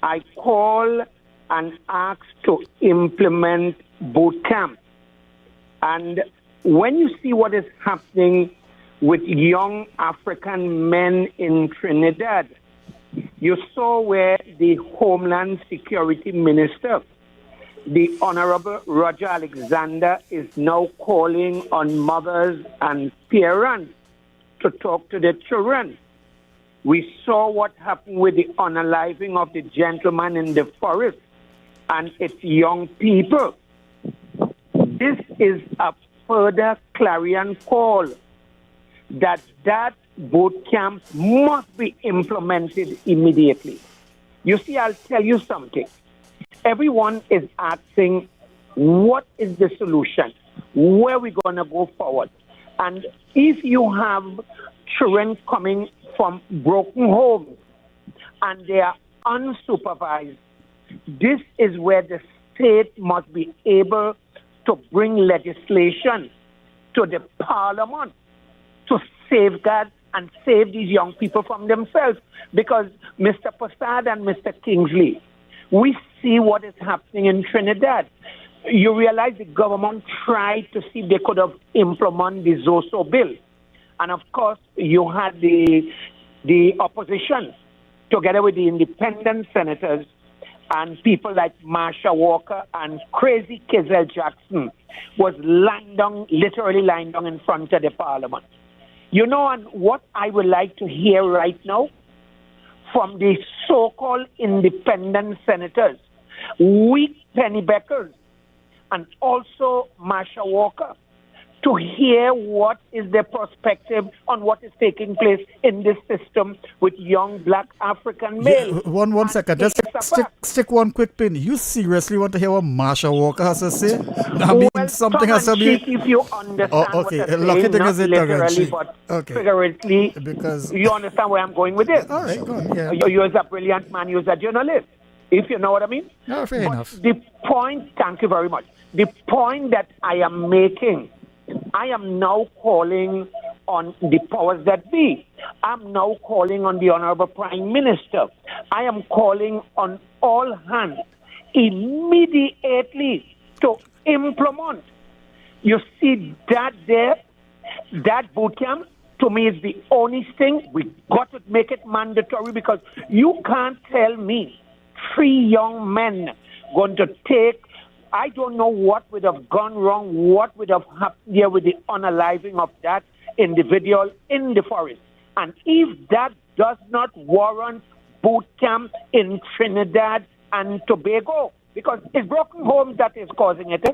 I called and asked to implement boot camp. And when you see what is happening with young African men in Trinidad, you saw where the Homeland Security Minister, the Honorable Roger Alexander, is now calling on mothers and parents to talk to their children. We saw what happened with the unaliving of the gentleman in the forest and its young people. This is a further clarion call that boot camp must be implemented immediately. You see, I'll tell you something. Everyone is asking, what is the solution? Where are we going to go forward? And if you have children coming from broken homes and they are unsupervised, this is where the state must be able to bring legislation to the parliament to safeguard and save these young people from themselves. Because Mr. Persad and Mr. Kingsley, we see what is happening in Trinidad. You realize the government tried to see if they could have implemented the Zoso bill. And of course, you had the opposition, together with the independent senators and people like Marsha Walker and crazy Kizel Jackson, was literally lying down in front of the parliament. You know, and what I would like to hear right now from the so-called independent senators, weak pennybackers, and also Marsha Walker, to hear what is their perspective on what is taking place in this system with young black African males. Yeah, one second. Just stick one quick pin. You seriously want to hear what Marsha Walker has to say? I mean, something has to be... If you understand okay. what I'm Lucky saying, thing not is it literally, but figuratively, because you understand where I'm going with it. All right, go on, yeah. You're a brilliant man, you're a journalist, if you know what I mean. No, fair enough. The point, thank you very much. The point that I am making, I am now calling on the powers that be. I'm now calling on the Honorable Prime Minister. I am calling on all hands immediately to implement. You see that boot camp, to me, is the only thing. We got to make it mandatory, because you can't tell me 3 young men going to take, I don't know what would have gone wrong, what would have happened here with the unaliving of that individual in the forest. And if that does not warrant boot camp in Trinidad and Tobago, because it's broken homes that is causing it,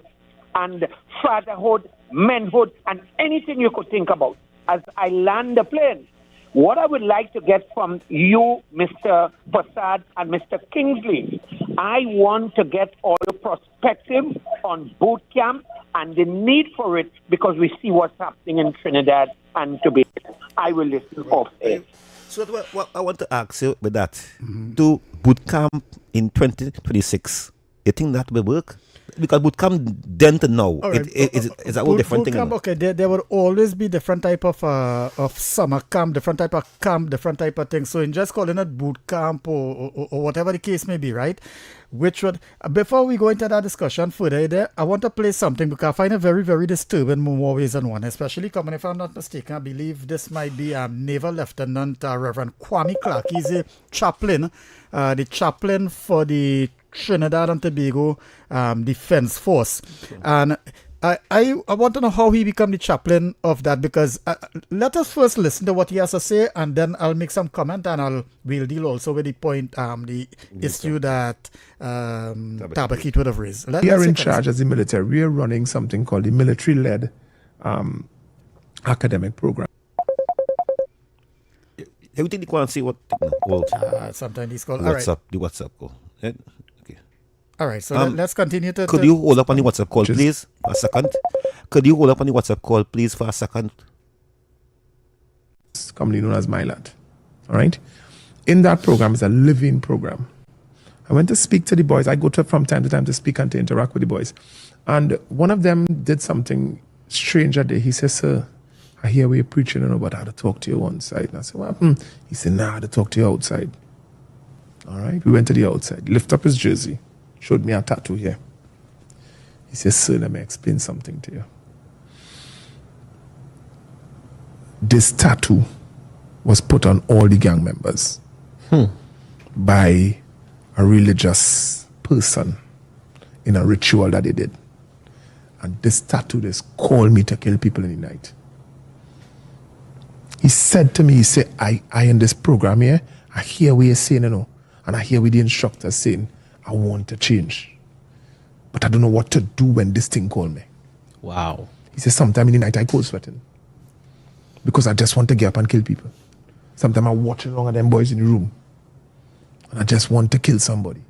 and fatherhood, manhood, and anything you could think about. As I land the plane, what I would like to get from you, Mr. Persad and Mr. Kingsley, I want to get all the perspective on boot camp and the need for it, because we see what's happening in Trinidad and Tobago. I will listen off air. So what I want to ask you with that, do boot camp in 2026, you think that will work? Because boot camp then to now, right. it's a whole different thing. Okay, there will always be different type of summer camp, different type of thing. So in just calling it boot camp or whatever the case may be, right? Which would, before we go into that discussion further there, I want to play something because I find it very, very disturbing more ways than one, especially coming, if I'm not mistaken, I believe this might be Naval Lieutenant Reverend Kwame Clark. He's a chaplain, the chaplain for the Trinidad and Tobago Defense Force. And I want to know how he became the chaplain of that, because let us first listen to what he has to say, and then I'll make some comment, and we'll deal also with the point, the issue that Tabakit would have raised. We are in charge as the military. We are running something called the military-led academic program. Everything you want to see what sometimes he's called the WhatsApp call. Okay. All right, so let's continue to. Could you hold up on the WhatsApp call, please, for a second? Could you hold up on the WhatsApp call, please, for a second? It's commonly known as MILAT. All right. In that program is a living program. I went to speak to the boys. I go to from time to time to speak and to interact with the boys, and one of them did something strange that day. He says, "Sir, I hear we're preaching, but I had to talk to you one side." And I said, "What happened?" He said, "Nah, I had to talk to you outside." All right. We went to the outside. Lift up his jersey. Showed me a tattoo here. He says, "Sir, let me explain something to you. This tattoo was put on all the gang members by a religious person in a ritual that they did. And this tattoo just called me to kill people in the night." He said to me, he said, I in this program here, I hear what you're saying, and I hear what the instructor saying, I want to change. But I don't know what to do when this thing call me. Wow. He says, sometime in the night I cold sweating. Because I just want to get up and kill people. Sometimes I'm watching along at them boys in the room. And I just want to kill somebody.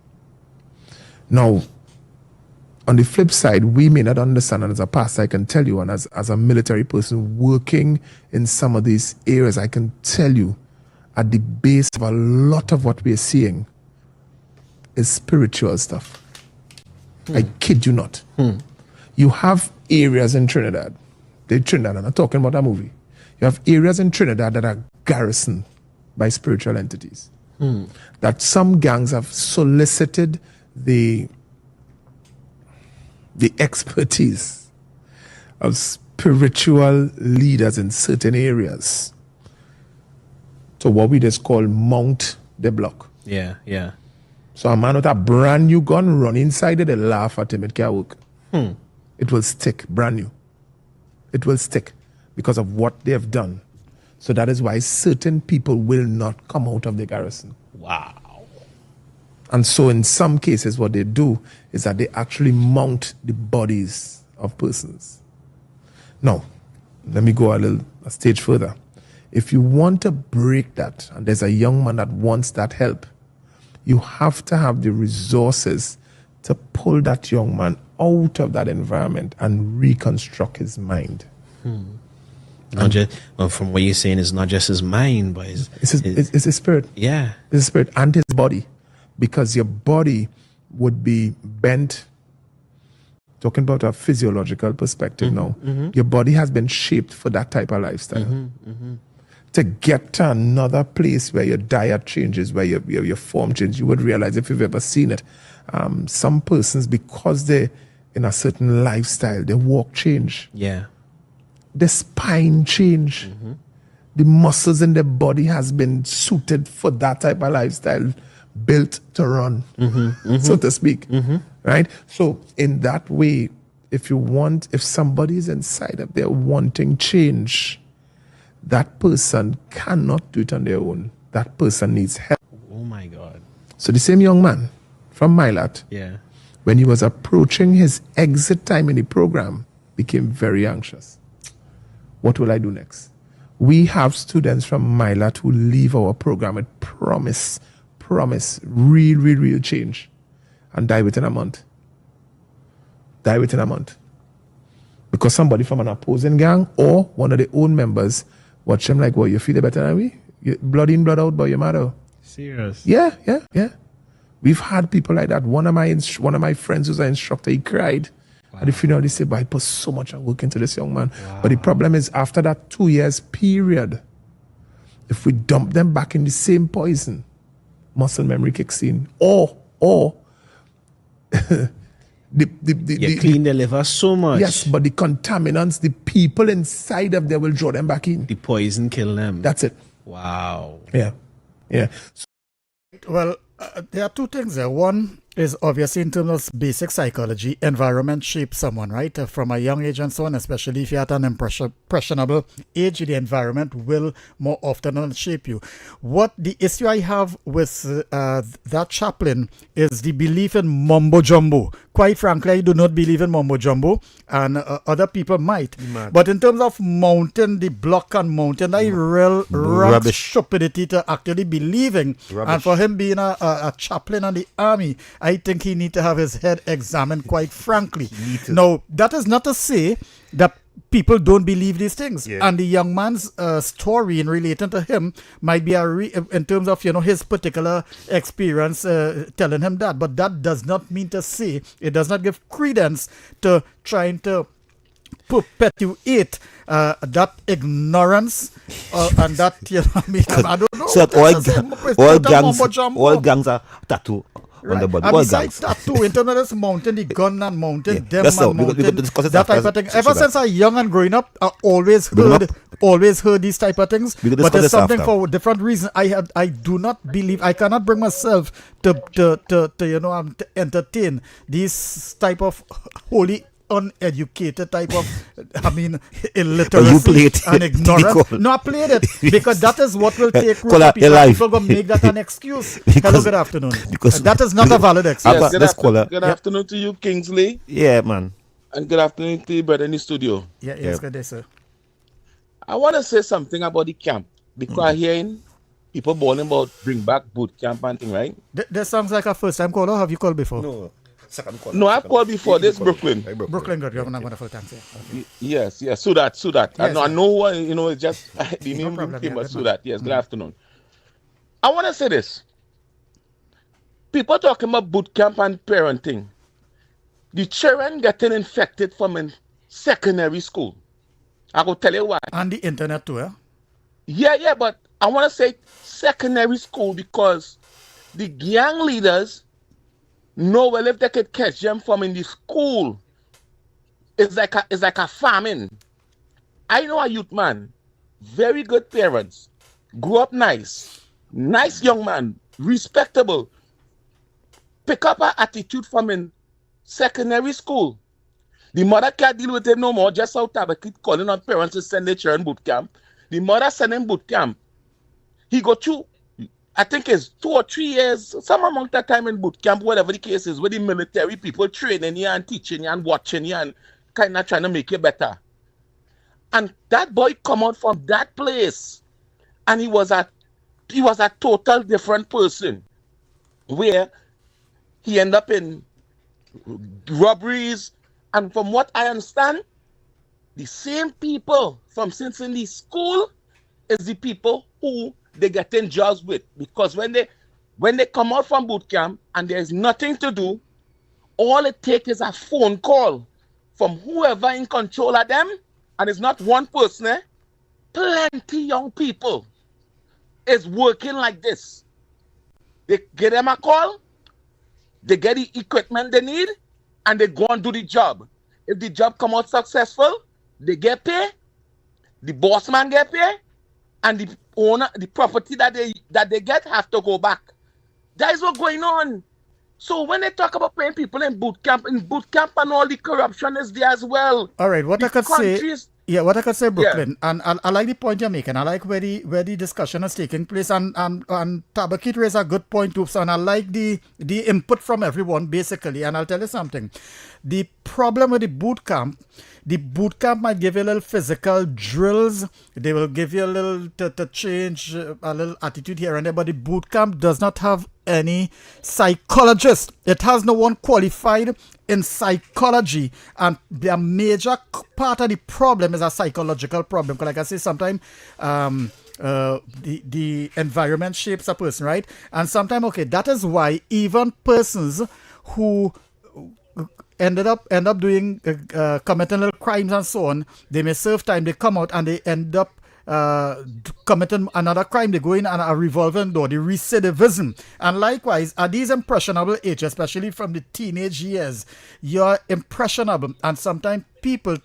Now, on the flip side, we may not understand, and as a pastor I can tell you, and as a military person working in some of these areas, I can tell you, at the base of a lot of what we're seeing is spiritual stuff. I kid you not. You have areas in Trinidad, and I'm not talking about a movie. You have areas in Trinidad that are garrisoned by spiritual entities. That some gangs have solicited the expertise of spiritual leaders in certain areas to what we just call mount the block. Yeah. So a man with a brand new gun run inside it, they laugh at him, it can't work. It will stick, brand new. It will stick because of what they have done. So that is why certain people will not come out of the garrison. Wow. And so in some cases, what they do is that they actually mount the bodies of persons. Now, let me go a stage further. If you want to break that, and there's a young man that wants that help, you have to have the resources to pull that young man out of that environment and reconstruct his mind. Not just, from what you're saying, it's not just his mind, but it's his spirit. Yeah. It's his spirit and his body. Because your body would be bent, talking about a physiological perspective now, your body has been shaped for that type of lifestyle. To get to another place where your diet changes, where your form changes, you would realize, if you've ever seen it, some persons, because they're in a certain lifestyle, their walk change. Yeah. The spine change. The muscles in their body has been suited for that type of lifestyle, built to run, so to speak. Right? So in that way, if somebody's inside of there wanting change, that person cannot do it on their own. That person needs help. Oh my God. So the same young man from Milat, when he was approaching his exit time in the program, became very anxious. What will I do next? We have students from Milat who leave our program with promise, real change, and die within a month. Because somebody from an opposing gang or one of the own members watch them like, well, you feel better than we? You blood in, blood out, but you're mad. Serious? Yeah. We've had people like that. One of my friends who's an instructor, he cried. At the funeral, he said, but I put so much work into this young man. Wow. But the problem is, after that 2 years period, if we dump them back in the same poison, muscle memory kicks in. Or you clean the liver so much. Yes, but the contaminants, the people inside of there will draw them back in. The poison kill them. That's it. Wow. Yeah. Well, there are two things there. One, is obviously in terms of basic psychology, environment shapes someone, right? From a young age and so on, especially if you're at an impressionable age, the environment will more often shape you. What the issue I have with that chaplain is the belief in mumbo jumbo. Quite frankly, I do not believe in mumbo jumbo, and other people might. But in terms of mountain, the block and mountain, I real Rubbish. stupidity to actually believing. Rubbish. And for him being a chaplain in the army, I think he need to have his head examined, quite frankly. Now, that is not to say that people don't believe these things. Yeah. And the young man's story in relating to him might be in terms of, his particular experience telling him that. But that does not mean to say, it does not give credence to trying to perpetuate that ignorance and that, I don't know. So all gangs are tattoo on the body. And All besides gangs. that too, in terms of this mountain, the gun and mountain, them That's and all. We mountain, could discuss it that after type of thing. so Ever that- since I young and growing up, I always heard these type of things. We could But discuss it's this something after. for different reasons. I do not believe, I cannot bring myself to entertain these type of wholly uneducated type of, illiteracy play it. and ignorance. Nicole. No, I played it because that is what will take root. Caller, of people. you're live. People gonna make that an excuse. Because- Hello, good afternoon. because- that is not a valid excuse. Yes, Good, let's call her. good afternoon to you, Kingsley. Yeah, man. And good afternoon to you, brother in the studio. Yeah, yes, good day, sir. I want to say something about the camp because I'm hearing people bawling about bring back boot camp and thing, right? This sounds like a first time call, or have you called before? No, second call. No, I've called before. This Brooklyn. Brooklyn, good. You're not going to full time, sir. Okay. Yes, yes. Sudat. Yes, I know what, it's just the name problem, came, yeah, but good Sudat. Yes, good afternoon. I want to say this. People talking about boot camp and parenting. The children getting infected from in secondary school. I will tell you why. And the internet too, eh? Yeah, but I want to say secondary school because the gang leaders know well if they could catch them from in the school, it's like a famine. I know a youth man, very good parents, grew up nice young man, respectable, pick up an attitude from in secondary school. The mother can't deal with him no more, just out of keep calling on parents to send their children boot camp. The mother send him boot camp. He got through, I think it's 2 or 3 years, some amount of time in boot camp, whatever the case is, with the military people training you and teaching you and watching you and kind of trying to make you better. And that boy come out from that place and he was a total different person where he ended up in robberies. And from what I understand, the same people from since in the school is the people who they get in jobs with. Because when they come out from boot camp and there's nothing to do, all it takes is a phone call from whoever in control of them, and it's not one person, plenty young people is working like this. They get them a call, they get the equipment they need, and they go and do the job. If the job come out successful, they get paid, the boss man get paid, and the owner, the property that they get have to go back. That is what's going on. So when they talk about paying people in boot camp and all the corruption is there as well. All right, what I could say, Brooklyn, Yeah. and I like the point you're making. I like where the discussion is taking place, and Tabakit raised a good point too. So, and I like the input from everyone basically. And I'll tell you something. The problem with the boot camp might give you a little physical drills. They will give you a little to change a little attitude here and there. But the boot camp does not have any psychologist. It has no one qualified in psychology, and the major part of the problem is a psychological problem. Because like I say, sometimes the environment shapes a person, right? And sometimes, okay, that is why even persons who end up doing committing little crimes and so on, they may serve time, they come out and they end up committing another crime. They go in and a revolving door, the recidivism. And likewise, at these impressionable age, especially from the teenage years, you're impressionable, and sometimes people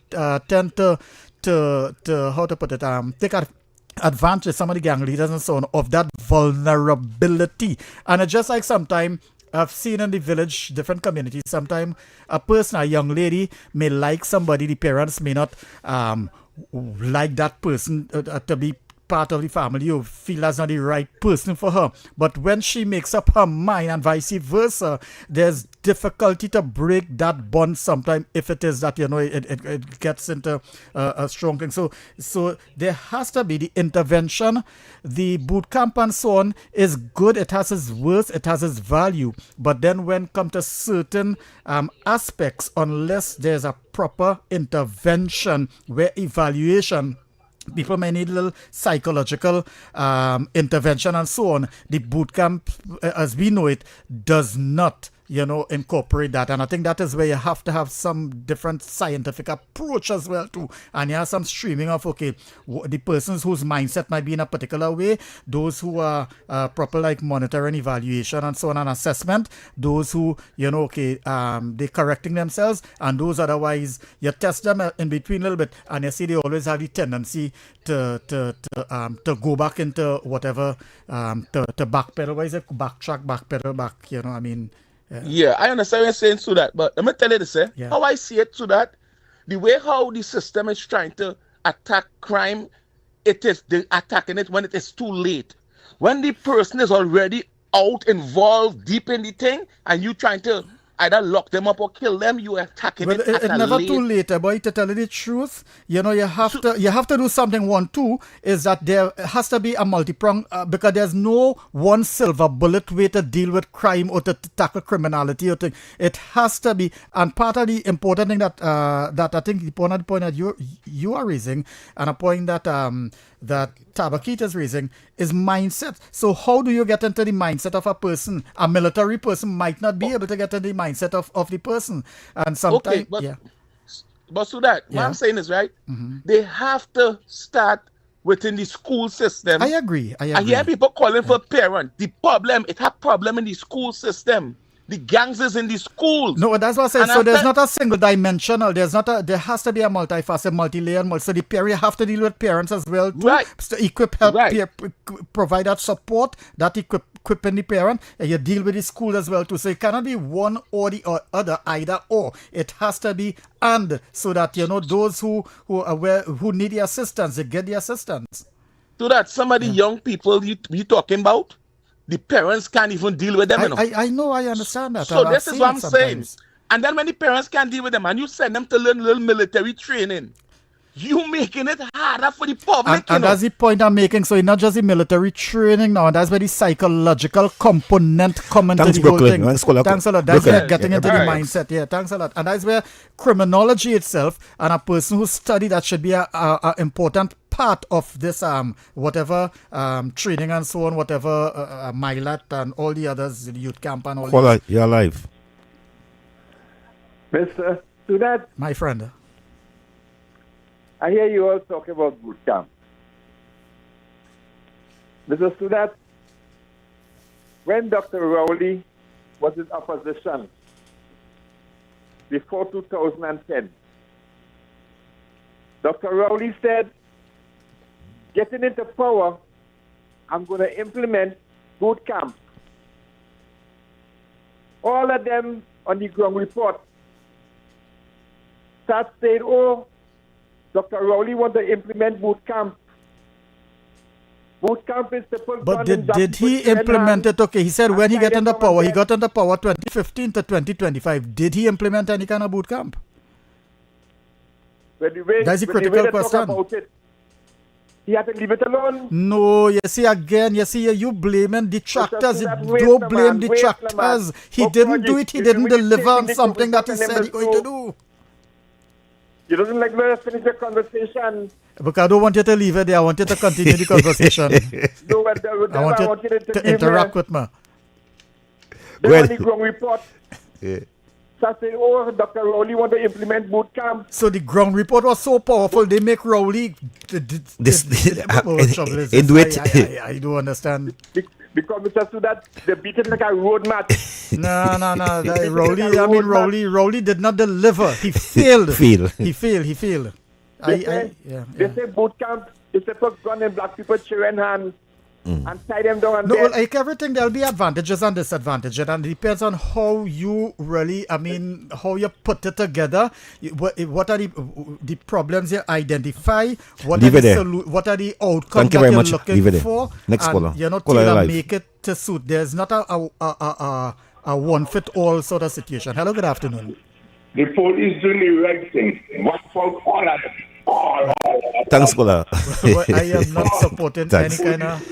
tend to how to put it, take advantage, some of the gang leaders and so on, of that vulnerability. And it's just like sometimes I've seen in the village, different communities, sometimes a young lady may like somebody, the parents may not like that person to be part of the family or feel that's not the right person for her. But when she makes up her mind and vice versa, there's difficulty to break that bond sometimes if it is that, it gets into a strong thing. So there has to be the intervention. The boot camp and so on is good. It has its worth, it has its value. But then when it comes to certain aspects, unless there's a proper intervention where evaluation, people may need a little psychological intervention and so on, the boot camp, as we know it, does not incorporate that. And I think that is where you have to have some different scientific approach as well too. And you have some streaming of, the persons whose mindset might be in a particular way, those who are proper like monitoring, evaluation and so on, and assessment, those who, they're correcting themselves, and those otherwise, you test them in between a little bit, and you see they always have the tendency to go back into whatever, to backpedal. Why is it backtrack, backpedal, back, Yeah, I understand what you're saying to that, but let me tell you this, how I see it to that, the way how the system is trying to attack crime, they're attacking it when it is too late. When the person is already out, involved, deep in the thing, and you trying to either lock them up or kill them, you are attacking it at it's a never late. too late, boy, to tell you the truth. You have to do something. One, two, is that there has to be a multi-prong, because there's no one silver bullet way to deal with crime or to tackle criminality or thing. It has to be, and part of the important thing that I think the point that you are raising, and a point that that Tabakit is raising, is mindset. So how do you get into the mindset of a person? A military person might not be able to get into the mindset of the person. And sometimes, but so that, what I'm saying is, right, they have to start within the school system. I agree. I hear people calling for parent. The problem, it have problem in the school system. The gangs is in the schools. No, that's what I said. So there's not a single dimensional. There has to be a multifaceted, multi-layered. So the parent have to deal with parents as well too. Right. So equip, help, provide that support, that equipping the parent. And you deal with the school as well too. So it cannot be one or the other, either or. It has to be and, so that those who need the assistance, they get the assistance. So that some of the young people you talking about, the parents can't even deal with them. I know, I understand that. So this is what I'm saying. And then when the parents can't deal with them and you send them to learn a little military training, you making it harder for the public. And that's the point I'm making. So it's not just the military training now. That's where the psychological component come into the whole thing. Thanks a lot. That's where getting into the mindset. Yeah, thanks a lot. And that's where criminology itself and a person who study that should be a important part of this whatever training and so on, whatever Milat and all the others, the youth camp and all that. You're alive. Mr. Siewdath, my friend, I hear you all talk about boot camp. Mr. Siewdath, when Dr. Rowley was in opposition before 2010, Dr. Rowley said, getting into power, I'm going to implement boot camp. All of them on the ground report start saying, Dr. Rowley want to implement boot camp. Boot camp is simple. But did he implement it? Okay, he said when he got into power, he got into power 2015 to 2025. Did he implement any kind of boot camp? That's a critical question. He had to leave it alone. No, you see, you blaming detractors. Don't blame detractors. He didn't do it. He didn't deliver on something that he said he's going to do. You don't like to finish the conversation. Because I don't want you to leave it there. I want you to continue the conversation. I want you to interact with me. The ground report. So say, Dr. Rowley want to implement boot camp. So the ground report was so powerful, they make Rowley do it. I don't understand. Because Mr. Siewdath, they beat it like a road match. No. Rowley did not deliver. He failed. He failed. They say boot camp is to put gun in black people's children's hands and tie them down and No, then... like everything, there'll be advantages and disadvantages, and it depends on how you really, how you put it together. What are the problems you identify? What Leave are it there. what are the outcomes Thank you that very you're much. looking Leave it there. for? Next and caller. You're not Caller tailor alive. make it to suit. There's not a one-fit-all sort of situation. Hello, good afternoon. The police doing the right thing. What for all of them? Thanks, caller. I am not supporting any kind of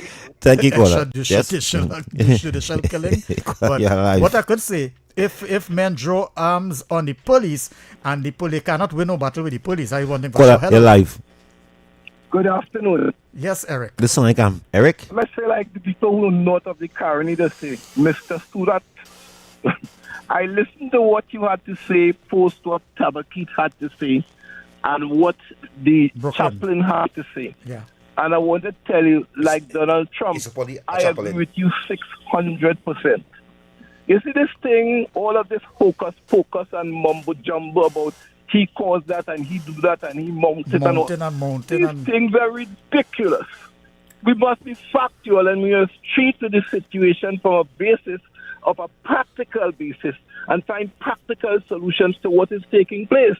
Thank you, caller. judicial killing. But You're alive. what I could say, if men draw arms on the police and the police cannot win no battle with the police, I want them for Caller, sure. you're live. Good afternoon. Yes, Eric. Listen, like Eric. Let's say like the people who know north of the car need to say, Mr. Siewdath, I listened to what you had to say, post what Tabakit had to say, and what the chaplain had to say. Yeah. And I want to tell you, like Donald Trump, I agree with you 600%. You see this thing, all of this hocus pocus and mumbo jumbo about he caused that and he do that and he mounted and all. These things are ridiculous. We must be factual and we must treat the situation from a basis of a practical basis and find practical solutions to what is taking place.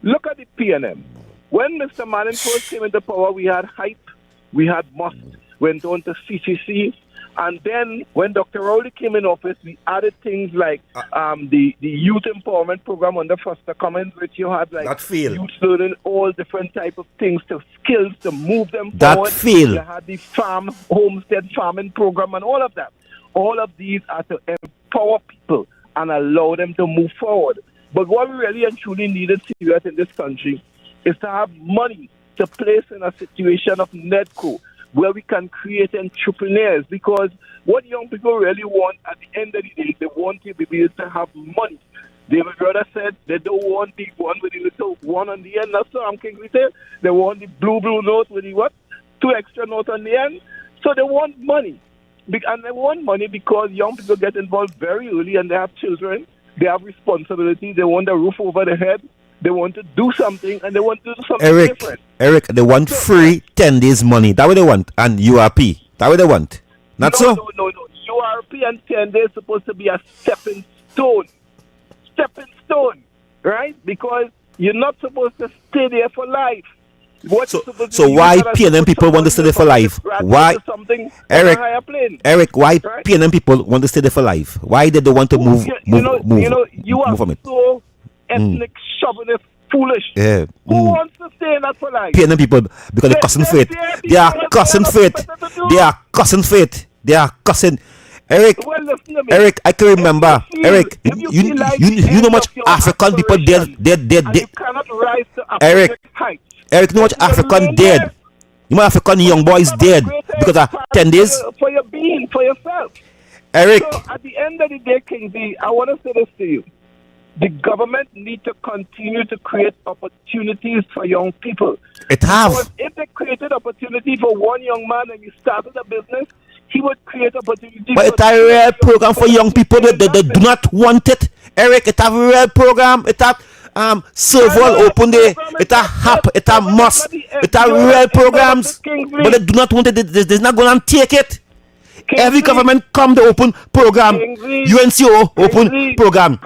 Look at the PNM. When Mr. Manning first came into power, we had hype, we had must, went on to CCC, and then when Dr. Rowley came in office, we added things like the youth empowerment program under Foster Commons, which you had like youth learning all different type of things, to skills to move them forward. You had the homestead farming program and all of that. All of these are to empower people and allow them to move forward. But what we really and truly needed Siewdath in this country is to have money to place in a situation of NEDCO where we can create entrepreneurs, because what young people really want at the end of the day, they want to be able to have money. David Rudder said they don't want the one with the little one on the end. That's what Kingsley said. They want the blue note with the 2 extra notes on the end. So they want money. And they want money because young people get involved very early and they have children. They have responsibility. They want a roof over their head. They want to do something and they want to do something different. Eric, they want free 10 days money. That's what they want. And URP. That's what they want. Not so? No. URP and 10 days is supposed to be a stepping stone. Stepping stone. Right? Because you're not supposed to stay there for life. So why PNM people want to stay there for life? Why, Eric? Why PNM people want to stay there for life? Why did they want to move from it? So ethnic, chauvinist, foolish. Yeah. Who wants to stay in that for life? PNM people, because they're cussing fate. They are cussing fate. They are cussing fate. They are cussing. Eric, I can remember. Eric, you know how much African people dead. You cannot rise to Eric. heights. Eric, you know what African dead? You know African young boys dead because of 10 days? For your being, for yourself. Eric. So at the end of the day, Kingsley, I want to say this to you. The government need to continue to create opportunities for young people. Because if they created opportunity for one young man and you started a business, he would create opportunity. But it's a real program for young people that they do not want it. Eric, it's a real program. It's a server open day. It's a hap. It's a must. It's a real programs. But they do not want it. They're not going to take it. Every government come to open program. UNCO open program.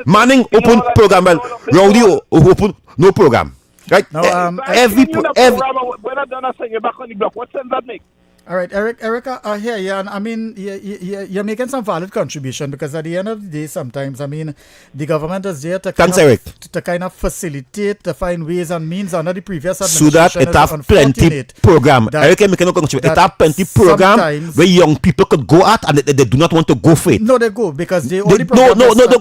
Manning open program. Rowdy open no program. Right? Now, every when I done I send you back on the block, what sense that make? All right, Eric, I hear you, and I mean, you're making some valid contribution, because at the end of the day, sometimes, I mean, the government is there to kind of facilitate, to find ways and means under the previous administration. So that it have plenty program. Eric, it have plenty program where young people could go at and they do not want to go for it. No, they go because they only go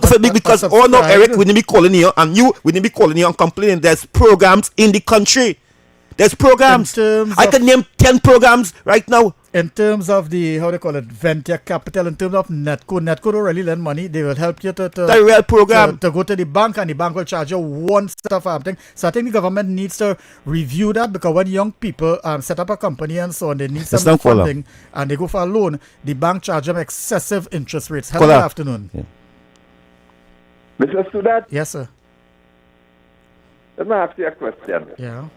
for it because Eric, we need to be calling you and you, we need to be calling you and complaining. There's programs in the country. There's programs. I can name 10 programs right now. In terms of the, how they call it, venture capital, in terms of NEDCO don't really lend money. They will help you to the real program. To go to the bank, and the bank will charge you one set of thing. So I think the government needs to review that, because when young people set up a company and so on, they need some funding and they go for a loan, the bank charge them excessive interest rates. Hello, good afternoon. Yeah. Mr. Siewdath? Yes, sir. Let me ask you a question. Yeah.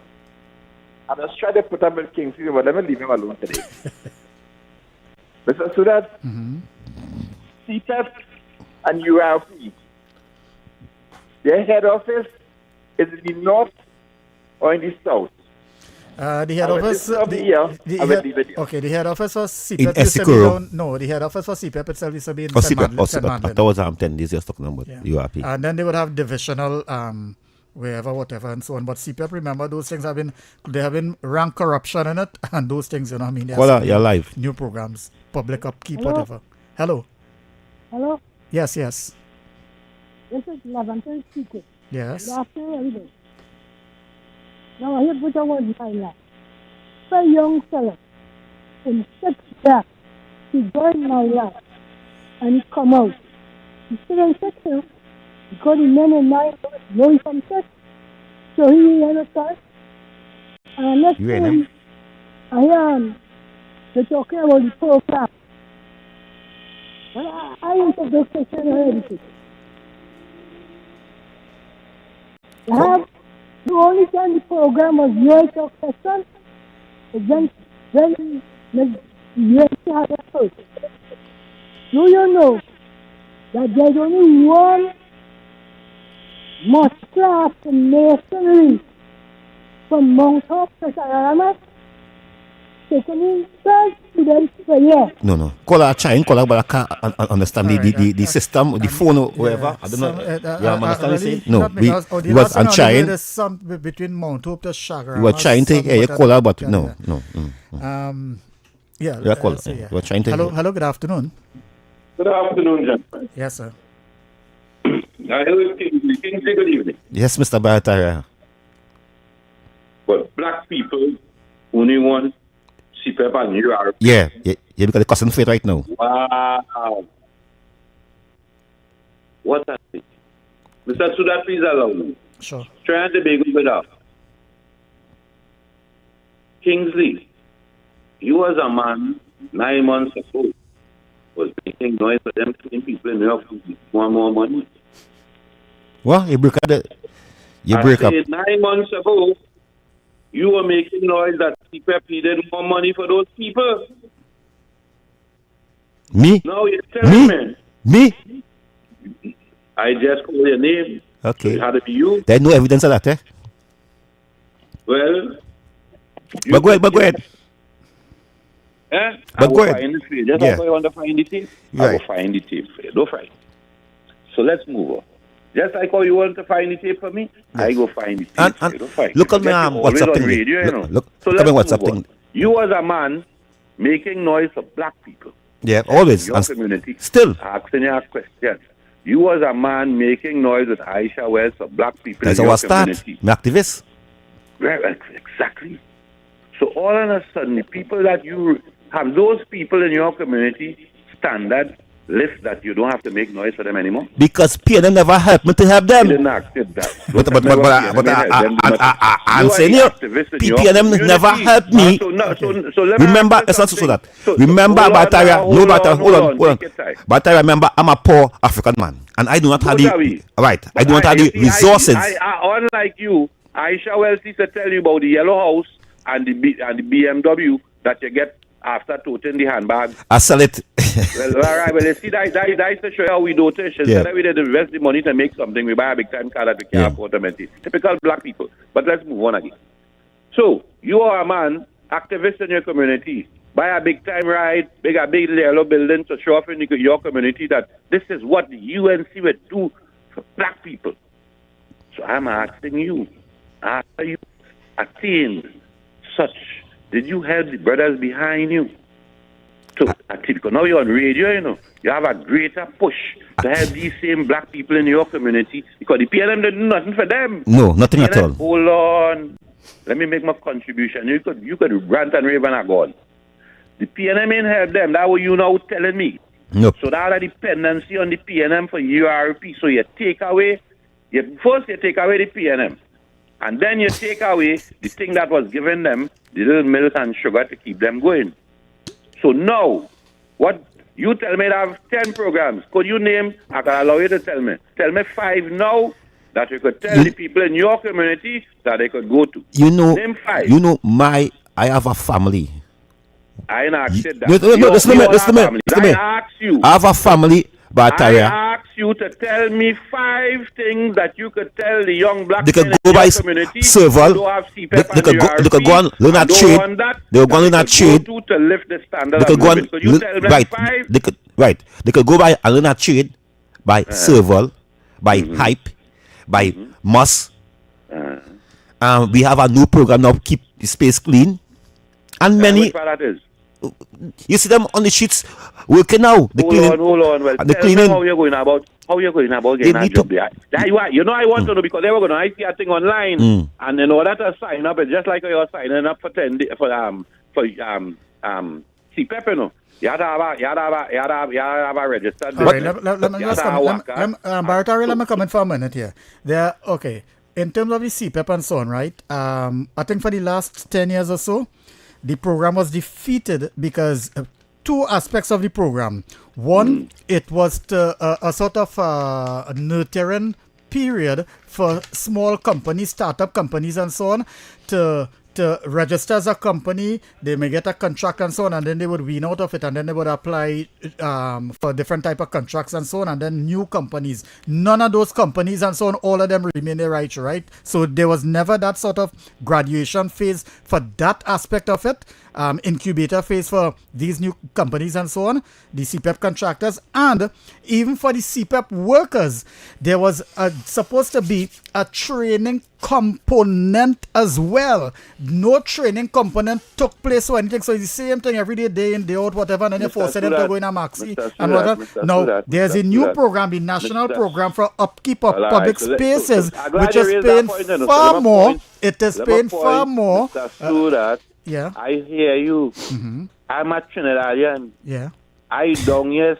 I just try to put up with Kingsley, but let me leave him alone today. Mr. Siewdath, CPEP and URP, their head office is in the north or in the south? The head office. The head office for CPEP in Esikoro. No, the head office for CPEP itself used to be in Oh, St. CPEP. Martin. That was 10 days just talking about URP. And then they would have divisional, wherever, whatever, and so on. But CPEP, remember, those things have been rank corruption in it, and those things, you know what I mean? Well, you're live. New programs, public upkeep, Hello? whatever. Hello. Hello? Yes. This is Levanter speaking. Yes. Good afternoon, everybody. Now, I hear what I want in my life. A young fella in 6 years, he joined my life, and he come out. He still in 6 years, because the men in my know from 6. So he understand. And next thing, they're talking about the program. Well, I ain't a question or anything. The only time the program was your successful is when the USA had a first. Do you know that there's only one master class in masonry from Mount Hope to Sararamat? Taking in 12 students per year. No. Call a child, but I can't understand the system, the phone, or whatever. I don't know. You understand what I'm saying? No, we was on trying. There's some between Mount Hope to Shagar. We were trying to hear you call her, but no. Yeah. We were trying to. Hello, good afternoon. Good afternoon, gentlemen. Yes, sir. I heard Kingsley. Kingsley, good evening. Yes, Mr. Bartara. But black people only want CPEP and URP. Yeah, because the cousin fit right now. Wow. What a thing. Mr. Siewdath, please allow me. Sure. Trying to be good up. Kingsley, you as a man 9 months ago was making noise for them same people in New York who want more money. What? You break up? I said 9 months ago, you were making noise that CPEP needed more money for those people. Me? No, you're telling me. I just called your name. Okay. It had to be you. There's no evidence of that, eh? Well. But go ahead. I will find it for you. Just like you want to find the tape, I Right. will find the tape for you. Don't fight. So let's move on. Just like how you want to find the tape for me, I go find the tape for you. Don't fight. Look at me Always WhatsApp on thing. radio, you know. Look So at me let's WhatsApp move on. thing. You as a man making noise for black people. Yeah, always. Your community. Still. Asking your question. You as a man making noise with Aisha Wells for black people That's in your our start. community. Me activist. Right, exactly. So all of a sudden, the people that you have, those people in your community, standard list that you don't have to make noise for them anymore. Because PNM never helped me to help them. You didn't accept that. I'm saying you, PNM never helped me. Remember, it's not so that. Remember, Bataya, no Bataya, hold on. Bataya, remember, I'm a poor African man, and I do not have the right. I do not have the resources. Unlike you, Aisha Wells used to tell you about the yellow house and the BMW that you get after toting the handbag. I sell it. Well, all right. Well, you see, that's to show you how we do it. Instead of we did invest the money to make something, we buy a big time car that we can't afford to maintain. Typical black people. But let's move on again. So, you are a man, activist in your community. Buy a big time ride, a big yellow building to show off in your community that this is what the UNC would do for black people. So I'm asking you, after you attained such, did you help the brothers behind you? So, because now you're on radio, you know, you have a greater push to help these same black people in your community because the PNM did nothing for them. No, nothing at all. Hold on. Let me make my contribution. You could rant and rave and a gone. The PNM ain't help them. That's what you now telling me. Nope. So that a dependency on the PNM for URP. So you take away, first you take away the PNM. And then you take away the thing that was given them, the little milk and sugar to keep them going. So now, what you tell me I have 10 programs. Could you name, I can allow you to tell me. Tell me 5 now that you could tell the people in your community that they could go to. You know, name 5. You know, I have a family I ain't asked you that. Listen to me. I asked you. I have a family, Bataria. I asked you to tell me 5 things that you could tell the young black They could men go in by your community serval. who don't have CPAP They could go and learn that trade. They could go and learn that trade. To lift the standard They could go and you tell them right. 5? They could go by and learn that trade by serval, by hype, by muss. We have a new program now, keep the space clean, and many. Which one that is? You see them on the streets working now. Hold on. Well, the tell cleaning. me how you're going about getting a job there. I want to know because they were going to I see a thing online, and in order to sign up, it's just like you're signing up for CPAP, you know. You have a registered. Let me just come. Baratari, let me come in for a minute here. Okay. In terms of the CPAP and so on, right? I think for the last 10 years or so, the program was defeated because 2 aspects of the program. One, it was a sort of a nurturing period for small companies, startup companies and so on to register as a company. They may get a contract and so on, and then they would wean out of it, and then they would apply for different type of contracts and so on, and then new companies. None of those companies and so on, all of them remain there, right? So there was never that sort of graduation phase for that aspect of it. Incubator phase for these new companies and so on, the CPAP contractors, and even for the CPAP workers, there was supposed to be a training component as well. No training component took place or anything, so it's the same thing every day in, day out, whatever, and then they force them to go in a maxi and whatever. Now, there's a new program, the national program for upkeep of public spaces, which is paying far more. It is paying far more. Yeah. I hear you. I'm a Trinidadian. Yeah. I down here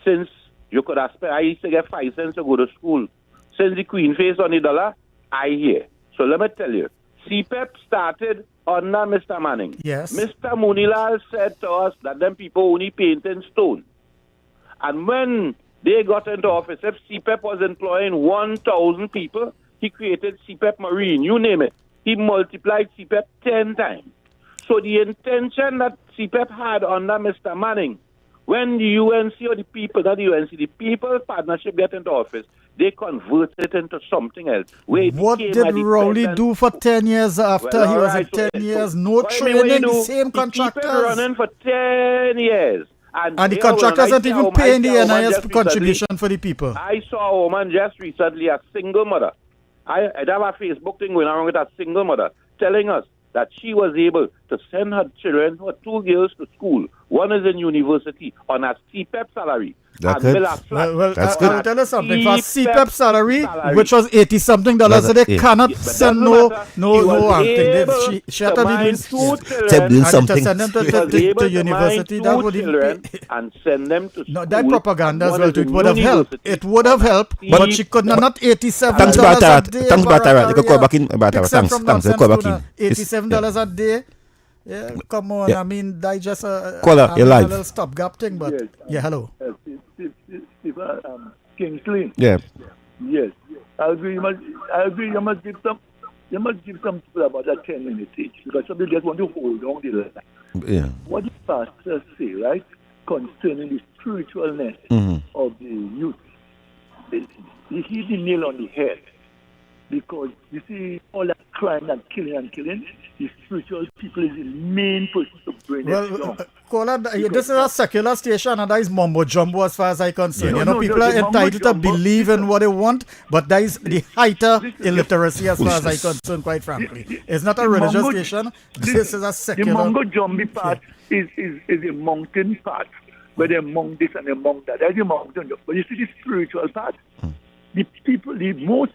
since you could have spent. I used to get 5 cents to go to school. Since the Queen face on the dollar, I hear. So let me tell you, CPAP started under Mr. Manning. Yes. Mr. Munilal said to us that them people only paint in stone. And when they got into office, if CPAP was employing 1,000 people, he created CPAP Marine, you name it. He multiplied CPAP 10 times. So the intention that CPAP had under Mr. Manning, when the UNC or the people, not the UNC, the People's Partnership get into office, they converted it into something else. What did Rowley do for 10 years after he was in 10 years? No training, the same contractors. Running for 10 years. And the contractors aren't even paying the NIS contribution for the people. I saw a woman just recently, a single mother. I have a Facebook thing going around with a single mother telling us that she was able to send her children, her 2 girls, to school. One is in university on a CPAP salary. That's good. That's good. I'll tell you something. For CPAP salary, which was $80-something, so they cannot send no thing. She had to be doing something. To send them to university, that would even be. And send them to school. No, that propaganda as well. It would have helped. It would have helped, but she could not $87 Thanks, a day. Thanks, Batara. They could call back in. Batara. Thanks. They call back in. $87 a day. Yeah, come on. Yeah. I mean, that just a little stopgap thing, but hello. Kingsley. Yeah. Yes, I agree. You must give some people about that 10-minute each because some people just want to hold on to the line. Yeah. What the pastor say, right, concerning the spiritualness of the youth, he hit the nail on the head. Because you see, all that crime and killing, the spiritual people is the main person to bring it down. Kola, this is a secular station and that is mumbo jumbo as far as I'm concerned. People are entitled to believe in what they want, but that is the height of illiteracy as far as I'm concerned, quite frankly. It's not a religious station. This is a secular. The mumbo jumbo part is a mountain part, where they're among this and among that. That's the mountain. But you see the spiritual part. The people,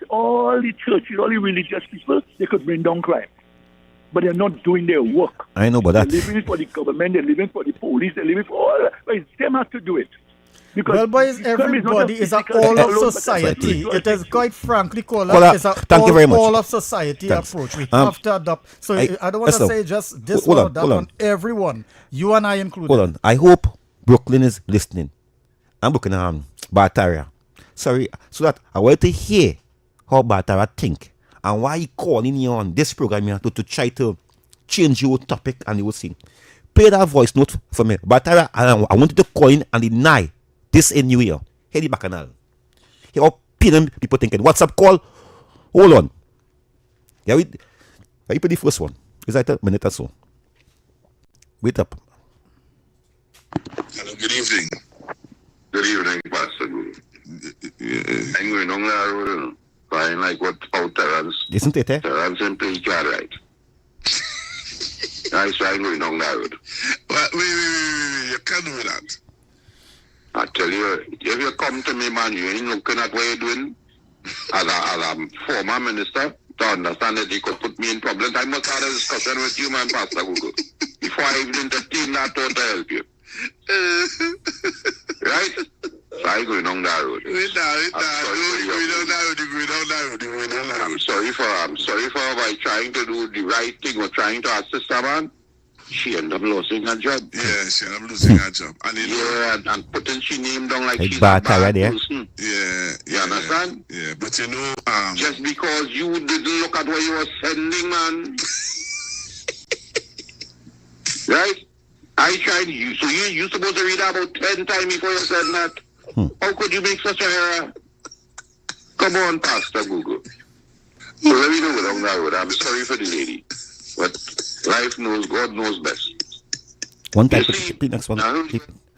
all the churches, all the religious people, they could bring down crime. But they're not doing their work. I know about that. They're living for the government, they're living for the police, they're living for all that. But it's them have to do it. Because well, boys, everybody is all of society. It is quite frankly called all of society approach. We have to adopt. So I don't want to say just this one or that one. Everyone, you and I included. Hold on. I hope Brooklyn is listening. I'm Brooklyn, Bataria. Sorry, so that I want to hear how Batara think and why he calling you on this program here to try to change your topic and you will see. play that voice note for me. But I want you to call in and deny this in New Year. Hey, the bacchanal. Here all people thinking, WhatsApp call. Hold on. Yeah, wait for the first one. It's like a minute or so. Wait up. Hello, good evening. Good evening, Pastor. I'm going on there. I like what about Terrence. Isn't it, eh? Terrence and play card right. I try going on that road. Wait, you can't do that. I tell you, if you come to me, man, you ain't looking at what you're doing as a former minister to understand that you could put me in problems. I must have a discussion with you, man, Pastor Google, before I even entertain that thought to help you. Right? So I going on that road. I'm sorry for by trying to do the right thing or trying to assist a man. She ended up losing her job. Yeah, she ended up losing her job. And putting she name down like she's a bad bad yeah. person. Yeah. You understand? Yeah, but you know, just because you didn't look at what you were sending, man. Right? I tried you. So you supposed to read about 10 times before you said that. How could you make such a error? Come on, Pastor Google. So let me know without that road. I'm sorry for the lady. But life knows, God knows best. One time, play next one.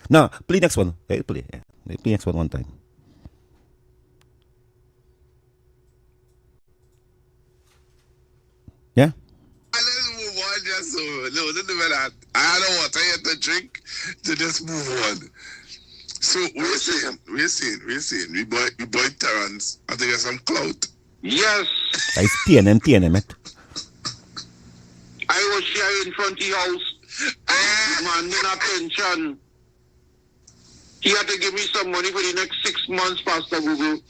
No, play next one. Hey, play next one time. Yeah? Let's move on just so. No, don't do that. I don't want to drink, so just move on. So we're saying, we boy Terrence, I think there's some clout. Yes. It's TNM, it. I was here in front of the house, demanding a pension. He had to give me some money for the next 6 months, Pastor Google,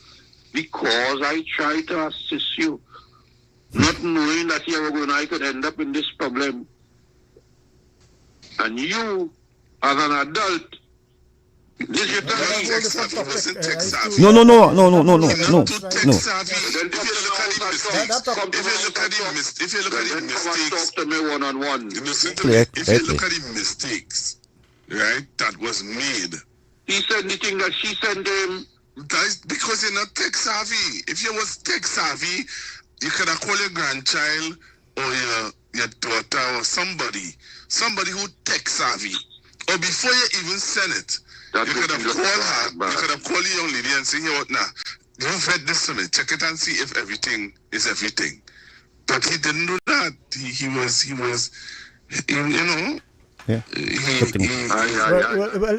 because I tried to assist you, not knowing that I could end up in this problem. And you, as an adult, this you tell me. No. If you look at the mistakes, right, that was made. He said the thing that she sent him. That's because you're not tech savvy. If you was tech savvy, you could have called your grandchild or your daughter or somebody who tech savvy. Or before you even send it, you could have called her, you could have called the young lady and say, you know what, now, you read this to me, check it and see if everything is everything. But he didn't do that. He was, you know. Yeah.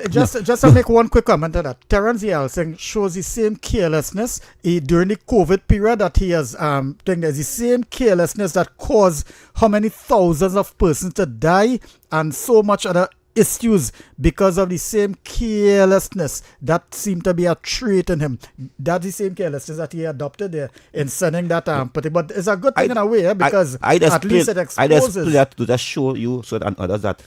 Just to make one quick comment on that. Terrence Yeltsin shows the same carelessness during the COVID period that he has. There's the same carelessness that caused how many thousands of persons to die and so much other issues because of the same carelessness that seemed to be a trait in him. That's the same carelessness that he adopted there in sending that but it's a good thing in a way because at least it exposes. I just play that to just show you so that others that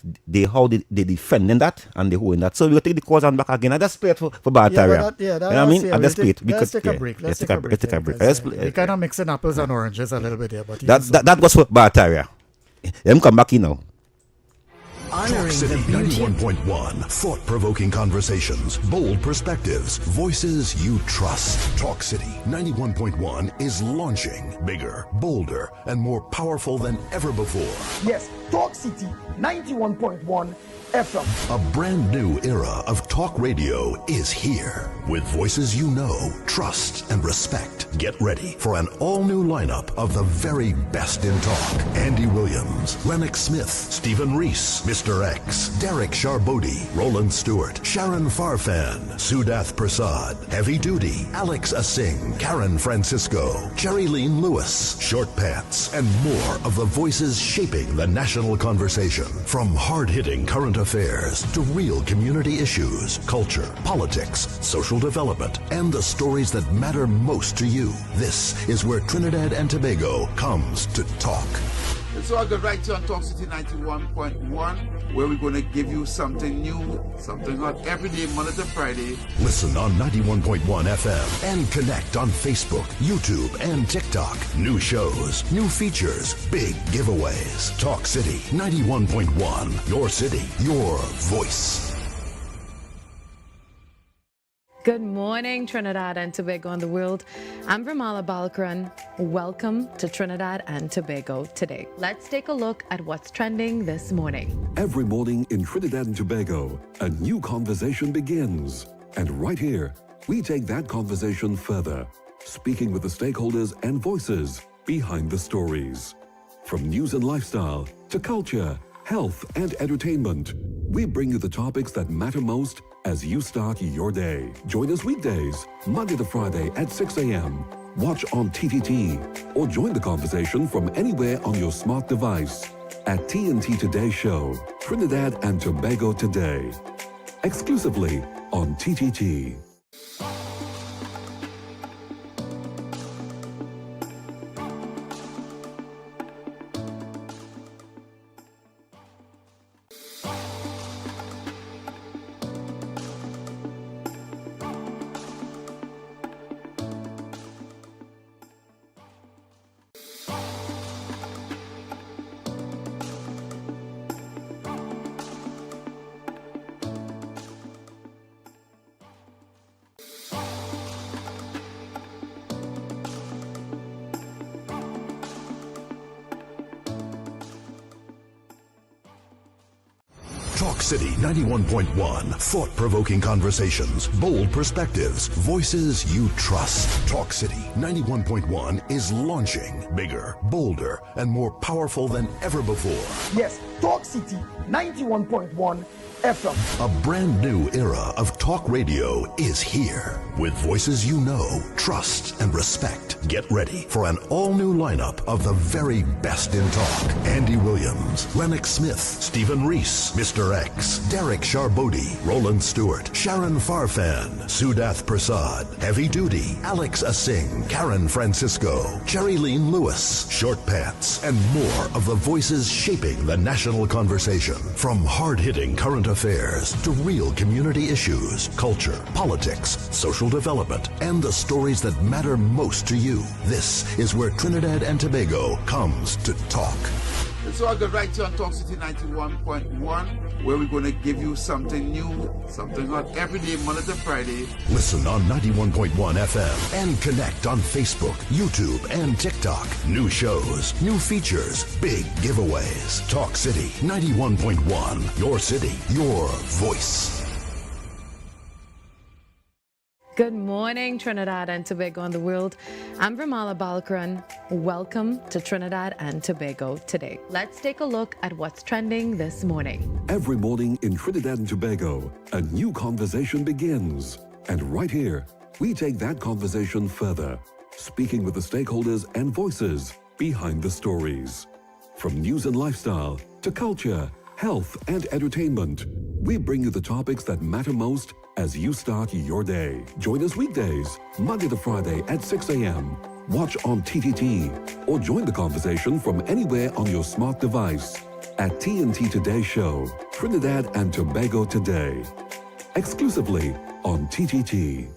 how they defending that and they holding that. So we'll take the cause on back again. I just play it for Bartaria. You know what I mean? I just play it let's because take a break. Let's take a break. We're kind of mixing apples and oranges a little bit here, but that goes for Bartaria. Them come back in now. Talk City 91.1. Thought-provoking conversations, bold perspectives, voices you trust. Talk City 91.1 is launching bigger, bolder, and more powerful than ever before. Yes, Talk City 91.1 FM. A brand new era of talk radio is here. With voices you know, trust, and respect. Get ready for an all-new lineup of the very best in talk. Andy Williams, Lennox Smith, Stephen Reese, Mr. X, Derek Charbodi, Roland Stewart, Sharon Farfan, Siewdath Persad, Heavy Duty, Alex Asing, Karen Francisco, Jerry Lean Lewis, Short Pants, and more of the voices shaping the national conversation. From hard-hitting current affairs to real community issues, culture, politics, social development, and the stories that matter most to you. This is where Trinidad and Tobago comes to talk. It's all good right here on Talk City 91.1, where we're going to give you something new, something hot every day, Monday to Friday. Listen on 91.1 FM and connect on Facebook, YouTube, and TikTok. New shows, new features, big giveaways. Talk City 91.1. Your city, your voice. Good morning, Trinidad and Tobago and the world. I'm Vermala Balkaran. Welcome to Trinidad and Tobago today. Let's take a look at what's trending this morning. Every morning in Trinidad and Tobago, a new conversation begins. And right here, we take that conversation further, speaking with the stakeholders and voices behind the stories. From news and lifestyle to culture, health and entertainment, we bring you the topics that matter most as you start your day. Join us weekdays, Monday to Friday at 6 a.m. Watch on TTT or join the conversation from anywhere on your smart device at TNT Today Show, Trinidad and Tobago Today, exclusively on TTT. Talk City 91.1. Thought-provoking conversations, bold perspectives, voices you trust. Talk City 91.1 is launching bigger, bolder, and more powerful than ever before. Yes, Talk City 91.1 FM. A brand new era of talk radio is here. With voices you know, trust, and respect. Get ready for an all-new lineup of the very best in talk. Andy Williams, Lennox Smith, Stephen Reese, Mr. X, Derek Charbodi, Roland Stewart, Sharon Farfan, Siewdath Persad, Heavy Duty, Alex Asing, Karen Francisco, Cherry-Leen Lewis, Short Pants, and more of the voices shaping the national conversation. From hard-hitting current affairs to real community issues, culture, politics, social development, and the stories that matter most to you. This is where Trinidad and Tobago comes to talk. It's all good right here on Talk City 91.1, where we're going to give you something new, something hot every day, Monday to Friday. Listen on 91.1 FM and connect on Facebook, YouTube, and TikTok. New shows, new features, big giveaways. Talk City 91.1. Your city, your voice. Good morning, Trinidad and Tobago and the world. I'm Vermala Balkaran. Welcome to Trinidad and Tobago today. Let's take a look at what's trending this morning. Every morning in Trinidad and Tobago, a new conversation begins. And right here, we take that conversation further, speaking with the stakeholders and voices behind the stories. From news and lifestyle to culture, health and entertainment, we bring you the topics that matter most as you start your day. Join us weekdays, Monday to Friday at 6 a.m. Watch on TTT or join the conversation from anywhere on your smart device at TNT Today Show, Trinidad and Tobago Today, exclusively on TTT.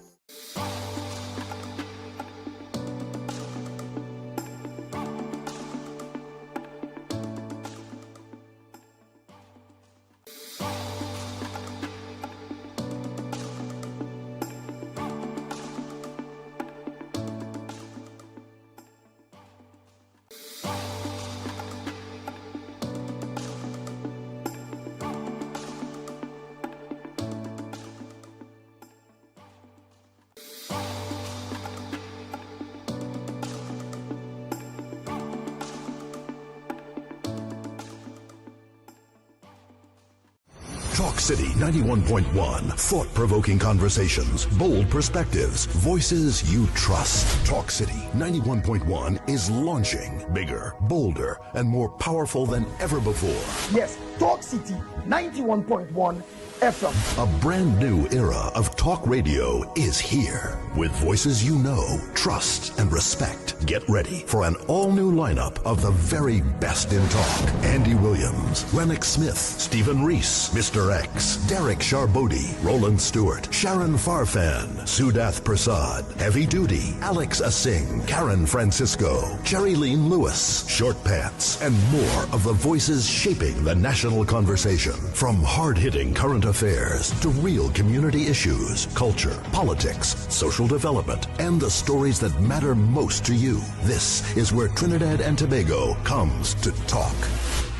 Talk City 91.1. Thought-provoking conversations, bold perspectives, voices you trust. Talk City 91.1 is launching bigger, bolder, and more powerful than ever before. Yes, Talk City 91.1 FM. A brand new era of talk radio is here. With voices you know, trust, and respect. Get ready for an all-new lineup of the very best in talk. Andy Williams, Lennox Smith, Stephen Reese, Mr. X, Derek Charbodi, Roland Stewart, Sharon Farfan, Siewdath Persad, Heavy Duty, Alex Asing, Karen Francisco, Cherry Lean Lewis, Short Pants, and more of the voices shaping the national conversation. From hard-hitting current affairs to real community issues, culture, politics, social development, and the stories that matter most to you. This is where Trinidad and Tobago comes to talk.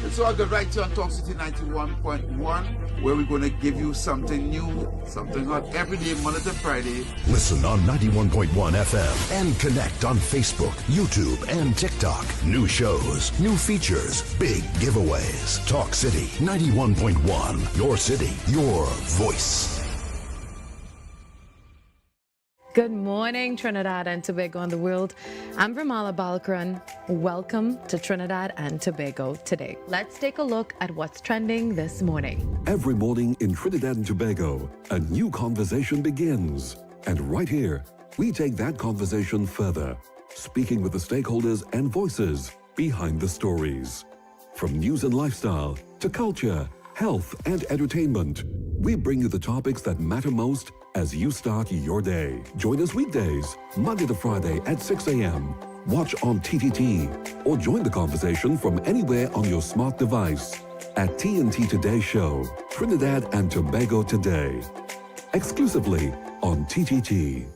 It's all good right here on Talk City 91.1, where we're going to give you something new, something hot every day, Monday to Friday. Listen on 91.1 FM and connect on Facebook, YouTube, and TikTok. New shows, new features, big giveaways. Talk City 91.1, your city, your voice. Good morning, Trinidad and Tobago and the world. I'm Vermala Balkaran. Welcome to Trinidad and Tobago today. Let's take a look at what's trending this morning. Every morning in Trinidad and Tobago, a new conversation begins. And right here, we take that conversation further, speaking with the stakeholders and voices behind the stories. From news and lifestyle to culture, health, and entertainment, we bring you the topics that matter most as you start your day. Join us weekdays, Monday to Friday at 6 a.m. Watch on TTT or join the conversation from anywhere on your smart device at TNT Today Show, Trinidad and Tobago Today, exclusively on TTT.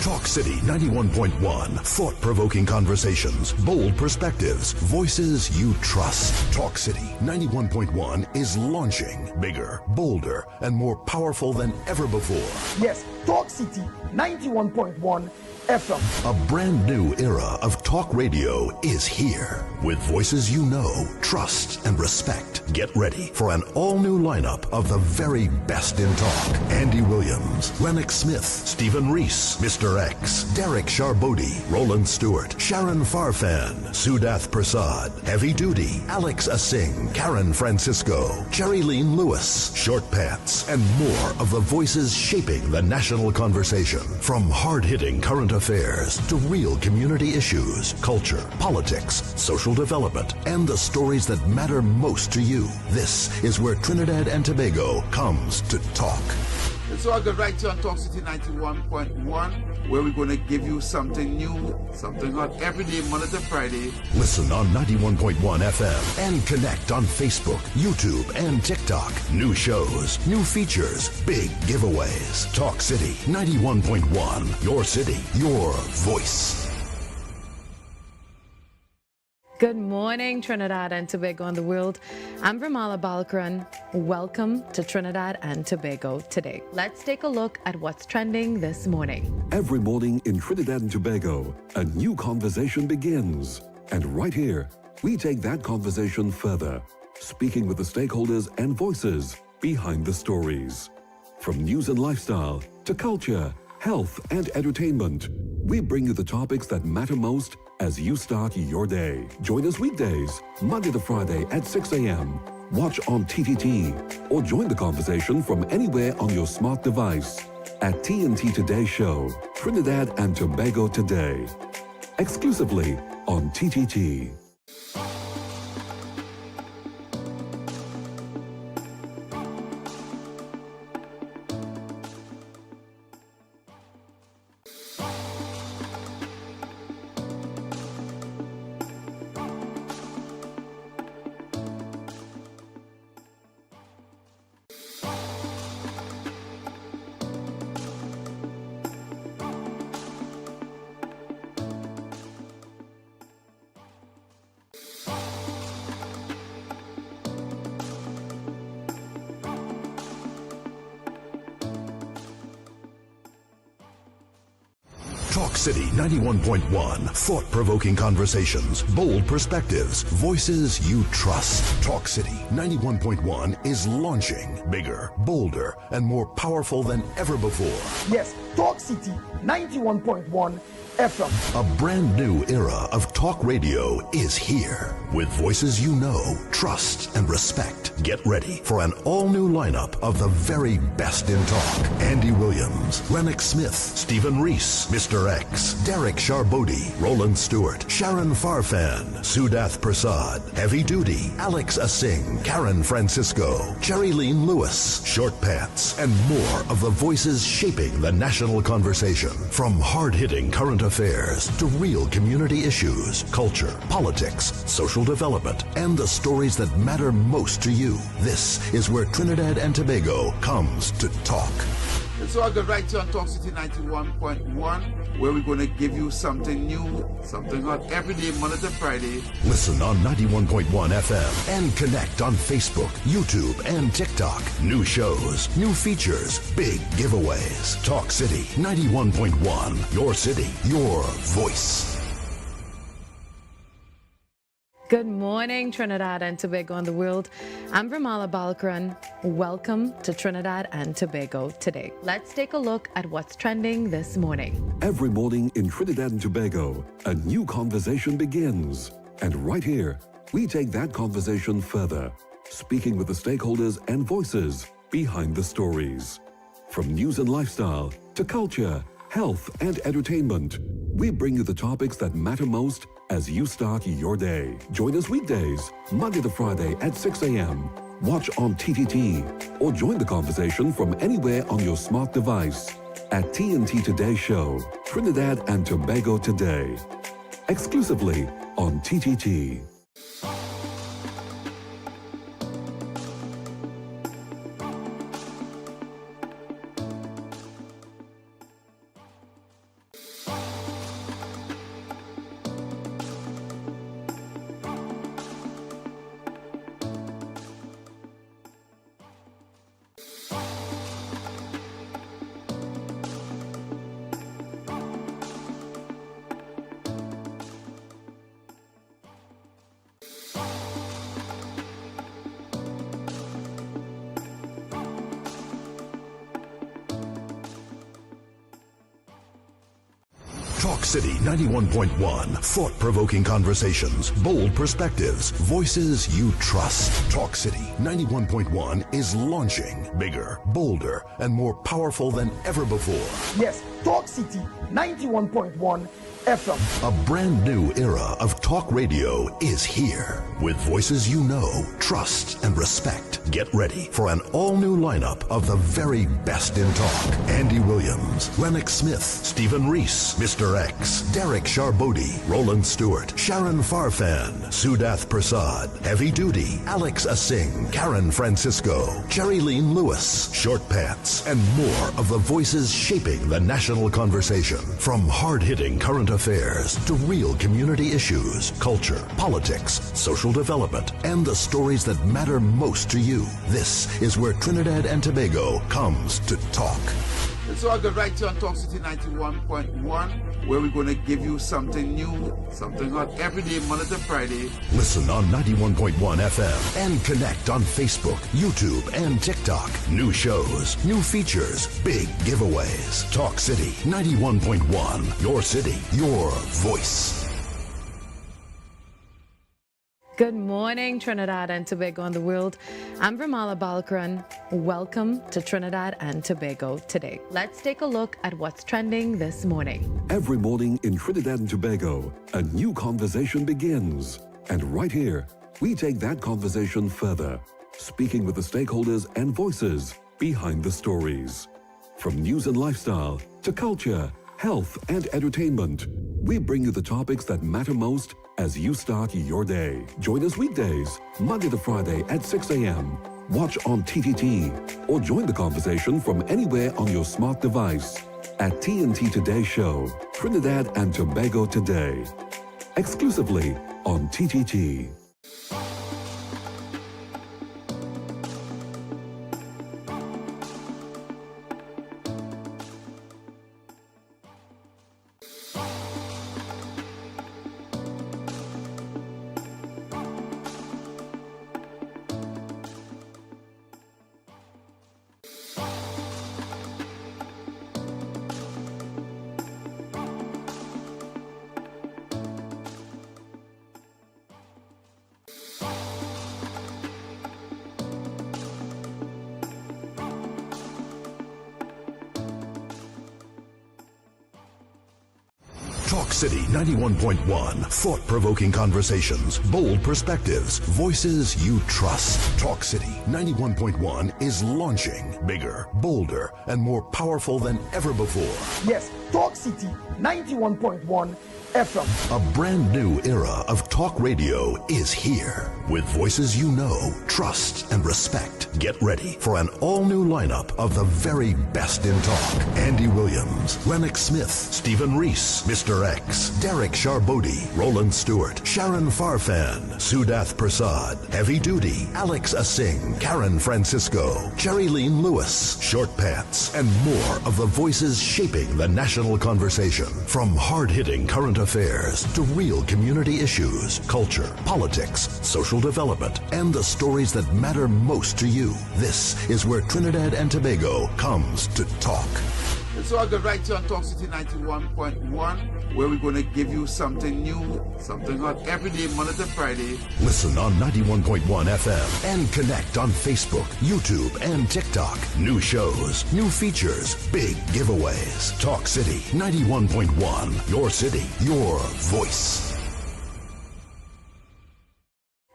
Talk City 91.1. Thought-provoking conversations, bold perspectives, voices you trust. Talk City 91.1 is launching bigger, bolder, and more powerful than ever before. Yes, Talk City 91.1 FM. A brand new era of talk radio is here. With voices you know, trust, and respect. Get ready for an all-new lineup of the very best in talk. Andy Williams, Lennox Smith, Stephen Reese, Mr. X, Derek Charbodi, Roland Stewart, Sharon Farfan, Siewdath Persad, Heavy Duty, Alex Asing, Karen Francisco, Cherry Lean Lewis, Short Pants, and more of the voices shaping the national conversation. From hard-hitting current affairs to real community issues, culture, politics, social development, and the stories that matter most to you. This is where Trinidad and Tobago comes to talk. It's all good right here on Talk City 91.1, where we're going to give you something new, something hot every day, Monday to Friday. Listen on 91.1 FM and connect on Facebook, YouTube, and TikTok. New shows, new features, big giveaways. Talk City 91.1, your city, your voice. Good morning, Trinidad and Tobago and the world. I'm Vermala Balkaran. Welcome to Trinidad and Tobago today. Let's take a look at what's trending this morning. Every morning in Trinidad and Tobago, a new conversation begins. And right here, we take that conversation further, speaking with the stakeholders and voices behind the stories. From news and lifestyle to culture, health, and entertainment, we bring you the topics that matter most as you start your day. Join us weekdays, Monday to Friday at 6 a.m. Watch on TTT or join the conversation from anywhere on your smart device at TNT Today Show, Trinidad and Tobago Today, exclusively on TTT. Talk City 91.1. Thought-provoking conversations, bold perspectives, voices you trust. Talk City 91.1 is launching bigger, bolder, and more powerful than ever before. Yes, Talk City 91.1 FM. A brand new era of talk radio is here. With voices you know, trust, and respect. Get ready for an all-new lineup of the very best in talk. Andy Williams, Lennox Smith, Stephen Reese, Mr. X, Derek Charbodi, Roland Stewart, Sharon Farfan, Siewdath Persad, Heavy Duty, Alex Asing, Karen Francisco, Jerry Lean Lewis, Short Pants, and more of the voices shaping the national conversation. From hard-hitting current affairs to real community issues, culture, politics, social development, and the stories that matter most to you. This is where Trinidad and Tobago comes to talk. And so I got right here on Talk City 91.1, where we're going to give you something new, something hot every day, Monday to Friday. Listen on 91.1 FM and connect on Facebook, YouTube, and TikTok. New shows, new features, big giveaways. Talk City 91.1. Your city, your voice. Good morning, Trinidad and Tobago and the world. I'm Vermala Balkaran. Welcome to Trinidad and Tobago today. Let's take a look at what's trending this morning. Every morning in Trinidad and Tobago, a new conversation begins. And right here, we take that conversation further, speaking with the stakeholders and voices behind the stories. From news and lifestyle to culture, health, and entertainment, we bring you the topics that matter most as you start your day. Join us weekdays, Monday to Friday at 6 a.m. Watch on TTT or join the conversation from anywhere on your smart device at TNT Today Show, Trinidad and Tobago Today, exclusively on TTT. Talk City 91.1. Thought-provoking conversations, bold perspectives, voices you trust. Talk City 91.1 is launching bigger, bolder, and more powerful than ever before. Yes, Talk City 91.1 FM. A brand new era of talk radio is here. With voices you know, trust, and respect. Get ready for an all-new lineup of the very best in talk. Andy Williams, Lennox Smith, Stephen Reese, Mr. X, Derek Charbodi, Roland Stewart, Sharon Farfan, Siewdath Persad, Heavy Duty, Alex Asing, Karen Francisco, Jerry Lean Lewis, Short Pants, and more of the voices shaping the national conversation. From hard-hitting current affairs to real community issues, culture, politics, social development, and the stories that matter most to you. This is where Trinidad and Tobago comes to talk. And so I got right here on Talk City 91.1, where we're going to give you something new, something hot every day, Monday to Friday. Listen on 91.1 FM and connect on Facebook, YouTube, and TikTok. New shows, new features, big giveaways. Talk City 91.1. Your city, your voice. Good morning, Trinidad and Tobago and the world. I'm Vermala Balkaran. Welcome to Trinidad and Tobago today. Let's take a look at what's trending this morning. Every morning in Trinidad and Tobago, a new conversation begins. And right here, we take that conversation further, speaking with the stakeholders and voices behind the stories. From news and lifestyle to culture, health, and entertainment, we bring you the topics that matter most as you start your day. Join us weekdays, Monday to Friday at 6 a.m. Watch on TTT or join the conversation from anywhere on your smart device at TNT Today Show, Trinidad and Tobago Today, exclusively on TTT. Talk City 91.1. Thought-provoking conversations, bold perspectives, voices you trust. Talk City 91.1 is launching bigger, bolder, and more powerful than ever before. Yes, Talk City 91.1 FM. A brand new era of talk radio is here. With voices you know, trust, and respect. Get ready for an all-new lineup of the very best in talk. Andy Williams, Lennox Smith, Stephen Reese, Mr. X, Derek Charbodi, Roland Stewart, Sharon Farfan, Siewdath Persad, Heavy Duty, Alex Asing, Karen Francisco, Cherry Lean Lewis, Short Pants, and more of the voices shaping the national conversation. From hard-hitting current affairs to real community issues, culture, politics, social development, and the stories that matter most to you. This is where Trinidad and Tobago comes to talk. So I go right here on Talk City 91.1, where we're going to give you something new, something hot every day, Monday to Friday. Listen on 91.1 FM and connect on Facebook, YouTube, and TikTok. New shows, new features, big giveaways. Talk City 91.1. Your city, your voice.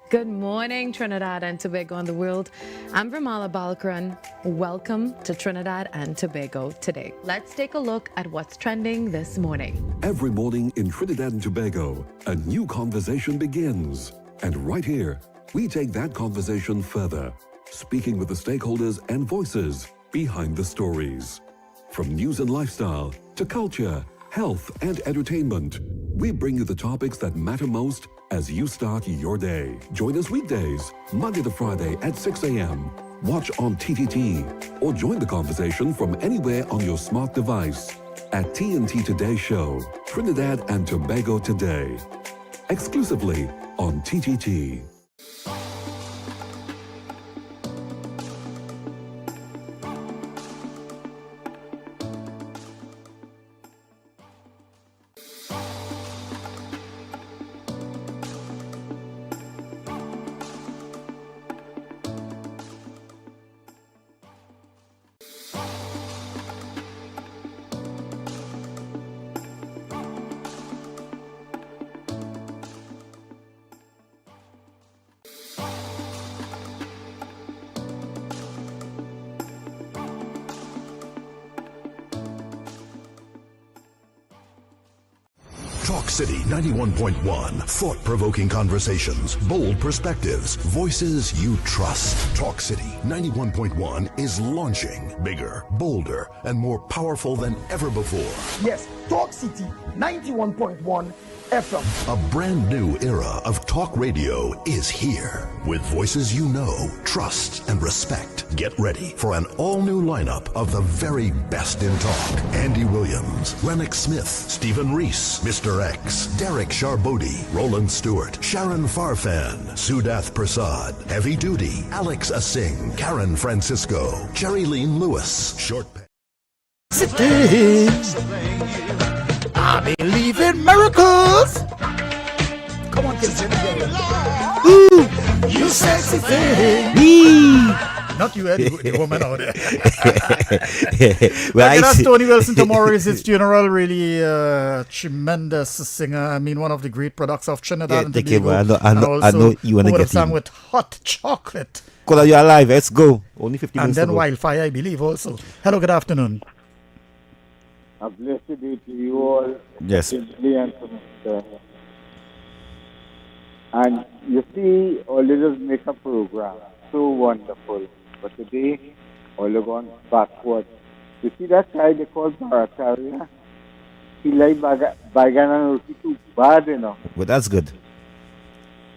Good morning, Trinidad and Tobago and the world. I'm Vermala Balkaran. Welcome to Trinidad and Tobago today. Let's take a look at what's trending this morning. Every morning in Trinidad and Tobago, a new conversation begins. And right here, we take that conversation further, speaking with the stakeholders and voices behind the stories. From news and lifestyle to culture, health and entertainment, we bring you the topics that matter most as you start your day. Join us weekdays, Monday to Friday at 6 a.m. Watch on TTT or join the conversation from anywhere on your smart device at TNT Today Show, Trinidad and Tobago Today, exclusively on TTT. Talk City 91.1. Thought-provoking conversations, bold perspectives, voices you trust. Talk City 91.1 is launching bigger, bolder, and more powerful than ever before. Yes, Talk City 91.1 FM. A brand new era of talk radio is here. With voices you know, trust, and respect. Get ready for an all-new lineup of the very best in talk. Andy Williams, Lennox Smith, Stephen Reese, Mr. X, Derek Charbodi, Roland Stewart, Sharon Farfan, Siewdath Persad, Heavy Duty, Alex Asing, Karen Francisco, Cherry Lean Lewis, Short Pants. City. I believe in miracles. Come on, kids. Ooh, you sexy thing. Not you, Eddie, the woman out there. Well, that's Tony Wilson tomorrow is his funeral. Really tremendous singer. I mean, one of the great products of Trinidad and Tobago. I know you want to get sang him. with Hot Chocolate. Because you're alive, let's go. Only 50 and minutes then to go. Wildfire, I believe, also. Hello, good afternoon. A blessed day to you all. Yes. Kingsley and to Mr. And you see, all you just make a program. So wonderful. But today, all you gone backwards. You see that guy they call Barataria? He like Bagan and Roti too bad enough. But that's good.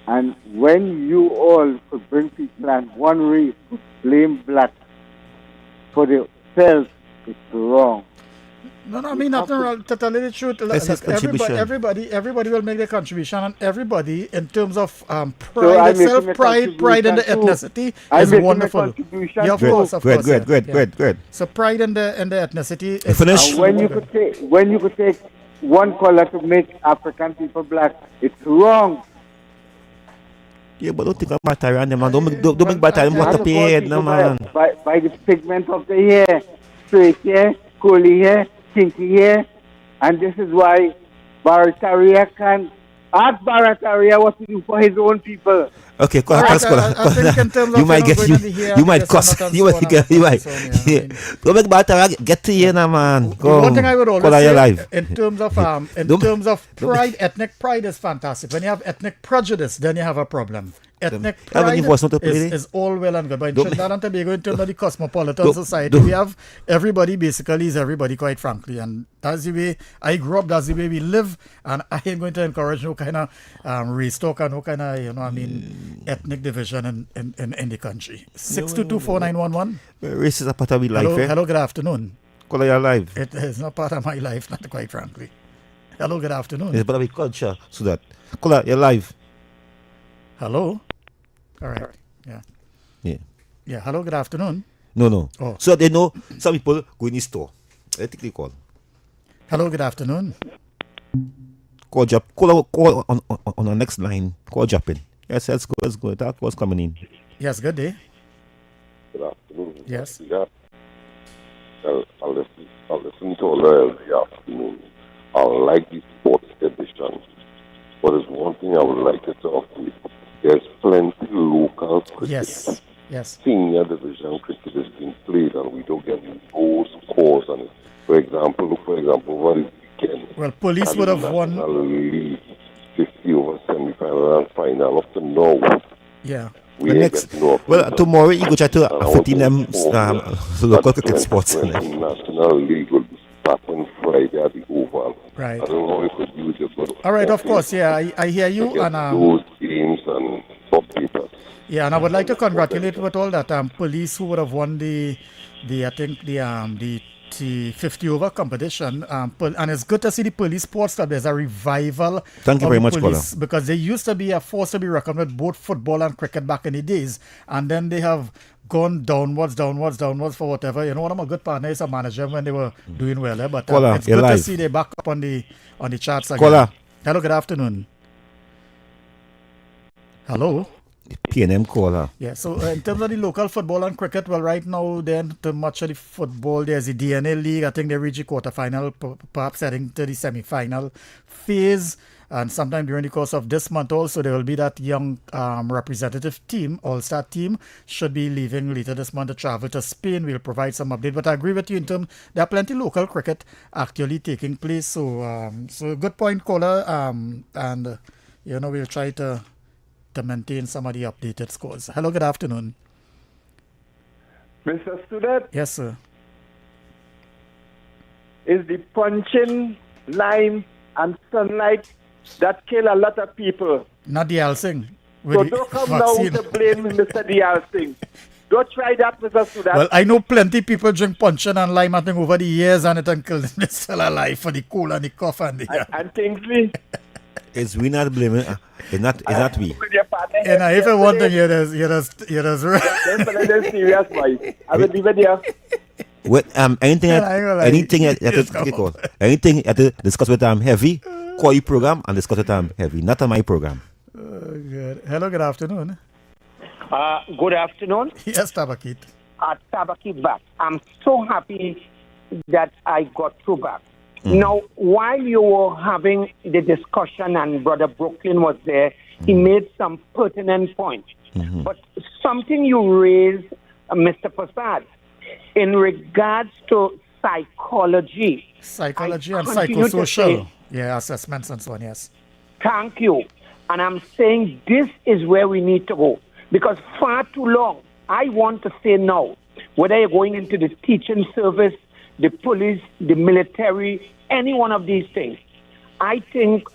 And when you all could bring people and one race could blame black for themselves, it's wrong. No, I mean nothing wrong. To tell you the truth, everybody will make their contribution, and everybody, in terms of pride itself, pride in the ethnicity is wonderful. Yeah, of course, Great. So pride in the ethnicity is and when you could take one color to make African people black, it's wrong. Yeah, but don't think about Tyrann, man. Don't make Tyrann what up your head, no, man. By the pigment of the hair, straight hair, curly hair, kinky hair, and this is why Barataria can ask Barataria what to do for his own people. Okay, I think in terms of you might get you might cost you might go back back get to you now, man. Go. One thing I would always say say in terms of pride, ethnic pride is fantastic. When you have ethnic prejudice, then you have a problem. Ethnic pride is all well and good. But in Trinidad and Tobago, in terms of the cosmopolitan society, we have everybody basically is everybody, quite frankly. And that's the way I grew up, that's the way we live. And I ain't going to encourage no kind of race talk and no kind of, ethnic division in the country. 6224911. Race is a part of my life. Hello, good afternoon. Call your life. It is not part of my life, not quite frankly. Hello, good afternoon. It's part of my culture, so that call your life. Hello. All right. Yeah. Hello, good afternoon. No. Oh. So they know some people go in the store. I think they call. Hello, good afternoon. Call on the next line. Call Japan. Yes, let's go. That was coming in. Yes, good day. Good afternoon. Yes. I'll listen to all the afternoon. I like the sports edition. But there's one thing I would like to talk with. There's plenty local cricket. Yes. Senior division cricket is being played and we don't get no scores on it. For example, over the weekend. Well, police would have won. League, 50 over semi-final and final up to now. Yeah. Tomorrow you go try to 14 them local cricket sports. National League will be starting Friday at the Oval. Right. I don't know if you could use it, but all right, of course, I hear you. And those games and top papers. Yeah, and I would like to congratulate with all that police who would have won the 50 over competition. And it's good to see the police sports club. There's a revival. Thank you very much, police, because they used to be a force to be reckoned with, both football and cricket back in the days, and then they have gone downwards for whatever. One of my good partners is a manager when they were doing well, but it's good to see they back up on the charts again. Hello, good afternoon. Hello. PNM caller. Yeah, so in terms of the local football and cricket, well, right now, then, too much of the football, there's the DNA League. I think they reach the quarterfinal, perhaps heading to the semi-final phase. And sometime during the course of this month also, there will be that young representative team, all-star team, should be leaving later this month to travel to Spain. We'll provide some update. But I agree with you in terms, there are plenty local cricket actually taking place. So good point, caller. And we'll try to maintain some of the updated scores. Hello, good afternoon. Mr. Siewdath? Yes, sir. Is the punching, lime, and sunlight that kill a lot of people. Not the Alsing. So don't come now to blame Mr. Dialsing. Don't try that, Mr. Siewdath. Well, I know plenty people drink puncheon and lime, I think, over the years, and it until they're still alive for the cold and the cough and the... And Kingsley? It's we not blaming. It's not we. And if I want to hear this, right. Let's serious, boy. I will leave it there. What anything you have to discuss with heavy, call your program and discuss with heavy, not on my program. Good. Hello, good afternoon. Good afternoon. Yes, Tabakit. Tabakit back. I'm so happy that I got through back. Now, while you were having the discussion and Brother Brooklyn was there, he made some pertinent points. But something you raised, Mr. Persad, in regards to psychology and psychosocial assessments and so on, yes. Thank you. And I'm saying this is where we need to go. Because far too long, I want to say now, whether you're going into the teaching service, the police, the military, any one of these things, I think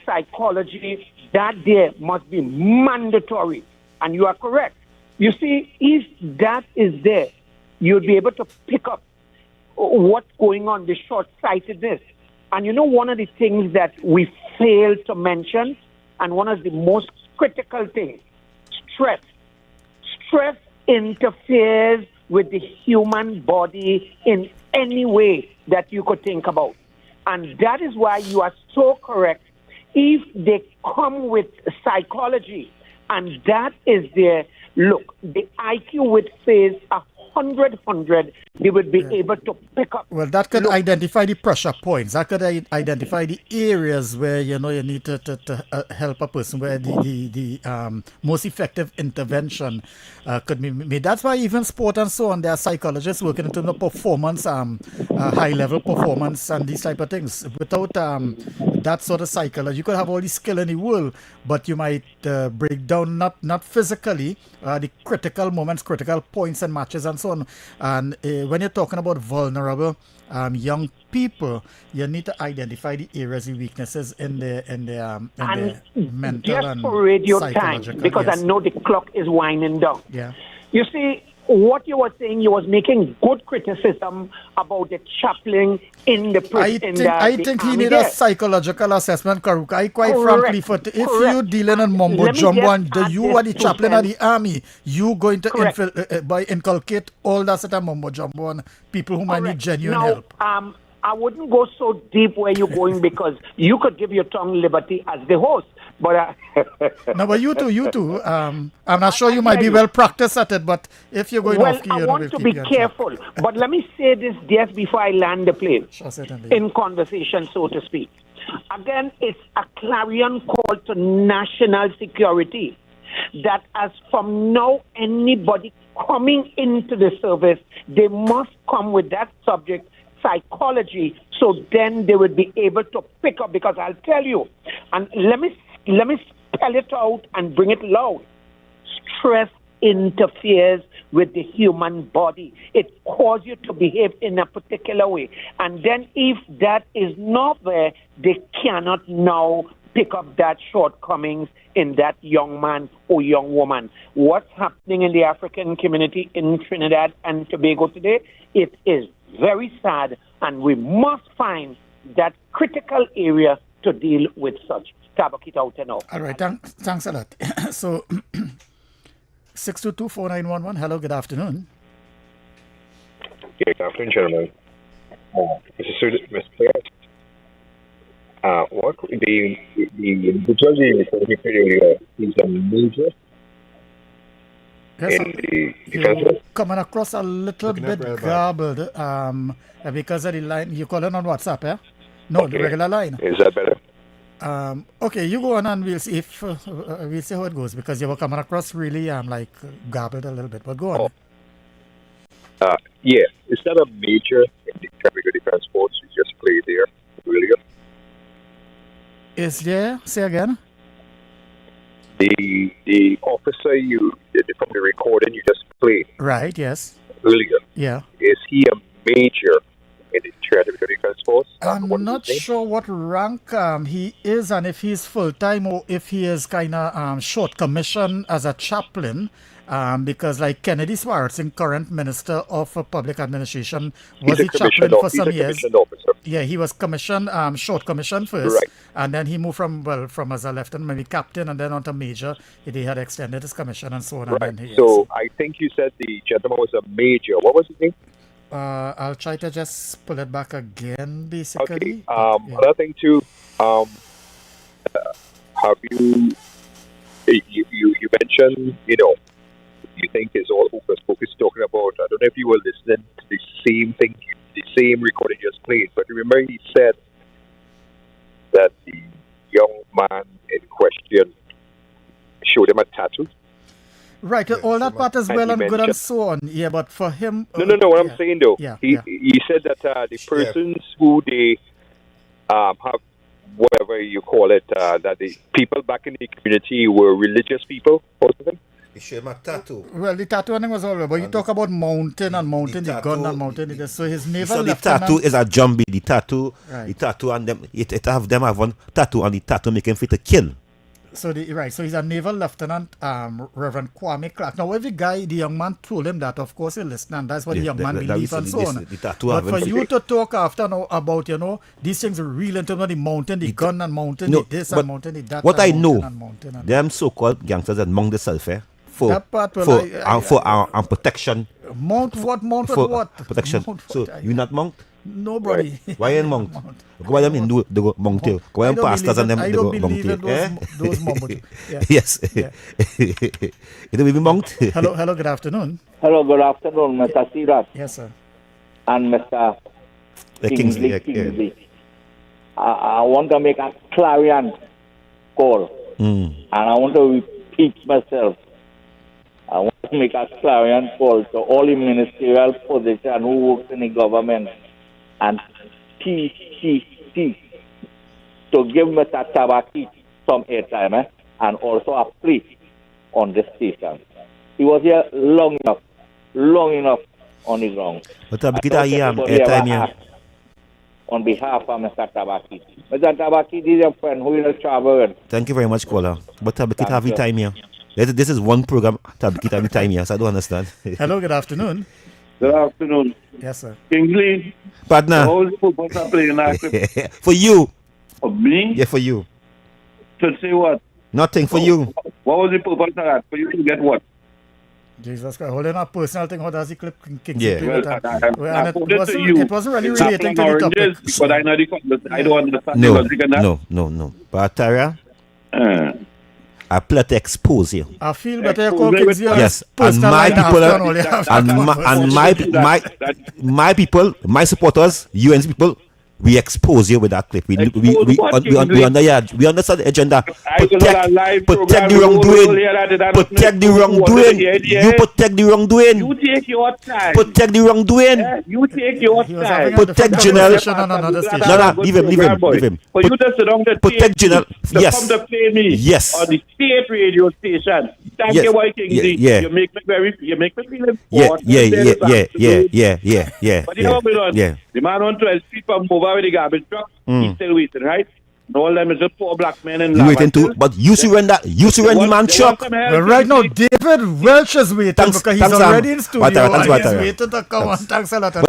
psychology, that there must be mandatory. And you are correct. You see, if that is there, you'll be able to pick up what's going on, the short-sightedness. And one of the things that we fail to mention, and one of the most critical things, stress. Stress interferes with the human body in any way that you could think about. And that is why you are so correct. If they come with psychology, and that is their look, the IQ would face 100, they would be able to pick up. Well, that could identify the pressure points. That could identify the areas where you need to help a person, where the most effective intervention could be made. That's why even sport and so on, there are psychologists working into the performance, high level performance, and these type of things. Without that sort of psychology, you could have all the skill in the world, but you might break down not physically the critical moments, critical points and matches and so on. And when you're talking about vulnerable young people, you need to identify the areas of weaknesses in the mental just and for radio time, psychological. because Yes. I know the clock is winding down. Yeah. You see, what you were saying, you was making good criticism about the chaplain in the prison. I think he need a psychological assessment, Karuk. I quite frankly, if you dealing in mumbo jumbo and you are the chaplain of the army, you going to inculcate all that sort of mumbo jumbo on people who might need genuine help. I wouldn't go so deep where you're going because you could give your tongue liberty as the host. But no, but you too. I'm not sure you might be well practiced at it, but if you're going off key, I want to be careful. But let me say this just before I land the plane. In conversation, so to speak. Again, it's a clarion call to national security that as from now, anybody coming into the service, they must come with that subject, psychology, so then they would be able to pick up. Because I'll tell you, and let me spell it out and bring it loud. Stress interferes with the human body. It causes you to behave in a particular way. And then if that is not there, they cannot now pick up that shortcomings in that young man or young woman. What's happening in the African community in Trinidad and Tobago today, it is very sad, and we must find that critical area to deal with such. Tabakit out and out. All right, thanks a lot. So, 622-4911, hello, good afternoon. Good afternoon, gentlemen. Mr. Player, what the individual area is a major in the defense? Coming across a little bit garbled because of the line. You calling on WhatsApp, yeah? No, the regular line. Is that better? Okay, you go on and we'll see if we'll see how it goes, because you were coming across really garbled a little bit. But go on. Yeah, is that a major in the Tobago Defense Force? You just played there earlier. Is there? Say again. The officer you from the recording you just played. Right. Yes. Earlier. Yeah. Is he a major in the Tobago Defense Force? I'm not sure what rank he is, and if he's full time or if he is kind of short commission as a chaplain. Because like Kennedy Swartzen, current Minister of Public Administration, was the chaplain for some years. Yeah, he was commissioned, short commission first, right. And then he moved from as a lieutenant, maybe captain, and then on to major. They had extended his commission and so on. Right. And then So I think you said the gentleman was a major. What was his name? I'll try to just pull it back again, basically. Okay. Another thing too. Have you mentioned, you think is all hocus pocus talking about? I don't know if you were listening to the same thing, the same recording just played, but remember he said that the young man in question showed him a tattoo. Right, all that part is well and good and so on. Yeah, but for him... No, what I'm saying though, he said that the persons who they have, whatever you call it, that the people back in the community were religious people or something. He showed him a tattoo. Well, the tattooing was all right, but you talk about mountain and mountain, the gun and mountain. So his naval so lieutenant... the tattoo is a jumbie. The tattoo, right. The tattoo and them, it have them have one tattoo and the tattoo make him fit to kill. So so he's a naval lieutenant, Reverend Kwame Clark. Now, every guy, the young man told him that, of course, he listened, and that's what the young man believes and so on. But for you to talk after now about, these things are real in terms of the mountain, the gun and mountain, the this and mountain, the that. What I know, them so-called gangsters among themselves, for protection. Mount what? Protection. So you not mount? Nobody. Why in mount? Why them Hindu they go mount you? Why them pastors and them they go mount you? Those moments. Yes. You don't even mount. Hello, good afternoon. Hello, good afternoon, Mr. Siewdath. Yes, sir. and Mr. Kingsley. Kingsley. I want to make a clarion call, and I want to repeat myself. I want to make a clarion call to all the ministerial position who works in the government and TCC to give Mr. Tabaki some airtime and also a place on the station. He was here long enough on the ground. But airtime here. On behalf of Mr. Tabaki. Mr. Tabaki, this is a friend who will travel. Thank you very much, caller. But Tabaki have your time here. This is one program, Tabaki have your time here, so I don't understand. Hello, good afternoon. Good afternoon. Yes, sir. Kingsley. Partner. How is football playing now? For you. For me? Yeah, for you. To say what? Nothing for you. What was the purpose of that? For you to get what? Jesus Christ, holding a personal thing, how does he clip Kingsley? Yeah. It wasn't really relating to the topic. But I know I don't understand the logic in that. No. But Tara, I play to expose you. I feel better you call Kingsley. Yes, and my people, my people, my supporters, UNC people, we expose you with that clip. We understand the agenda. Protect the wrongdoing. Protect the wrongdoing. You protect the wrongdoing. You take your time. Protect the wrongdoing. You take your time. Protect Janelle. No, leave him. For you to sit down the protect Janelle. Yes. Come to play me. Yes. On the state radio station. Thank you, Kingsley. Yeah. You make me feel important. Yeah. But you know what we done? The man on 12th Street from over with the garbage truck, he's still waiting, right? And all them is just poor black men in you waiting too, but you surrender the man truck. Well, right now, David Welch is waiting because he's already in studio. He's waiting to come on. Thanks a lot. I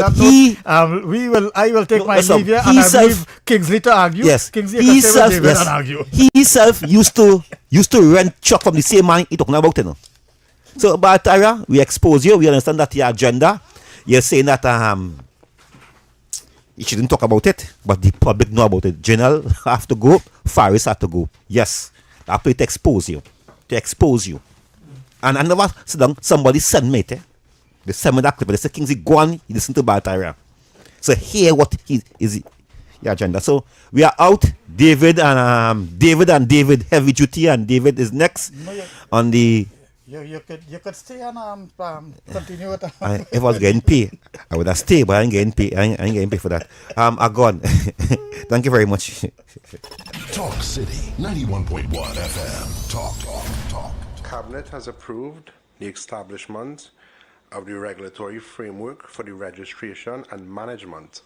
will take my leave here and I leave Kingsley to argue. Yes, Kingsley can stay with David and argue. He himself used to rent truck from the same man he talking about, you know. So, but Tara, we expose you. We understand that your agenda. You're saying that you shouldn't talk about it, but the public know about it. General have to go, Faris have to go. Yes, I play to expose you. And I never sit down, somebody send me it. They send me that clip, they say, Kingsley, go on, you listen to Baltara. So hear what is your agenda. So we are out. David, David, heavy duty, and David is next on the... You could stay and continue with if I was getting paid, I would have stayed, but I ain't getting paid. I ain't getting paid for that. I'm gone. Thank you very much. Talk City 91.1 FM. Talk. Cabinet has approved the establishment of the regulatory framework for the registration and management